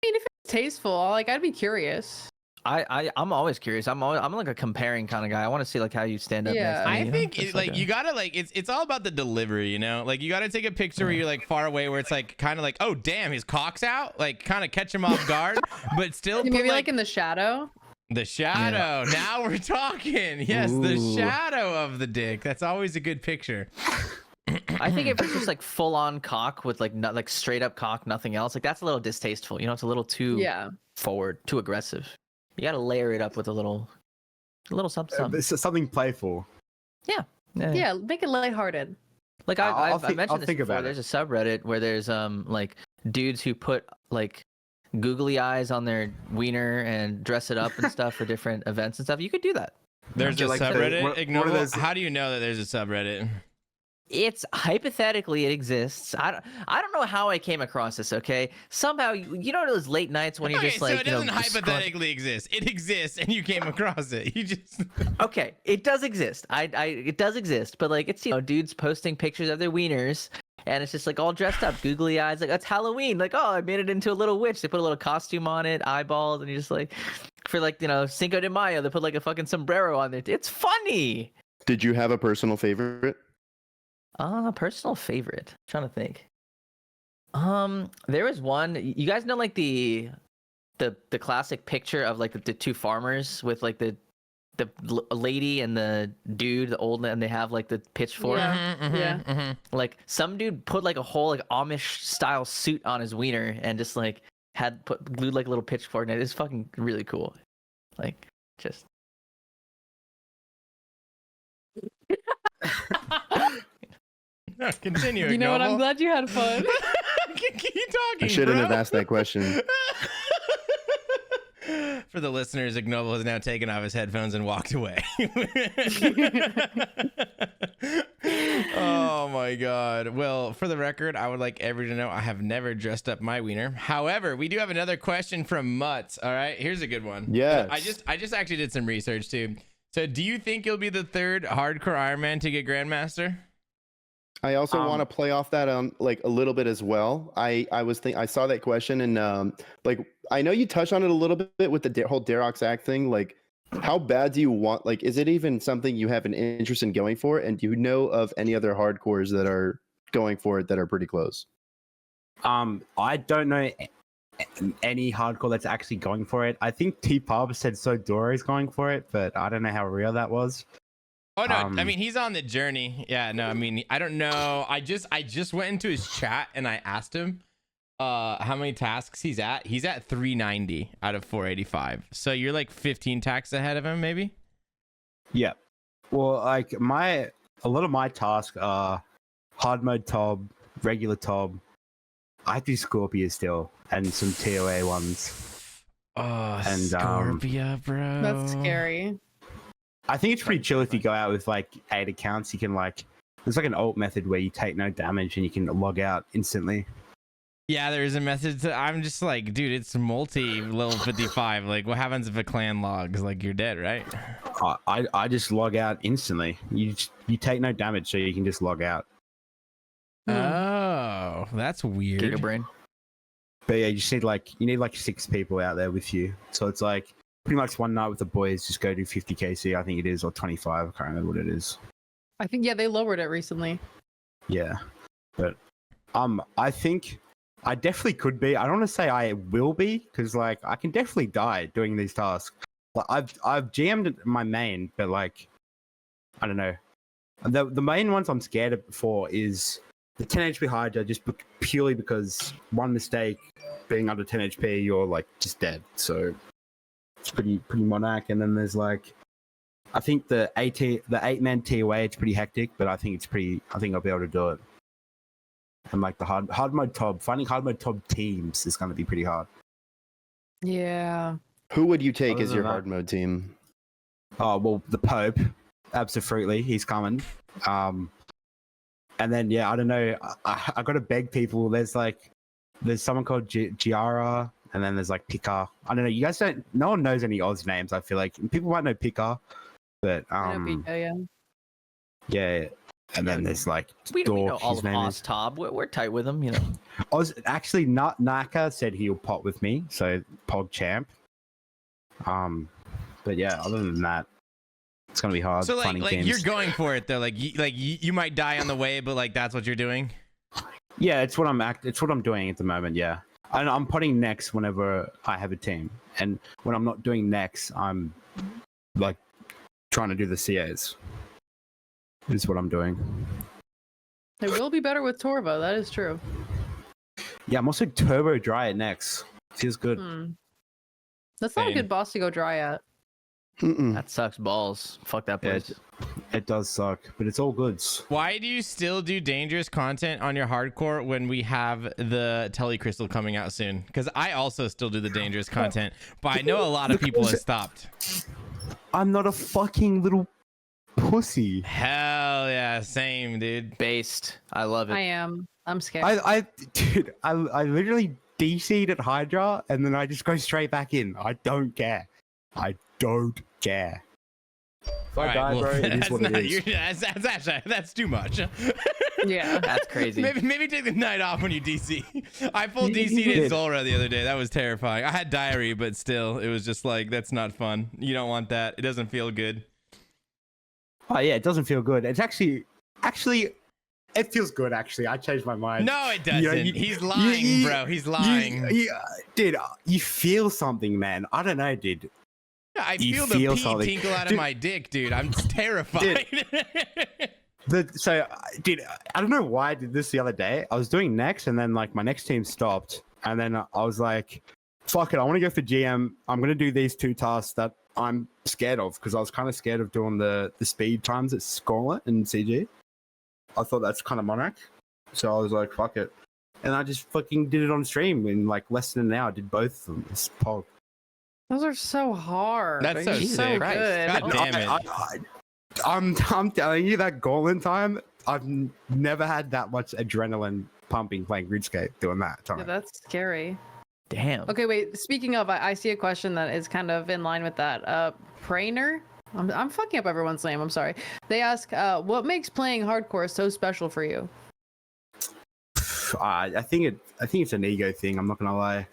mean, if it's tasteful, like I'd be curious. I'm always curious. I'm like a comparing kind of guy. I want to see like how you stand up. Yeah. next to me, I you know? think Just it, like a- you gotta like it's all about the delivery, you know. Like you gotta take a picture where you're like far away, where it's like kind of like, oh damn, his cock's out, like kind of catch him off guard, but still put, Maybe like like in the shadow. the shadow. Now we're talking. Yes, the Ooh. shadow of the dick. That's always a good picture. I think if it's just like full on cock with like not like straight up cock, nothing else, like that's a little distasteful. You know, it's a little too Yeah. forward, too aggressive. You got to layer it up with a little something. something. It's something playful. Yeah. Yeah, make it lighthearted. Like I'll I think- mentioned I'll this think before. about There's a subreddit where there's like dudes who put like googly eyes on their wiener and dress it up and stuff for different events and stuff. You could do that. There's a Like, subreddit. what are Ignoble. those- How do you know that there's a subreddit? It's hypothetically it exists. I don't know how I came across this. Okay, somehow you know those late nights when you're Okay, just like so it doesn't just hypothetically exist. It exists, and you came across it. You just Okay, it does exist. It does exist, but like it's dudes posting pictures of their wieners, and it's just like all dressed up, googly eyes, like that's Halloween. Like, oh, I made it into a little witch. They put a little costume on it, eyeballs, and you're just like, for like Cinco de Mayo, they put like a fucking sombrero on it. It's funny. Did you have a personal favorite? Personal favorite. I'm trying to think. There was one. You guys know like the classic picture of like the two farmers with like the lady and the dude, the old, and they have like the pitchfork. Yeah. Like some dude put like a whole like Amish style suit on his wiener and just like glued like a little pitchfork in it. It's fucking really cool. Like just. continue. You know what? I'm Ignoble. glad you had fun. Keep talking. I shouldn't have bro. asked that question. For the listeners, Ignoble has now taken off his headphones and walked away. Oh my god. Well, for the record, I would like everyone to know I have never dressed up my wiener. However, we do have another question from Mutz. All right, here's a good one. Yes. I just actually did some research too. So, do you think you'll be the third hardcore Iron Man to get Grandmaster? I also want to play off that on like a little bit as well. I saw that question and like I know you touched on it a little bit with the whole Darox Act thing. Like, how bad do you want? Like, is it even something you have an interest in going for? And do you know of any other hardcores that are going for it that are pretty close? I don't know any hardcore that's actually going for it. I think T-Pub said So Dora is going for it, but I don't know how real that was. Oh no, I mean he's on the journey. Yeah, no, I mean I don't know. I just went into his chat and I asked him how many tasks he's at. He's at 390 out of 485. So you're like 15 tasks ahead of him, maybe? Yeah. Well, like a lot of my tasks are hard mode Tob, regular Tob. I do Scorpia still and some TOA ones. Oh, and Scorpia, bro. That's scary. I think it's pretty chill if you go out with like 8 accounts. You can there's like an alt method where you take no damage and you can log out instantly. Yeah, there is a method I'm just like, dude, it's multi level 55. Like, what happens if a clan logs? Like, you're dead, right? I just log out instantly. You take no damage, so you can just log out. Oh, that's weird. Giga brain. But yeah, you need like 6 people out there with you. So it's like pretty much one night with the boys, just go do 50 KC, I think it is, or 25. I can't remember what it is. I think they lowered it recently. Yeah, but I think I definitely could be. I don't want to say I will be because like I can definitely die doing these tasks. Like I've GM'd my main, but like I don't know. The main ones I'm scared for is the 10 HP Hydra, just purely because one mistake, being under 10 HP, you're like just dead. So it's pretty monarch. And then there's like, I think the 8-man TOA, it's pretty hectic, but I think I'll be able to do it. And like the hard mode Tob, finding hard mode Tob teams is going to be pretty hard. Yeah. Who would you take Other as your than that- hard mode team? Oh, well, the Pope, absolutely, he's coming. And then, yeah, I don't know, I got to beg people, there's someone called Giara, and then there's like Pika. I don't know, you guys no one knows any Oz names, I feel like. People might know Pika, but, I know Pika, yeah. And then there's like We know Dork, all his of name Oz is. Tob. We're tight with him, you know. Oz, actually, Naka said he'll pot with me, so Pog champ. But yeah, other than that, it's gonna be hard. So finding like teams. you're going for it though. Like you might die on the way, but like that's what you're doing. Yeah, it's what I'm doing at the moment. Yeah, and I'm potting next whenever I have a team, and when I'm not doing next, I'm like trying to do the CAs. Is what I'm doing. It will be better with Torva. That is true. Yeah, I'm also turbo dry at next. Feels good. That's not a Same. good boss to go dry at. Mm-mm. That sucks balls. Fuck that Yeah, place. it does suck, but it's all good. Why do you still do dangerous content on your hardcore when we have the Telly Crystal coming out soon? Because I also still do the dangerous content, but I know a lot of people have stopped. I'm not a fucking little pussy. Hell Hell yeah, same, dude. Based. I love I it. am. I'm scared. I literally DC'd at Hydra and then I just go straight back in. I don't care. I don't care. If I die, bro, it is what it is. That's too much. Yeah. That's crazy. Maybe take the night off when you DC. I pulled DC in Zulrah the other day. That was terrifying. I had diary, but still, it was just like, that's not fun. You don't want that. It doesn't feel good. Oh yeah, it doesn't feel good. It's actually, it feels good. Actually, I changed my mind. No, it doesn't. You know, He's lying, bro. He's lying. Dude, you feel something, man. I don't know, dude. I you feel the feel pee something. tinkle out of Dude. my dick, dude. I'm terrified. Dude, I don't know why I did this the other day. I was doing next, and then like my next team stopped, and then I was like, "Fuck it, I want to go for GM. I'm gonna do these 2 tasks that I'm scared of because I was kind of scared of doing the speed times at Scarlet and CG. I thought that's kind of Monarch, so I was like, fuck it, and I just fucking did it on stream in like less than an hour. I did both of them. It's pog. Those are so hard. That's so You're sick. good. God damn it. I'm telling you that Gauntlet time, I've never had that much adrenaline pumping playing RuneScape doing that time. Yeah, that's scary. Damn. Okay, wait. Speaking of, I see a question that is kind of in line with that. Prainer? I'm fucking up everyone's name. I'm sorry. They ask, what makes playing hardcore so special for you? I think it's an ego thing. I'm not gonna lie.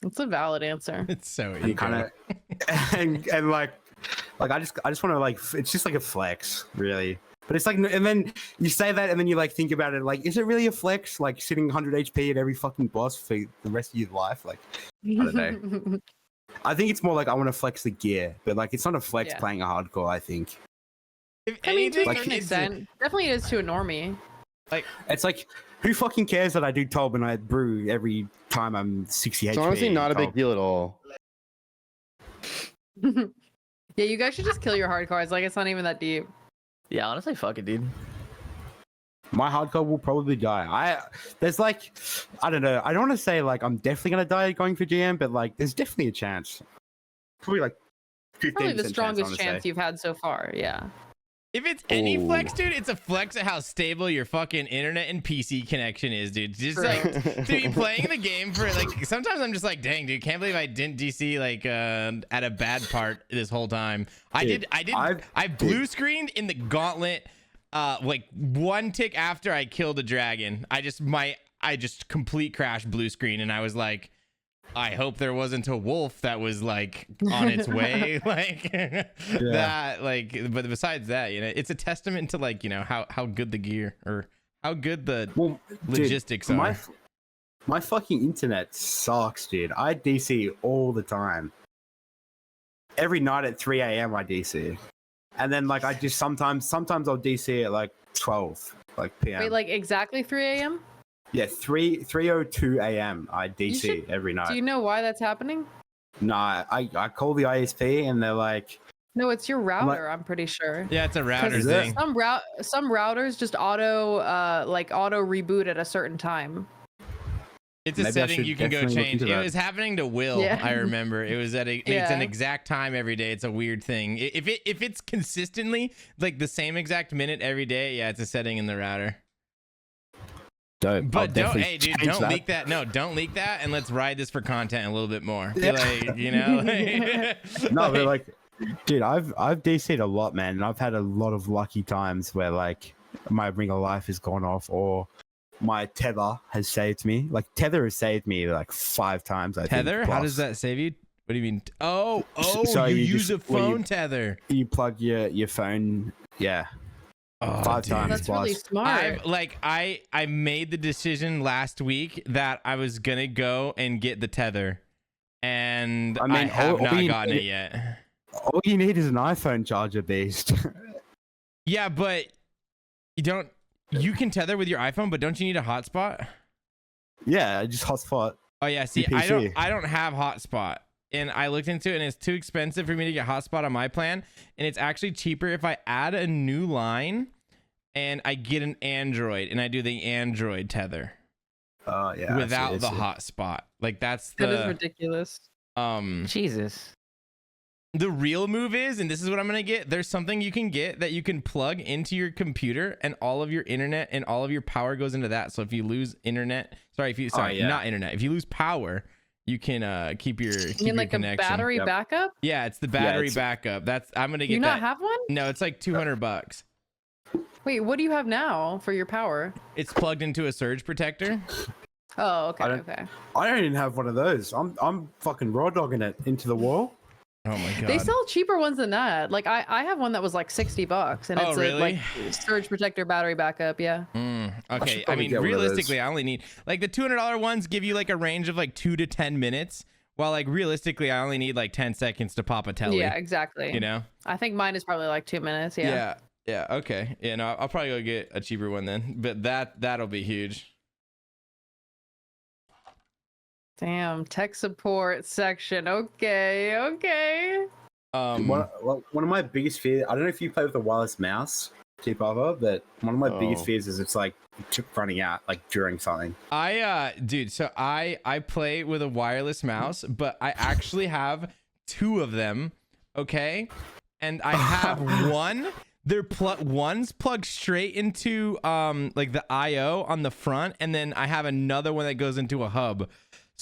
It's a valid answer. It's so And ego. kind of, and like I just want to like, it's just like a flex, really. But it's like, and then you say that, and then you like think about it, like, is it really a flex? Like sitting 100 HP at every fucking boss for the rest of your life? Like, I don't know. I think it's more like I want to flex the gear, but like it's not a flex Yeah. playing a hardcore. I think If I mean, to a anything, certain it's extent, definitely is to a normie. it's like, who fucking cares that I do Tob and I brew every time I'm 60 HP? It's honestly not a big Tob? deal at all. Yeah, you guys should just kill your hardcores. Like, it's not even that deep. Yeah, honestly, fuck it, dude. My hardcore will probably die. There's like, I don't know. I don't want to say like I'm definitely gonna die going for GM, but like there's definitely a chance. Probably like 15%. Probably the strongest chance chance you've had so far. Yeah. If it's any Ooh. flex, dude, it's a flex at how stable your fucking internet and PC connection is, dude. Just True. like to be playing the game for like, sometimes I'm just like, dang, dude, can't believe I didn't DC like at a bad part this whole time. Dude, I blue screened in the gauntlet, like 1 tick after I killed a dragon. I just complete crash blue screen, and I was like, I hope there wasn't a wolf that was like on its way, like that. Like, but besides that, you know, it's a testament to like, you know, how good the gear or how good the logistics dude, are. My fucking internet sucks, dude. I DC all the time. Every night at 3 a.m. I DC, and then like I just sometimes I'll DC at like 12 p.m. Wait, like exactly 3 a.m.? Yeah, 3:02 a.m. I DC should- every night. Do you know why that's happening? Nah, I call the ISP and they're like, No, it's your router. I'm pretty sure. Yeah, it's a router Is it? thing. Some routers just auto reboot at a certain time. It's a Maybe I setting should you can go definitely look change. into It that. was happening to Will. Yeah. I remember it was it's Yeah. an exact time every day. It's a weird thing. If it's consistently like the same exact minute every day, yeah, it's a setting in the router. dope. But hey, dude, change don't leak that. No, don't leak that, and let's ride this for content a little bit more. Be Yeah. like, you know. No, but like, dude, I've DC'd a lot, man, and I've had a lot of lucky times where like my ring of life has gone off or my tether has saved me. Like tether has saved me like 5 times. I think. Tether? How plus. does that save you? What do you mean? Oh, So you you use just- a well, phone you- tether. You plug your phone, yeah, Oh, 5 dude. times That's really plus. smart. I made the decision last week that I was gonna go and get the tether, and I, I mean, have all not you gotten need- it yet. All you need is an iPhone charger, beast. Yeah, but you don't. You can tether with your iPhone, but don't you need a hotspot? Yeah, just hotspot. Oh yeah, see, PC. I don't have hotspot, and I looked into it, and it's too expensive for me to get hotspot on my plan, and it's actually cheaper if I add a new line, and I get an Android, and I do the Android tether Yeah, without I see. the hotspot. Like that's That is the ridiculous. Jesus. The real move is, and this is what I'm gonna get. There's something you can get that you can plug into your computer, and all of your internet and all of your power goes into that. So if you lose internet, not internet, if you lose power, you can keep your like connection. a battery backup? Yeah, it's the battery backup. I'm gonna get You that. not have one? No, it's like $200. Wait, what do you have now for your power? It's plugged into a surge protector. Oh, okay, I don't even have one of those. I'm fucking raw dogging it into the wall. Oh my god. They sell cheaper ones than that. Like I have one that was like $60, and it's a like surge protector battery backup. Yeah. Okay. I mean, realistically, I only need like the $200 ones give you like a range of like 2 to 10 minutes, while like realistically, I only need like 10 seconds to pop a telly. Yeah, exactly. You know. I think mine is probably like 2 minutes. Yeah. Yeah. Okay. Yeah. No, I'll probably go get a cheaper one then. But that'll be huge. Damn, tech support section. Okay. One of my biggest fears, I don't know if you play with a wireless mouse, T-Papa, but one of my biggest fears is it's like running out like during something. Dude, so I play with a wireless mouse, but I actually have 2 of them, okay? And I have one. One's plugged straight into like the IO on the front, and then I have another one that goes into a hub.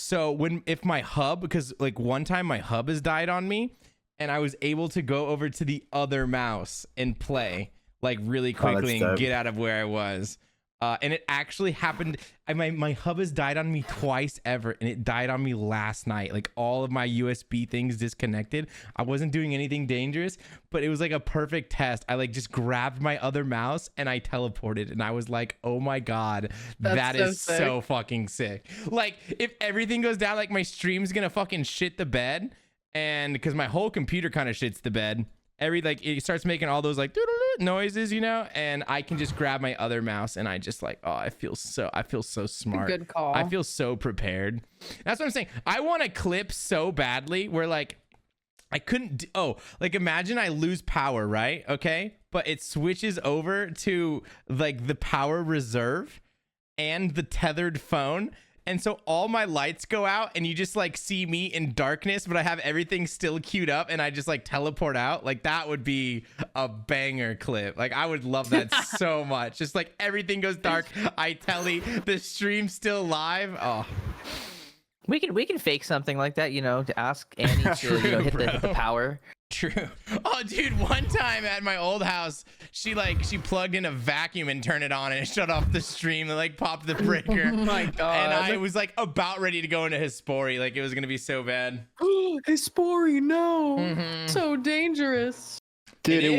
So if my hub, because like one time my hub has died on me, and I was able to go over to the other mouse and play like really quickly and get out of where I was. And it actually happened. My hub has died on me twice ever, and it died on me last night. Like all of my USB things disconnected. I wasn't doing anything dangerous, but it was like a perfect test. I like just grabbed my other mouse and I teleported, and I was like, oh my god, that is so fucking sick. Like if everything goes down, like my stream's gonna fucking shit the bed, and because my whole computer kind of shits the bed. It starts making all those like noises, you know, and I can just grab my other mouse, and I just like, I feel so smart. Good call. I feel so prepared. That's what I'm saying. I want a clip so badly where like I couldn't like imagine I lose power, right? Okay, but it switches over to like the power reserve and the tethered phone. And so all my lights go out, and you just like see me in darkness, but I have everything still queued up, and I just like teleport out. Like that would be a banger clip. Like I would love that so much. Just like everything goes dark. I telly, the stream's still live. Oh, We can fake something like that, you know, to ask Annie to hit the power. True. Oh, dude, one time at my old house, she plugged in a vacuum and turned it on, and it shut off the stream and like popped the breaker. Oh my god. And I was like about ready to go into Hispori. Like it was gonna be so bad. Hispori, no. So dangerous. Dude, it No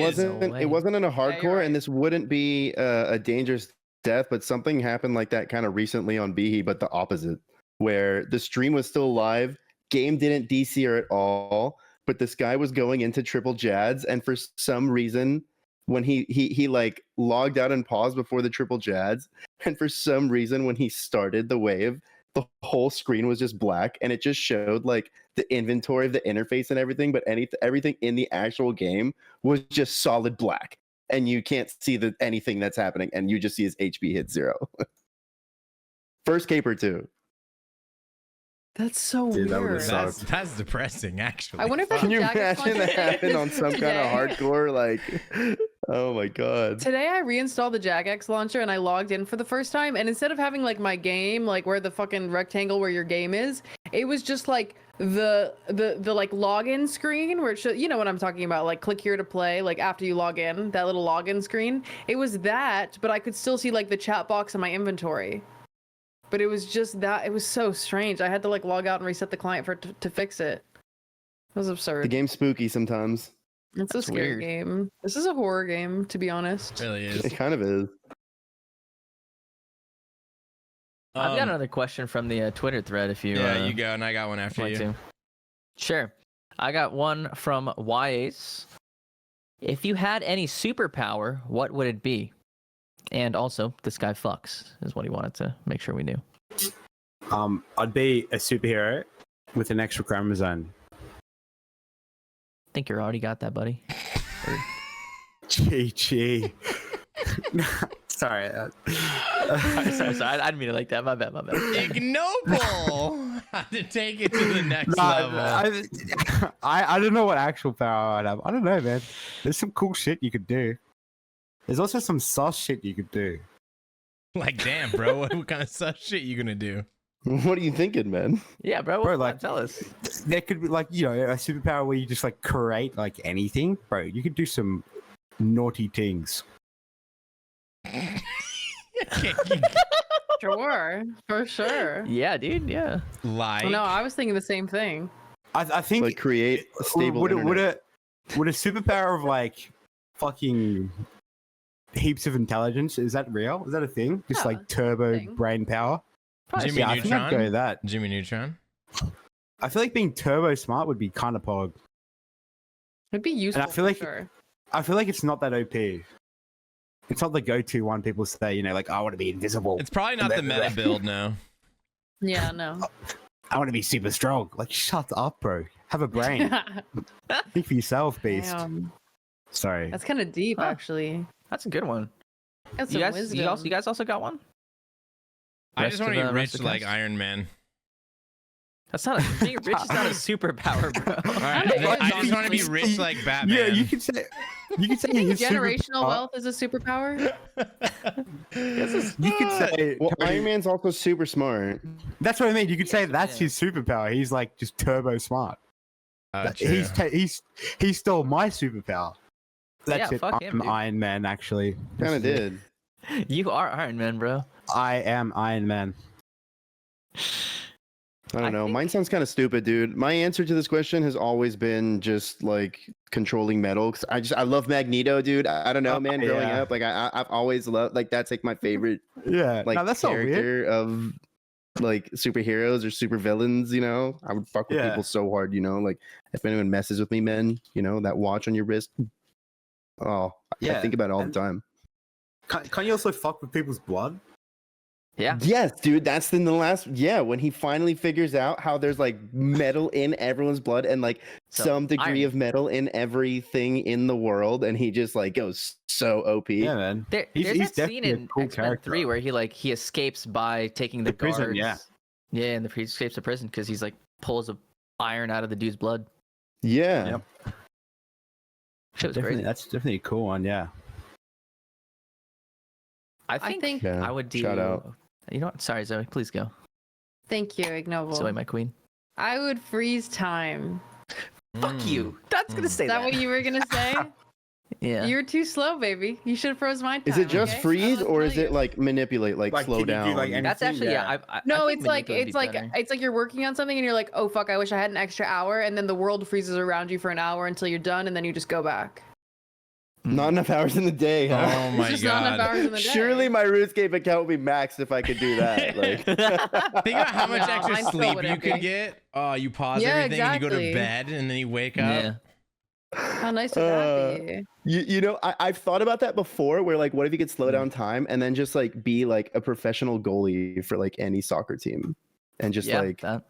way. wasn't in a you're hardcore, right. and this wouldn't be a dangerous death, but something happened like that kind of recently on Behe, but the opposite, where the stream was still live, game didn't DCR at all, but this guy was going into triple jads, and for some reason, when he like logged out and paused before the triple jads, and for some reason when he started the wave, the whole screen was just black, and it just showed like the inventory of the interface and everything, but everything in the actual game was just solid black, and you can't see anything that's happening, and you just see his HP hit 0. First caper too. That's so Dude, that weird. would've sucked. That's depressing, actually. I wonder if that's Can you a Jagex imagine that function happen on some kind of today. hardcore? Like, oh my god. Today I reinstalled the Jagex launcher and I logged in for the first time, and instead of having like my game, like where the fucking rectangle where your game is, it was just like the like login screen where it should, you know what I'm talking about, like click here to play, like after you log in, that little login screen. It was that, but I could still see like the chat box in my inventory. But it was just that, it was so strange. I had to like log out and reset the client to fix it. It was absurd. The game's spooky sometimes. It's a That's scary weird. game. This is a horror game, to be honest. It really is. It kind of is. I've got another question from the Twitter thread. If you you go, and I got one after want you. to. Sure. I got one from YAce. If you had any superpower, what would it be? And also, this guy fucks, is what he wanted to make sure we knew. I'd be a superhero with an extra chromosome. Think you already got that, buddy. GG. Sorry. sorry. I didn't mean it like that. My bad. Ignoble. Had to take it to the next level. I don't know what actual power I'd have. I don't know, man. There's some cool shit you could do. There's also some sus shit you could do. Like, damn, bro, what kind of sus shit you gonna do? What are you thinking, man? Yeah, bro. Bro, Like, tell us. There could be like, you know, a superpower where you just like create like anything, bro. You could do some naughty things. Sure, for sure. Yeah, dude. Yeah. Like, No, I was thinking the same thing. I think Like create a stable would internet. a superpower of like fucking heaps of intelligence, is that real? Is that a thing? Just Yeah, like turbo thing. brain power? Jimmy Yeah, I think I'd Neutron? go with that. Jimmy Neutron. I feel like being turbo smart would be kind of pog. It'd be useful feel for like- sure. I feel like it's not that OP. It's not the go-to one people say, you know, like, I want to be invisible. It's probably not the meta build, no. Yeah, no. I want to be super strong. Like, shut up, bro. Have a brain. Think for yourself, beast. Damn. Sorry. That's kind of deep, Huh. actually. That's a good one. Got You some guys, wisdom. you guys also got one? I Rest just want of to the be rest rich of the like cast? Iron Man. That's not a being rich is not a superpower, bro. All right, don't know, I just want to be honestly. rich like Batman. Yeah, you could say his Generational superpower- wealth is a superpower? You could say Well, Iron Man's also super smart. that's what I mean. You could say that's Yeah. his superpower. He's like just turbo smart. True. He stole my superpower. That's Yeah, it. fuck him, I'm dude. Iron Man, actually. Kind of This is it. did. You are Iron Man, bro. I am Iron Man. I don't I know. think- Mine sounds kind of stupid, dude. My answer to this question has always been just like controlling metal. 'Cause I love Magneto, dude. I don't know, Oh, man. Growing yeah. up, like I've always loved like that's like my favorite Yeah, like no, that's not weird. character of like superheroes or super villains. You know, I would fuck with Yeah. people so hard. You know, like if anyone messes with me, man, you know that watch on your wrist. Oh, I Yeah, think about it all the and- time. Can you also fuck with people's blood? Yeah. Yes, dude. That's in the last. Yeah, when he finally figures out how there's like metal in everyone's blood and like So, some degree iron. of metal in everything in the world, and he just like goes so OP. Yeah, man. There's He's that scene definitely a in cool X-Men character. 3 where he escapes by taking the prison, guards. yeah. Yeah, and he escapes the prison because he's like pulls a iron out of the dude's blood. Yeah. Yep. Shit was Definitely, crazy. that's definitely a cool one. Yeah. I think Yeah, I would do. shout out. You know what? Sorry, Zoe. Please go. Thank you, Ignoble. Zoe, my queen. I would freeze time. Fuck you. That's gonna say Is that that. what you were gonna say? Yeah. You're too slow, baby. You should have froze my time. Is it just okay? freeze I'll or tell is it you. like manipulate, like, Like, slow can you do, down? like, any- That's actually Yeah. I No, think it's like manipulate would be better. it's like you're working on something and you're like, oh fuck, I wish I had an extra hour, and then the world freezes around you for an hour until you're done, and then you just go back. Not enough hours in the day, huh? Oh my It's just not enough god. hours in the day. Surely my RuneScape account would be maxed if I could do that. Like, Think about how much No, extra mine still sleep you wouldn't could be. get. Oh, you pause Yeah, everything and you go to exactly. bed and then you wake up. Yeah. How nice would that be? you know, I've thought about that before. Where like, what if you could slow down time and then just like be like a professional goalie for like any soccer team, and just Yeah, like that.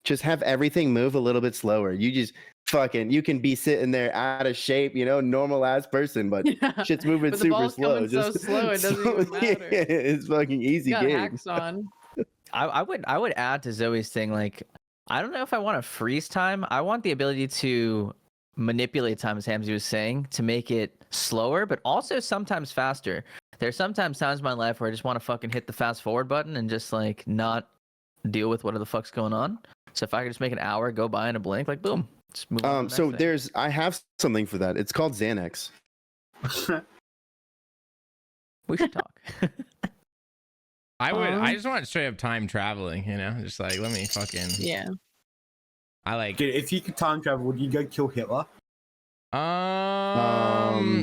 just have everything move a little bit slower. You just fucking you can be sitting there out of shape, you know, normal ass person, but Yeah. shit's moving But the super ball's slow. coming so slow, it doesn't even matter. Yeah, it's fucking easy Got game. hacks on. I would add to Zoe's thing, like, I don't know if I want to freeze time. I want the ability to manipulate time, as Hamzy was saying, to make it slower, but also sometimes faster. There's sometimes times in my life where I just want to fucking hit the fast forward button and just like not deal with whatever the fuck's going on. So if I could just make an hour go by in a blink, like boom, just move on to the So next thing. I have something for that. It's called Xanax. We should talk. I just want straight up time traveling, you know? Just like let me fucking Yeah. I like Dude, if you could time travel, would you go kill Hitler?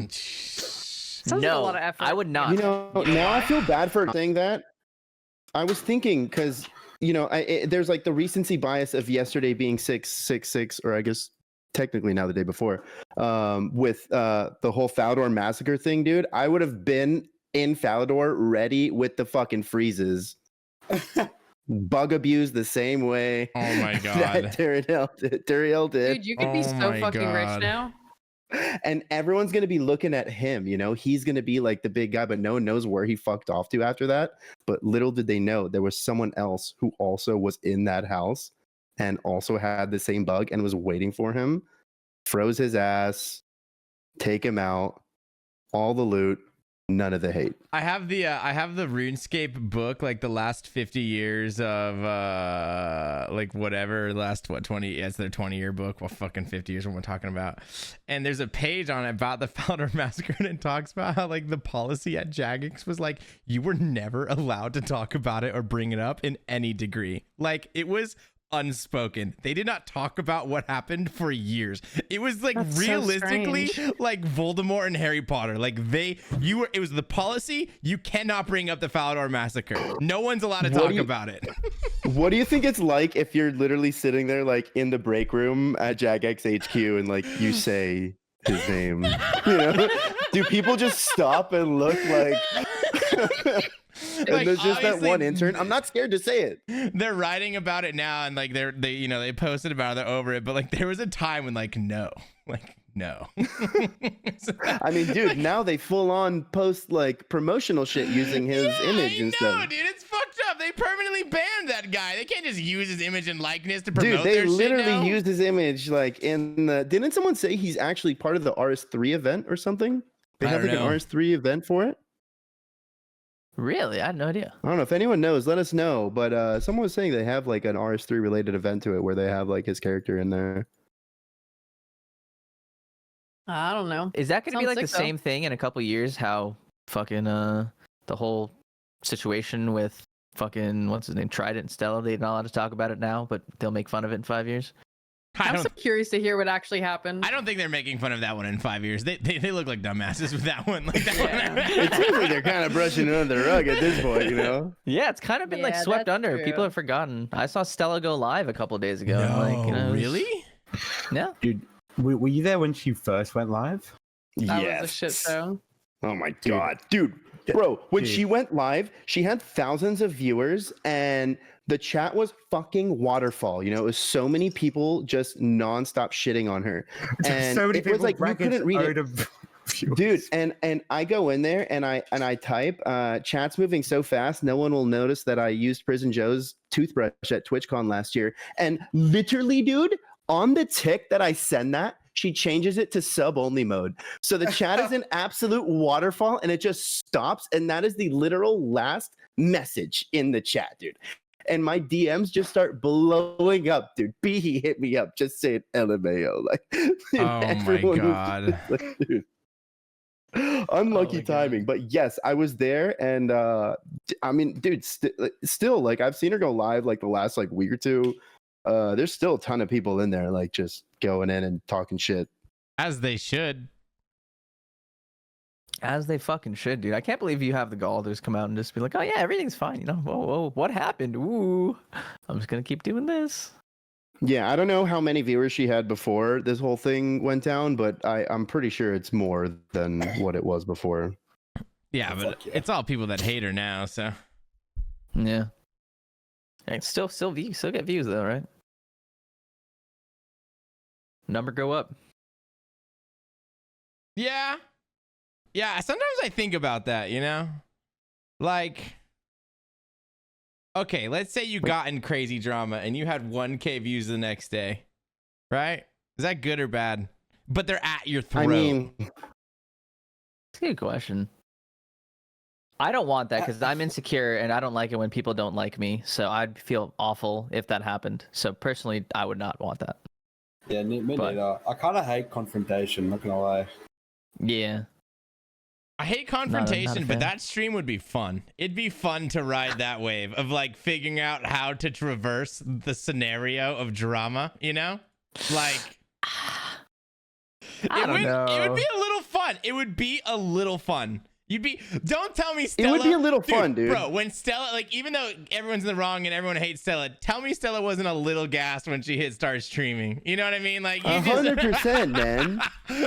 Sounds like a No, lot of effort. I would not. You know, now I feel bad for saying that. I was thinking because you know, there's like the recency bias of yesterday being 666, or I guess technically now the day before, with the whole Falador massacre thing, dude. I would have been in Falador ready with the fucking freezes. Bug abuse the same way Oh my that god. Turiel did. Dude, you could be Oh so my fucking rich God. now. And everyone's going to be looking at him, you know, he's going to be like the big guy, but no one knows where he fucked off to after that. But little did they know there was someone else who also was in that house and also had the same bug and was waiting for him, froze his ass, take him out, all the loot, none of the hate. I have the RuneScape book, like the last 50 years of like whatever, last 20, it's their 20-year book. Well, fucking 50 years what we're talking about. And there's a page on it about the Fowler Massacre, and it talks about how like the policy at Jagex was like you were never allowed to talk about it or bring it up in any degree. Like it was unspoken. They did not talk about what happened for years. It was like That's so realistically strange. like Voldemort and Harry Potter. Like it was the policy. You cannot bring up the Falador Massacre. No one's allowed to What talk do you- about it. What do you think it's like if you're literally sitting there like in the break room at Jagex HQ and like you say his name? You know? Do people just stop and look like and Like, there's just that obviously- one intern? I'm not scared to say it. They're writing about it now, and like they you know, they posted about it, they're over it, but like there was a time when like no. I mean, dude, now they full on post like promotional shit using his image and I stuff. know, dude, it's fucked up. They permanently banned that guy. They can't just use his image and likeness to promote Dude, they their shit literally now. used his image like in the. Didn't someone say he's actually part of the RS3 event or something? They I have don't like know. an RS3 event for it. Really? I had no idea. I don't know if anyone knows. Let us know. But someone was saying they have like an RS3 related event to it where they have like his character in there. I don't know. Is that going to be Sounds like the sick, though. same thing in a couple years? How fucking the whole situation with fucking what's his name, Trident and Stella? They're not allowed to talk about it now, but they'll make fun of it in 5 years. I'm so curious to hear what actually happened. I don't think they're making fun of that one in 5 years. They look like dumbasses with that one. Like that Yeah. It seems like they're kind of brushing it under the rug at this point, you know? Yeah, it's kind of been like Yeah, swept that's under. People true. have forgotten. I saw Stella go live a couple days ago. No, like, you know, it was- really? Yeah. Dude, were you there when she first went live? That was a shit show. Oh my god, dude, bro! When Dude. she went live, she had thousands of viewers, and the chat was fucking waterfall. You know, it was so many people just nonstop shitting on her, and so many it was people like you couldn't read it. Dude, and I go in there and I type, chat's moving so fast, no one will notice that I used Prison Joe's toothbrush at TwitchCon last year. And literally, dude, on the tick that I send that, she changes it to sub-only mode. So the chat is an absolute waterfall and it just stops. And that is the literal last message in the chat, dude. And my DMs just start blowing up, dude. Behe hit me up, just saying LMAO. Like, dude, Oh my everyone was God. just like, dude. Unlucky Oh my God. timing, but yes, I was there, and I mean, dude, still, like, I've seen her go live like the last like week or two. There's still a ton of people in there, like just going in and talking shit. As they should. As they fucking should, dude. I can't believe you have the gall to just come out and just be like, oh yeah, everything's fine. You know, whoa, what happened? Ooh, I'm just gonna keep doing this. Yeah, I don't know how many viewers she had before this whole thing went down, but I'm pretty sure it's more than what it was before. Yeah, but it's all people that hate her now, so. Yeah. And still get views though, right? Number go up. Yeah. Yeah, sometimes I think about that, you know? Like, okay, let's say you got in crazy drama and you had 1K views the next day, right? Is that good or bad? But they're at your throat. I mean, It's a good question. I don't want that because I'm insecure and I don't like it when people don't like me. So I'd feel awful if that happened. So personally, I would not want that. Yeah, me But- neither. I kind of hate confrontation, not gonna lie. Yeah. I hate Not a confrontation, fan. but that stream would be fun. It'd be fun to ride that wave of like figuring out how to traverse the scenario of drama, you know? Like, I it don't would know. be a little fun. It would be a little fun. Don't tell me Stella. it would be a little fun, dude. Bro, when Stella, like, even though everyone's in the wrong and everyone hates Stella, tell me Stella wasn't a little gassed when she hit start streaming. You know what I mean? Like, you 100%, man.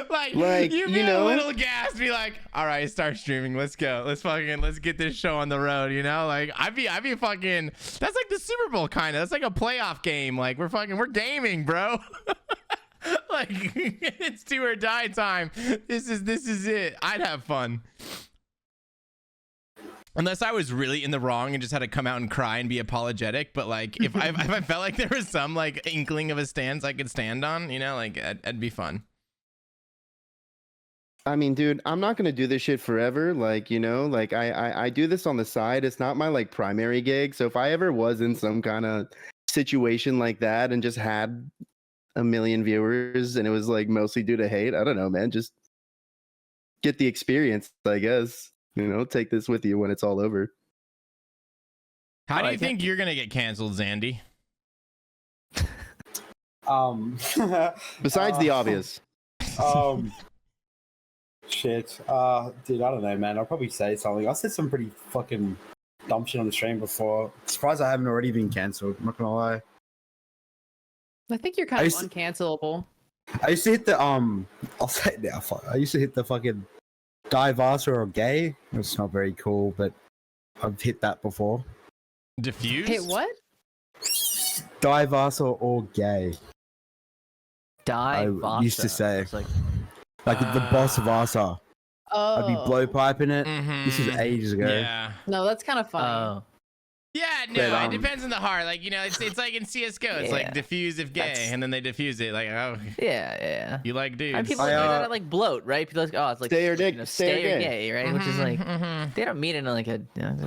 like you be you know? a little gassed, be like, all right, start streaming. Let's go. Let's get this show on the road. You know, like I'd be fucking. That's like the Super Bowl kind of. That's like a playoff game. Like we're gaming, bro. Like it's do or die time. This is it. I'd have fun. Unless I was really in the wrong and just had to come out and cry and be apologetic, but like if I felt like there was some like inkling of a stance I could stand on, you know, like it'd be fun. I mean, dude, I'm not gonna do this shit forever. Like, you know, like I do this on the side. It's not my like primary gig. So if I ever was in some kind of situation like that and just had a million viewers and it was like mostly due to hate, I don't know, man. Just get the experience, I guess. You know, take this with you when it's all over. How do you think you're gonna get canceled, Zandie? Besides the obvious. Shit. Dude, I don't know, man. I'll probably say something. I said some pretty fucking dumb shit on the stream before. Surprised I haven't already been cancelled. I'm not gonna lie. I think you're kind of uncancelable. I used to hit the I'll say it now. Fuck. I used to hit the fucking diverse or gay. It's not very cool, but I've hit that before. Diffuse? Hit what? Diverse or gay. Die. I used to say. It's like, Like the boss of Asa. Oh. I'd be blowpiping it. This is Mhm. ages ago. Yeah. No, that's kind of funny. oh. Yeah, no, But, it depends on the heart. Like, you know, it's like in CSGO. It's like Yeah. diffuse if gay, That's- and then they diffuse it. Like, oh, Yeah. you like dudes. And people I, do that at like bloat, right? People are like, oh, it's like Stay or you dick, know, stay or stay or gay. gay, right? Which is like Mhm. they don't mean it in like a.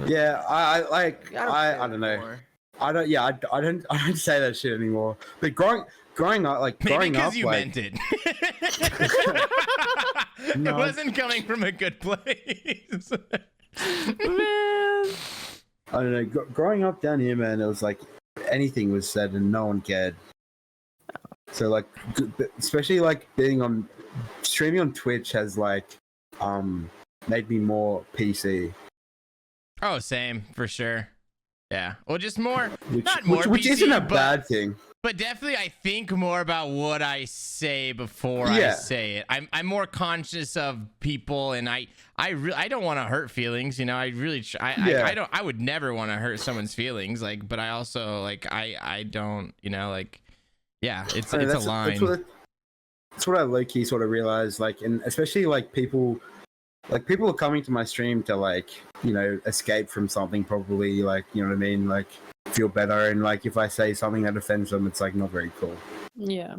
Yeah, I like don't I say don't know. anymore. I don't. Yeah, I don't say that shit anymore. But growing up, like Maybe growing because up, you like meant it. It No. wasn't coming from a good place. Man. I don't know. Growing up down here, man, it was like anything was said and no one cared. So like, especially like being on streaming on Twitch has like made me more PC, Oh, same for sure. Yeah. Well, just more, which not more which PC, isn't a but- bad thing. But definitely, I think more about what I say before I Yeah. say it. I'm more conscious of people, and I don't want to hurt feelings. You know, I would never want to hurt someone's feelings. Like, but I also like I don't. You know, like, yeah, it's I mean, a that's line. That's what I low key sort of realized. Like, and especially like people are coming to my stream to like, you know, escape from something, probably, like, you know what I mean, like feel better, and like if I say something that offends them, it's like not very cool. Yeah.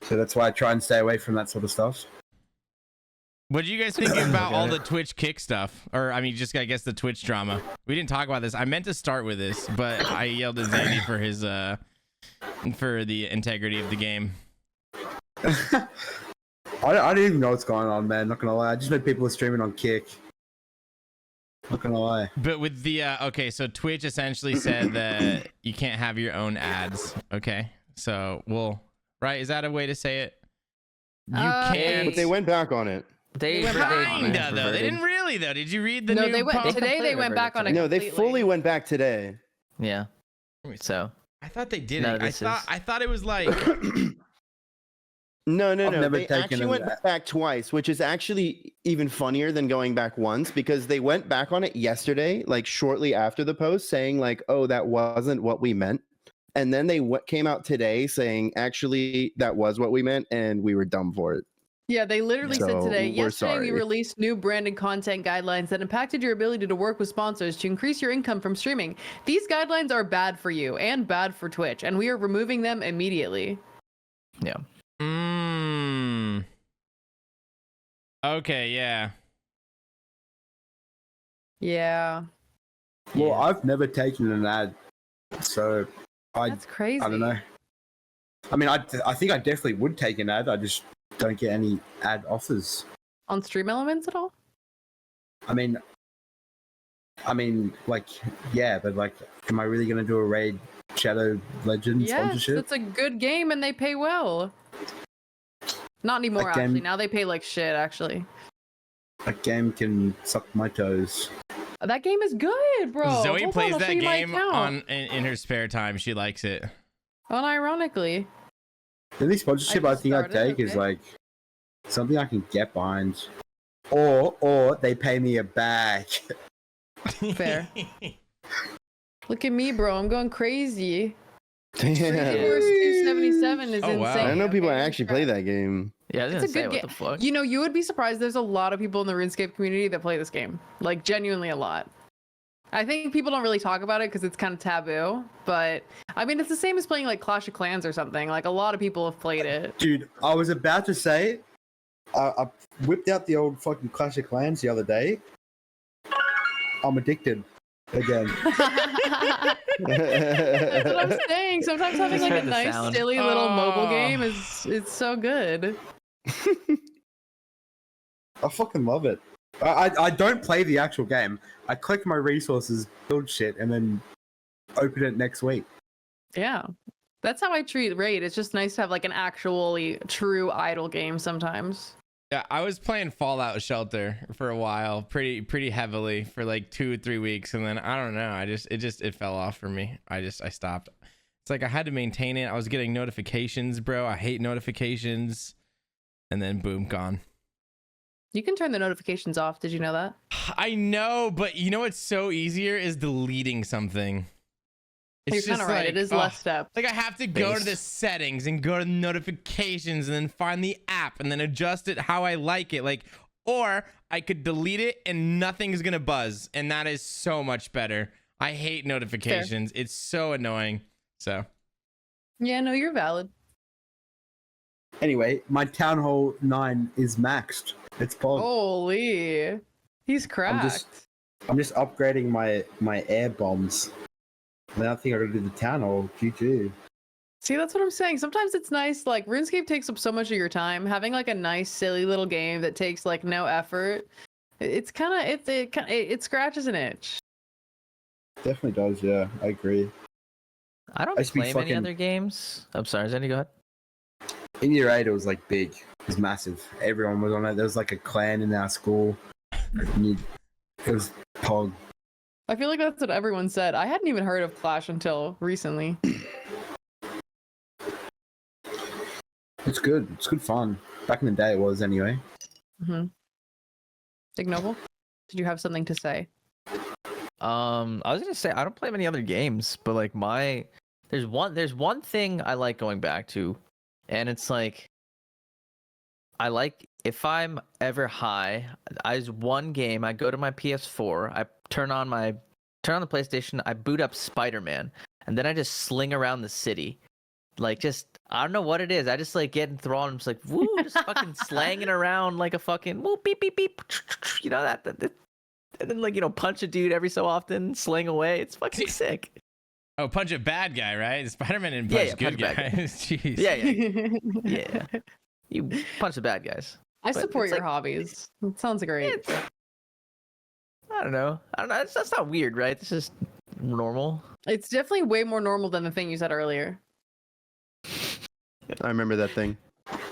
So that's why I try and stay away from that sort of stuff. What do you guys think about all the Twitch kick stuff? Or I mean, just I guess the Twitch drama. We didn't talk about this. I meant to start with this, but I yelled at Zandie for his for the integrity of the game. I don't even know what's going on, man. Not gonna lie. I just know people are streaming on Kick. Not gonna lie. But with the okay, so Twitch essentially said that you can't have your own ads. Okay, so right? Is that a way to say it? You can't. But they went back on it. They Kinda though. They didn't really though. Did you read the No, new they went post? today. They went back on it. No, they completely. fully went back today. Yeah. So I thought they didn't. No, I thought it was like. No. I've never They taken actually them went back. back twice, which is actually even funnier than going back once, because they went back on it yesterday, like shortly after the post, saying like, "Oh, that wasn't what we meant," and then they came out today saying, "Actually, that was what we meant, and we were dumb for it." Yeah, they literally said So, today, we're yesterday we sorry. released new branded content guidelines that impacted your ability to work with sponsors to increase your income from streaming. These guidelines are bad for you and bad for Twitch, and we are removing them immediately. yeah. Okay, yeah. Yeah. Well, I've never taken an ad, so That's crazy. I don't know. I mean, I think I definitely would take an ad. I just don't get any ad offers. On Stream Elements at all? I mean, like, yeah, but like, am I really gonna do a Raid Shadow Legends Yes, sponsorship? it's a good game and they pay well. Not anymore, Again- actually. Now they pay like shit, actually. That game can suck my toes. That game is good, bro. Zoe Hold plays I'll show that you my game account. in her spare time. She likes it. Unironically. The only sponsorship I just think I'd started, take is okay. like something I can get behind, or they pay me a bag. Fair. Look at me, bro. I'm going crazy. Damn. Viewers 77 is Oh, insane. wow. I don't know people okay? actually play that game. Yeah, I was It's gonna a say, good what game. the fuck? You know, you would be surprised. There's a lot of people in the RuneScape community that play this game. Like, genuinely a lot. I think people don't really talk about it because it's kind of taboo. But, I mean, it's the same as playing, like, Clash of Clans or something. Like, a lot of people have played it. Dude, I was about to say, I whipped out the old fucking Clash of Clans the other day. I'm addicted again. That's what I'm saying. Sometimes having Just like a heard the nice, sound. silly little mobile Oh. game is it's so good. I fucking love it. I don't play the actual game. I collect my resources, build shit, and then open it next week. Yeah. That's how I treat Raid. It's just nice to have like an actually true idle game sometimes. Yeah, I was playing Fallout Shelter for a while, pretty heavily for like 2-3 weeks, and then I don't know. It fell off for me. I stopped. It's like I had to maintain it. I was getting notifications, bro. I hate notifications, and then boom, gone. You can turn the notifications off. Did you know that? I know, but you know what's so easier is deleting something. You're kind of right. It is less steps. Like I have to go to Based. the settings and go to notifications and then find the app and then adjust it how I like it. Like, or I could delete it and nothing's gonna buzz, and that is so much better. I hate notifications. It's so annoying. So Yeah, no, you're valid. Anyway, my Town Hall 9 is maxed. It's pog. Holy. He's cracked. I'm just upgrading my air bombs. And I think I gotta do the Town Hall. GG. See, that's what I'm saying. Sometimes it's nice. Like RuneScape takes up so much of your time. Having like a nice, silly little game that takes like no effort. It's kind of it scratches an itch. Definitely does. Yeah, I agree. I don't I used to be play many fucking- other games. I'm sorry, Zandie, go ahead. In year 8, it was like big. It was massive. Everyone was on it. There was like a clan in our school. It was pog. I feel like that's what everyone said. I hadn't even heard of Clash until recently. It's good. It's good fun. Back in the day, it was anyway. Mm-hmm. Ignoble, did you have something to say? I was gonna say I don't play many other games, but like there's one thing I like going back to, and it's like I like if I'm ever high, there's one game, I go to my PS4, I turn on the PlayStation, I boot up Spider-Man, and then I just sling around the city. Like just I don't know what it is. I just like get enthralled. I'm just like woo, just fucking slanging around like a fucking woo beep beep beep. You know that and then like punch a dude every so often, sling away. It's fucking sick. oh, punch a bad guy, right? Spider-Man didn't Yeah, punch good punch a bad guy. guys. Jeez. Yeah. You punch the bad guys. I But support it's your like- hobbies. It sounds great. I don't know. That's not weird, right? It's just normal. It's definitely way more normal than the thing you said earlier. I remember that thing.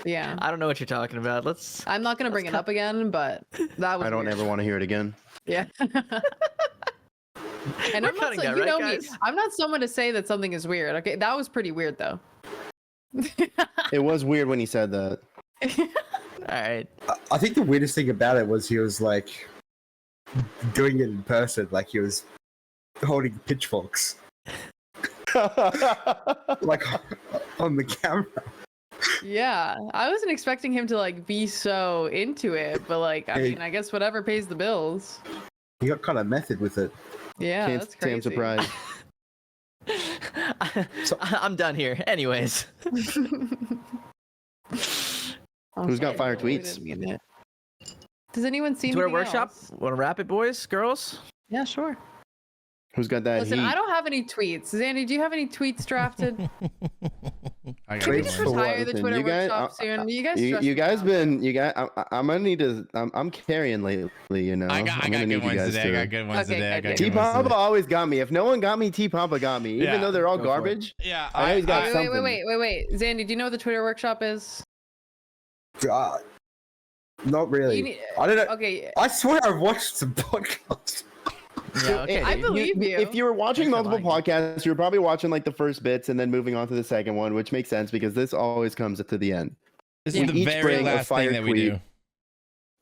Yeah. I don't know what you're talking about. I'm not gonna bring it up again, but that was. I don't weird. ever want to hear it again. Yeah. And We're I'm not, cutting so, that, you right, know guys? me. I'm not someone to say that something is weird. Okay, that was pretty weird though. It was weird when he said that. All right. I think the weirdest thing about it was he was like doing it in person, like he was holding pitchforks, like on the camera. Yeah, I wasn't expecting him to like be so into it, but like, I Hey. mean, I guess whatever pays the bills. He got kind of method with it. Yeah, Can't that's say I'm crazy. surprised. I'm done here. Anyways. Who's got fire tweets? Does anyone see Twitter anything workshop. else? Want to wrap it, boys, girls? Yeah, sure. Who's got that Listen, heat? I don't have any tweets. Zandie, do you have any tweets drafted? I got Can we Tweets just for what? retire the Listen, Twitter you guys- workshop soon? You guys, You, stress you me guys out. been you guys. I'm gonna need to. I'm carrying lately. You know. I got I'm gonna good need you ones guys today. I got good ones Okay, today. I good, got good. T good ones Papa today. always got me. If no one got me, T Papa got me. Even Yeah. though they're all Go for it. garbage. Yeah, I know he's got Wait, something. wait. Zandie, do you know what the Twitter workshop is? Not really. You need- I don't know. Okay, I swear I've watched some podcasts. Yeah. Okay. I dude. believe you. If you were watching Thanks for multiple lying. podcasts, you were probably watching like the first bits and then moving on to the second one, which makes sense because this always comes to the end. This We is the each very bring a last fire thing that we tweet. do.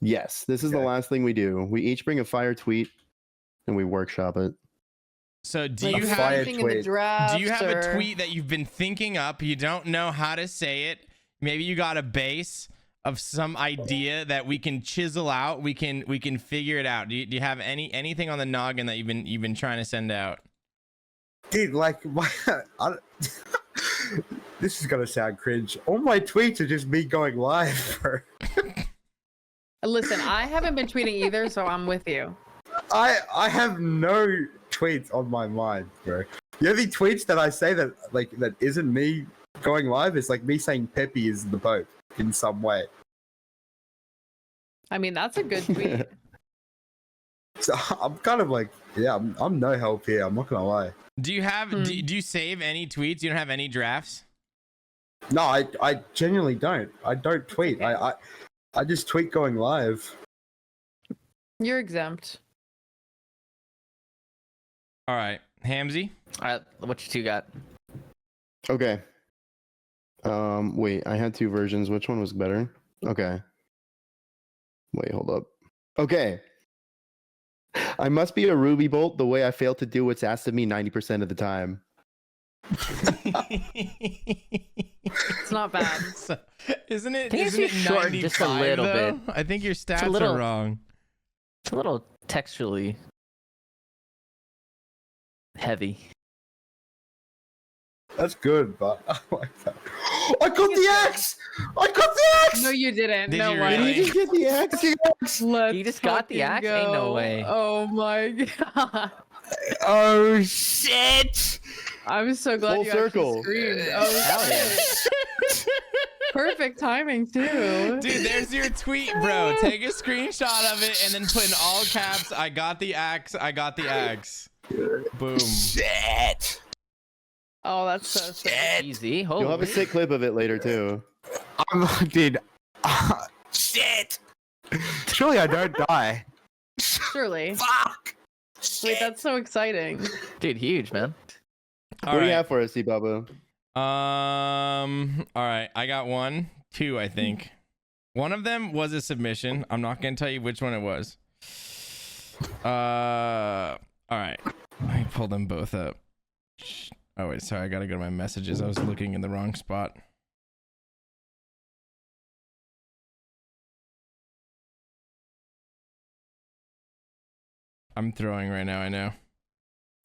Yes, this is the Okay. last thing we do. We each bring a fire tweet and we workshop it. So do Like, you is there have anything in the drafts, do you have a or- tweet that you've been thinking up? You don't know how to say it. Maybe you got a base of some idea that we can chisel out. We can figure it out. Do you have anything on the noggin that you've been trying to send out? Dude, like, this is gonna sound cringe. All my tweets are just me going live, bro. Listen, I haven't been tweeting either, so I'm with you. I have no tweets on my mind, bro. The only tweets that I say that isn't me going live is like me saying Pepe is the Pope in some way. I mean, that's a good tweet. So I'm kind of like, yeah, I'm no help here. I'm not gonna lie. Do you have do you save any tweets? You don't have any drafts? No, I genuinely don't. I don't tweet. Okay. I just tweet going live. You're exempt. All right, Hamzy. All right, what you two got? Okay. Wait, I had two versions. Which one was better? Okay. Wait, hold up. Okay. I must be a Ruby Bolt the way I fail to do what's asked of me 90% of the time. It's not bad. Isn't it? I think it's Isn't it just short just a 95, little though? bit. I think your stats little- are wrong. It's a little textually heavy. That's good, but I like that. I got the axe! I got the axe! No, you didn't. Did no you way. really? Did you get the axe? Let's You just got the fucking axe? Ain't no go. way. Oh my god. Oh shit! I'm so glad Full you circle. actually screamed. Oh, Hell yeah. shit. Perfect timing too. Dude, there's your tweet, bro. Take a screenshot of it and then put in all caps, I got the axe, I got the axe. Boom. Shit! Oh, that's so sick. Easy. You'll have Holy. a sick clip of it later too. Dude. Shit! Surely I don't die. Surely. Fuck! Wait, that's so exciting. Dude, huge, man. All What do you right. have for us, C-Baba? All right. I got two, I think. One of them was a submission. I'm not gonna tell you which one it was. All right. Let me pull them both up. Oh wait, sorry. I gotta go to my messages. I was looking in the wrong spot. I'm throwing right now. I know.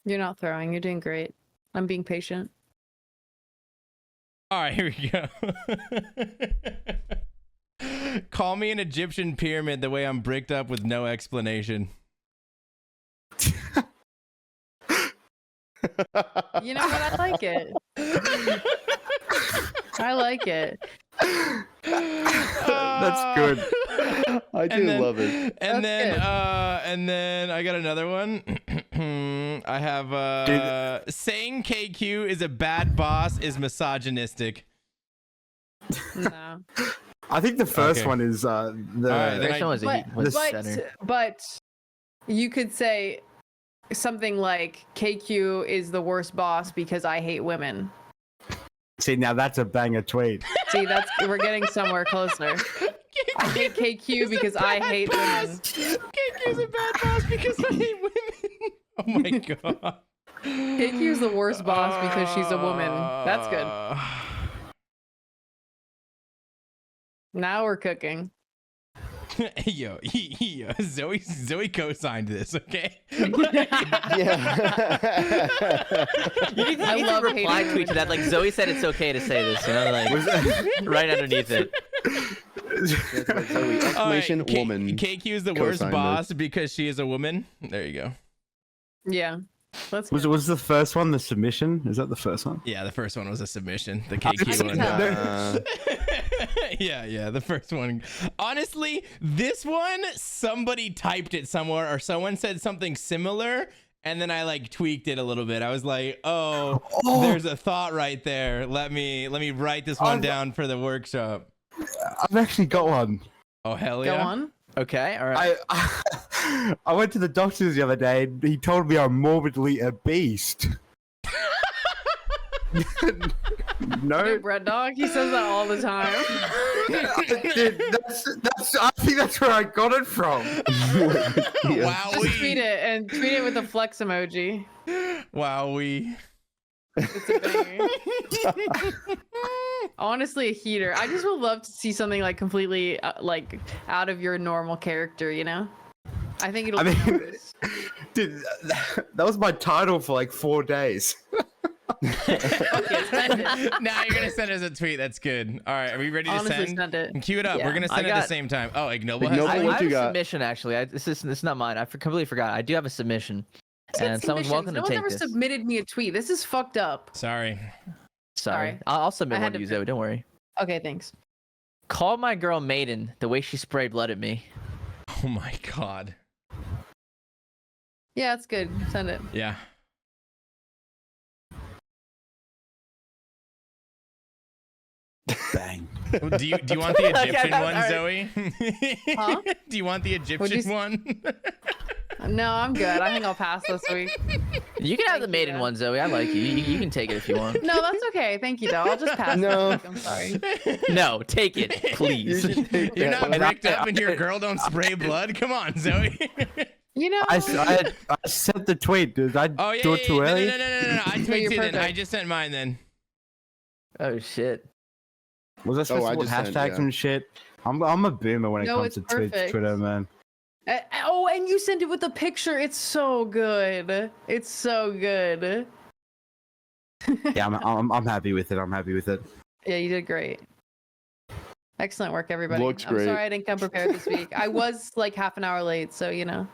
You're not throwing. You're doing great. I'm being patient. All right, here we go. Call me an Egyptian pyramid the way I'm bricked up with no explanation. You know what? I like it. I like it. That's good. I do love it. And That's and then I got another one. I have saying KQ is a bad boss is misogynistic. No. I think the first Okay. one is right, then First one was, was center. But you could say something like KQ is the worst boss because I hate women. See, now that's a banger tweet. See, we're getting somewhere closer. I hate KQ because I hate women. KQ is a bad boss because I hate women. Oh my god. KQ is the worst boss because she's a woman. That's good. Now we're cooking. Yo, Zoe co-signed this, okay? Yeah. You need I to love reply hating tweet to that. Like Zoe said, it's okay to say this. You know, like right underneath it. Zoe, exclamation woman. KQ is the worst co-signed boss because she is a woman. There you go. Yeah. Let's Was the first one the submission? Is that the first one? Yeah, the first one was a submission. The I KQ can one. tell. Yeah, the first one. Honestly, this one, somebody typed it somewhere or someone said something similar, and then I like tweaked it a little bit. I was like, oh. There's a thought right there. Let me write this one down for the workshop. I've actually got one. Oh, hell go yeah. on. Okay, all right. I went to the doctor's the other day and he told me I'm morbidly obese. No, Dude, Bread Dog, he says that all the time. dude, that's. I think that's where I got it from. Wow, Just tweet it and tweet it with a flex emoji. Wowee. It's a banger. Honestly, a heater. I just would love to see something like completely like out of your normal character, you know? I think it'll I be mean, noticed. dude, that was my title for like 4 days. Okay, send it. Now you're gonna send us a tweet. That's good. All right, are we ready to Honestly, send? send it. Cue it up. Yeah. We're gonna send it at got- the same time. Oh, Ignoble Ignoble, has I, it? what I have you a got? submission actually. This is not mine. Completely forgot. I do have a submission, Said and someone's submissions. welcome No to one's take ever this. submitted me a tweet. This is fucked up. Sorry. Sorry, Sorry. I'll submit I one had to to you, Zoe. Don't worry. Okay, thanks. Call my girl Maiden the way she sprayed blood at me. Oh my god. Yeah, it's good. Send it. Yeah. Bang. Do you want the Okay, Egyptian one, alright. Zoe? Huh? Do you want the What'd you Egyptian s- one? No, I'm good. I think I'll pass this week. You can have the Thank Maiden you. one, Zoe. I like you. You can take it if you want. No, that's okay. Thank you, though. I'll just pass No. this week. I'm sorry. No, take it, You please. should take You're that not one. bricked up and your girl don't spray blood? Come on, Zoe. You know, I sent the tweet. Did I Oh, yeah, do yeah, it too yeah. early? No. I you're tweeted it then. I perfect. just sent mine then. Oh shit. Was I supposed I to put just sent, hashtags yeah. and shit? I'm a boomer when it No, comes it's to perfect. Twitter, man. oh, and you sent it with the picture. It's so good. It's so good. Yeah, I'm happy with it. I'm happy with it. Yeah, you did great. Excellent work, everybody. Looks I'm great. sorry I didn't come prepared this week. I was like half an hour late, so you know.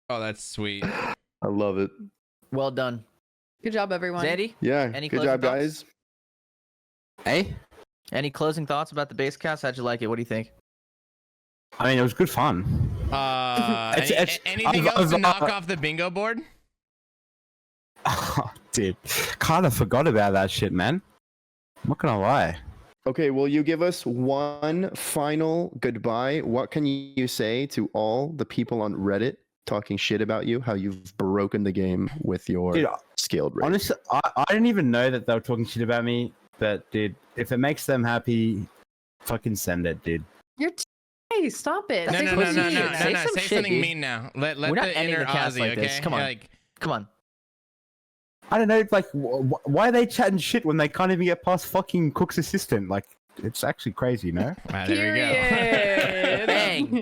Oh, that's sweet. I love it. Well done, Good job, everyone. Zandie. Yeah. Any Good closing job, thoughts? guys. Hey, Any closing thoughts about the base cast? How'd you like it? What do you think? I mean, it was good fun. Anything else to knock off the bingo board? Oh, dude, kind of forgot about that shit, man. I'm not gonna lie. Okay, will you give us one final goodbye? What can you say to all the people on Reddit talking shit about you, how you've broken the game with your Dude, scaled rate? honestly, I didn't even know that they were talking shit about me. But dude, if it makes them happy, fucking send it, dude. Hey, stop it. No, Say no, something no, mean. no. Say some Say shit, something dude. mean now. Let We're not the ending inner the cast Aussie, like okay? this. Come on. Like, Come on. I don't know, like, why are they chatting shit when they can't even get past fucking Cook's assistant? Like, it's actually crazy, you know? there we go. Period. Bang.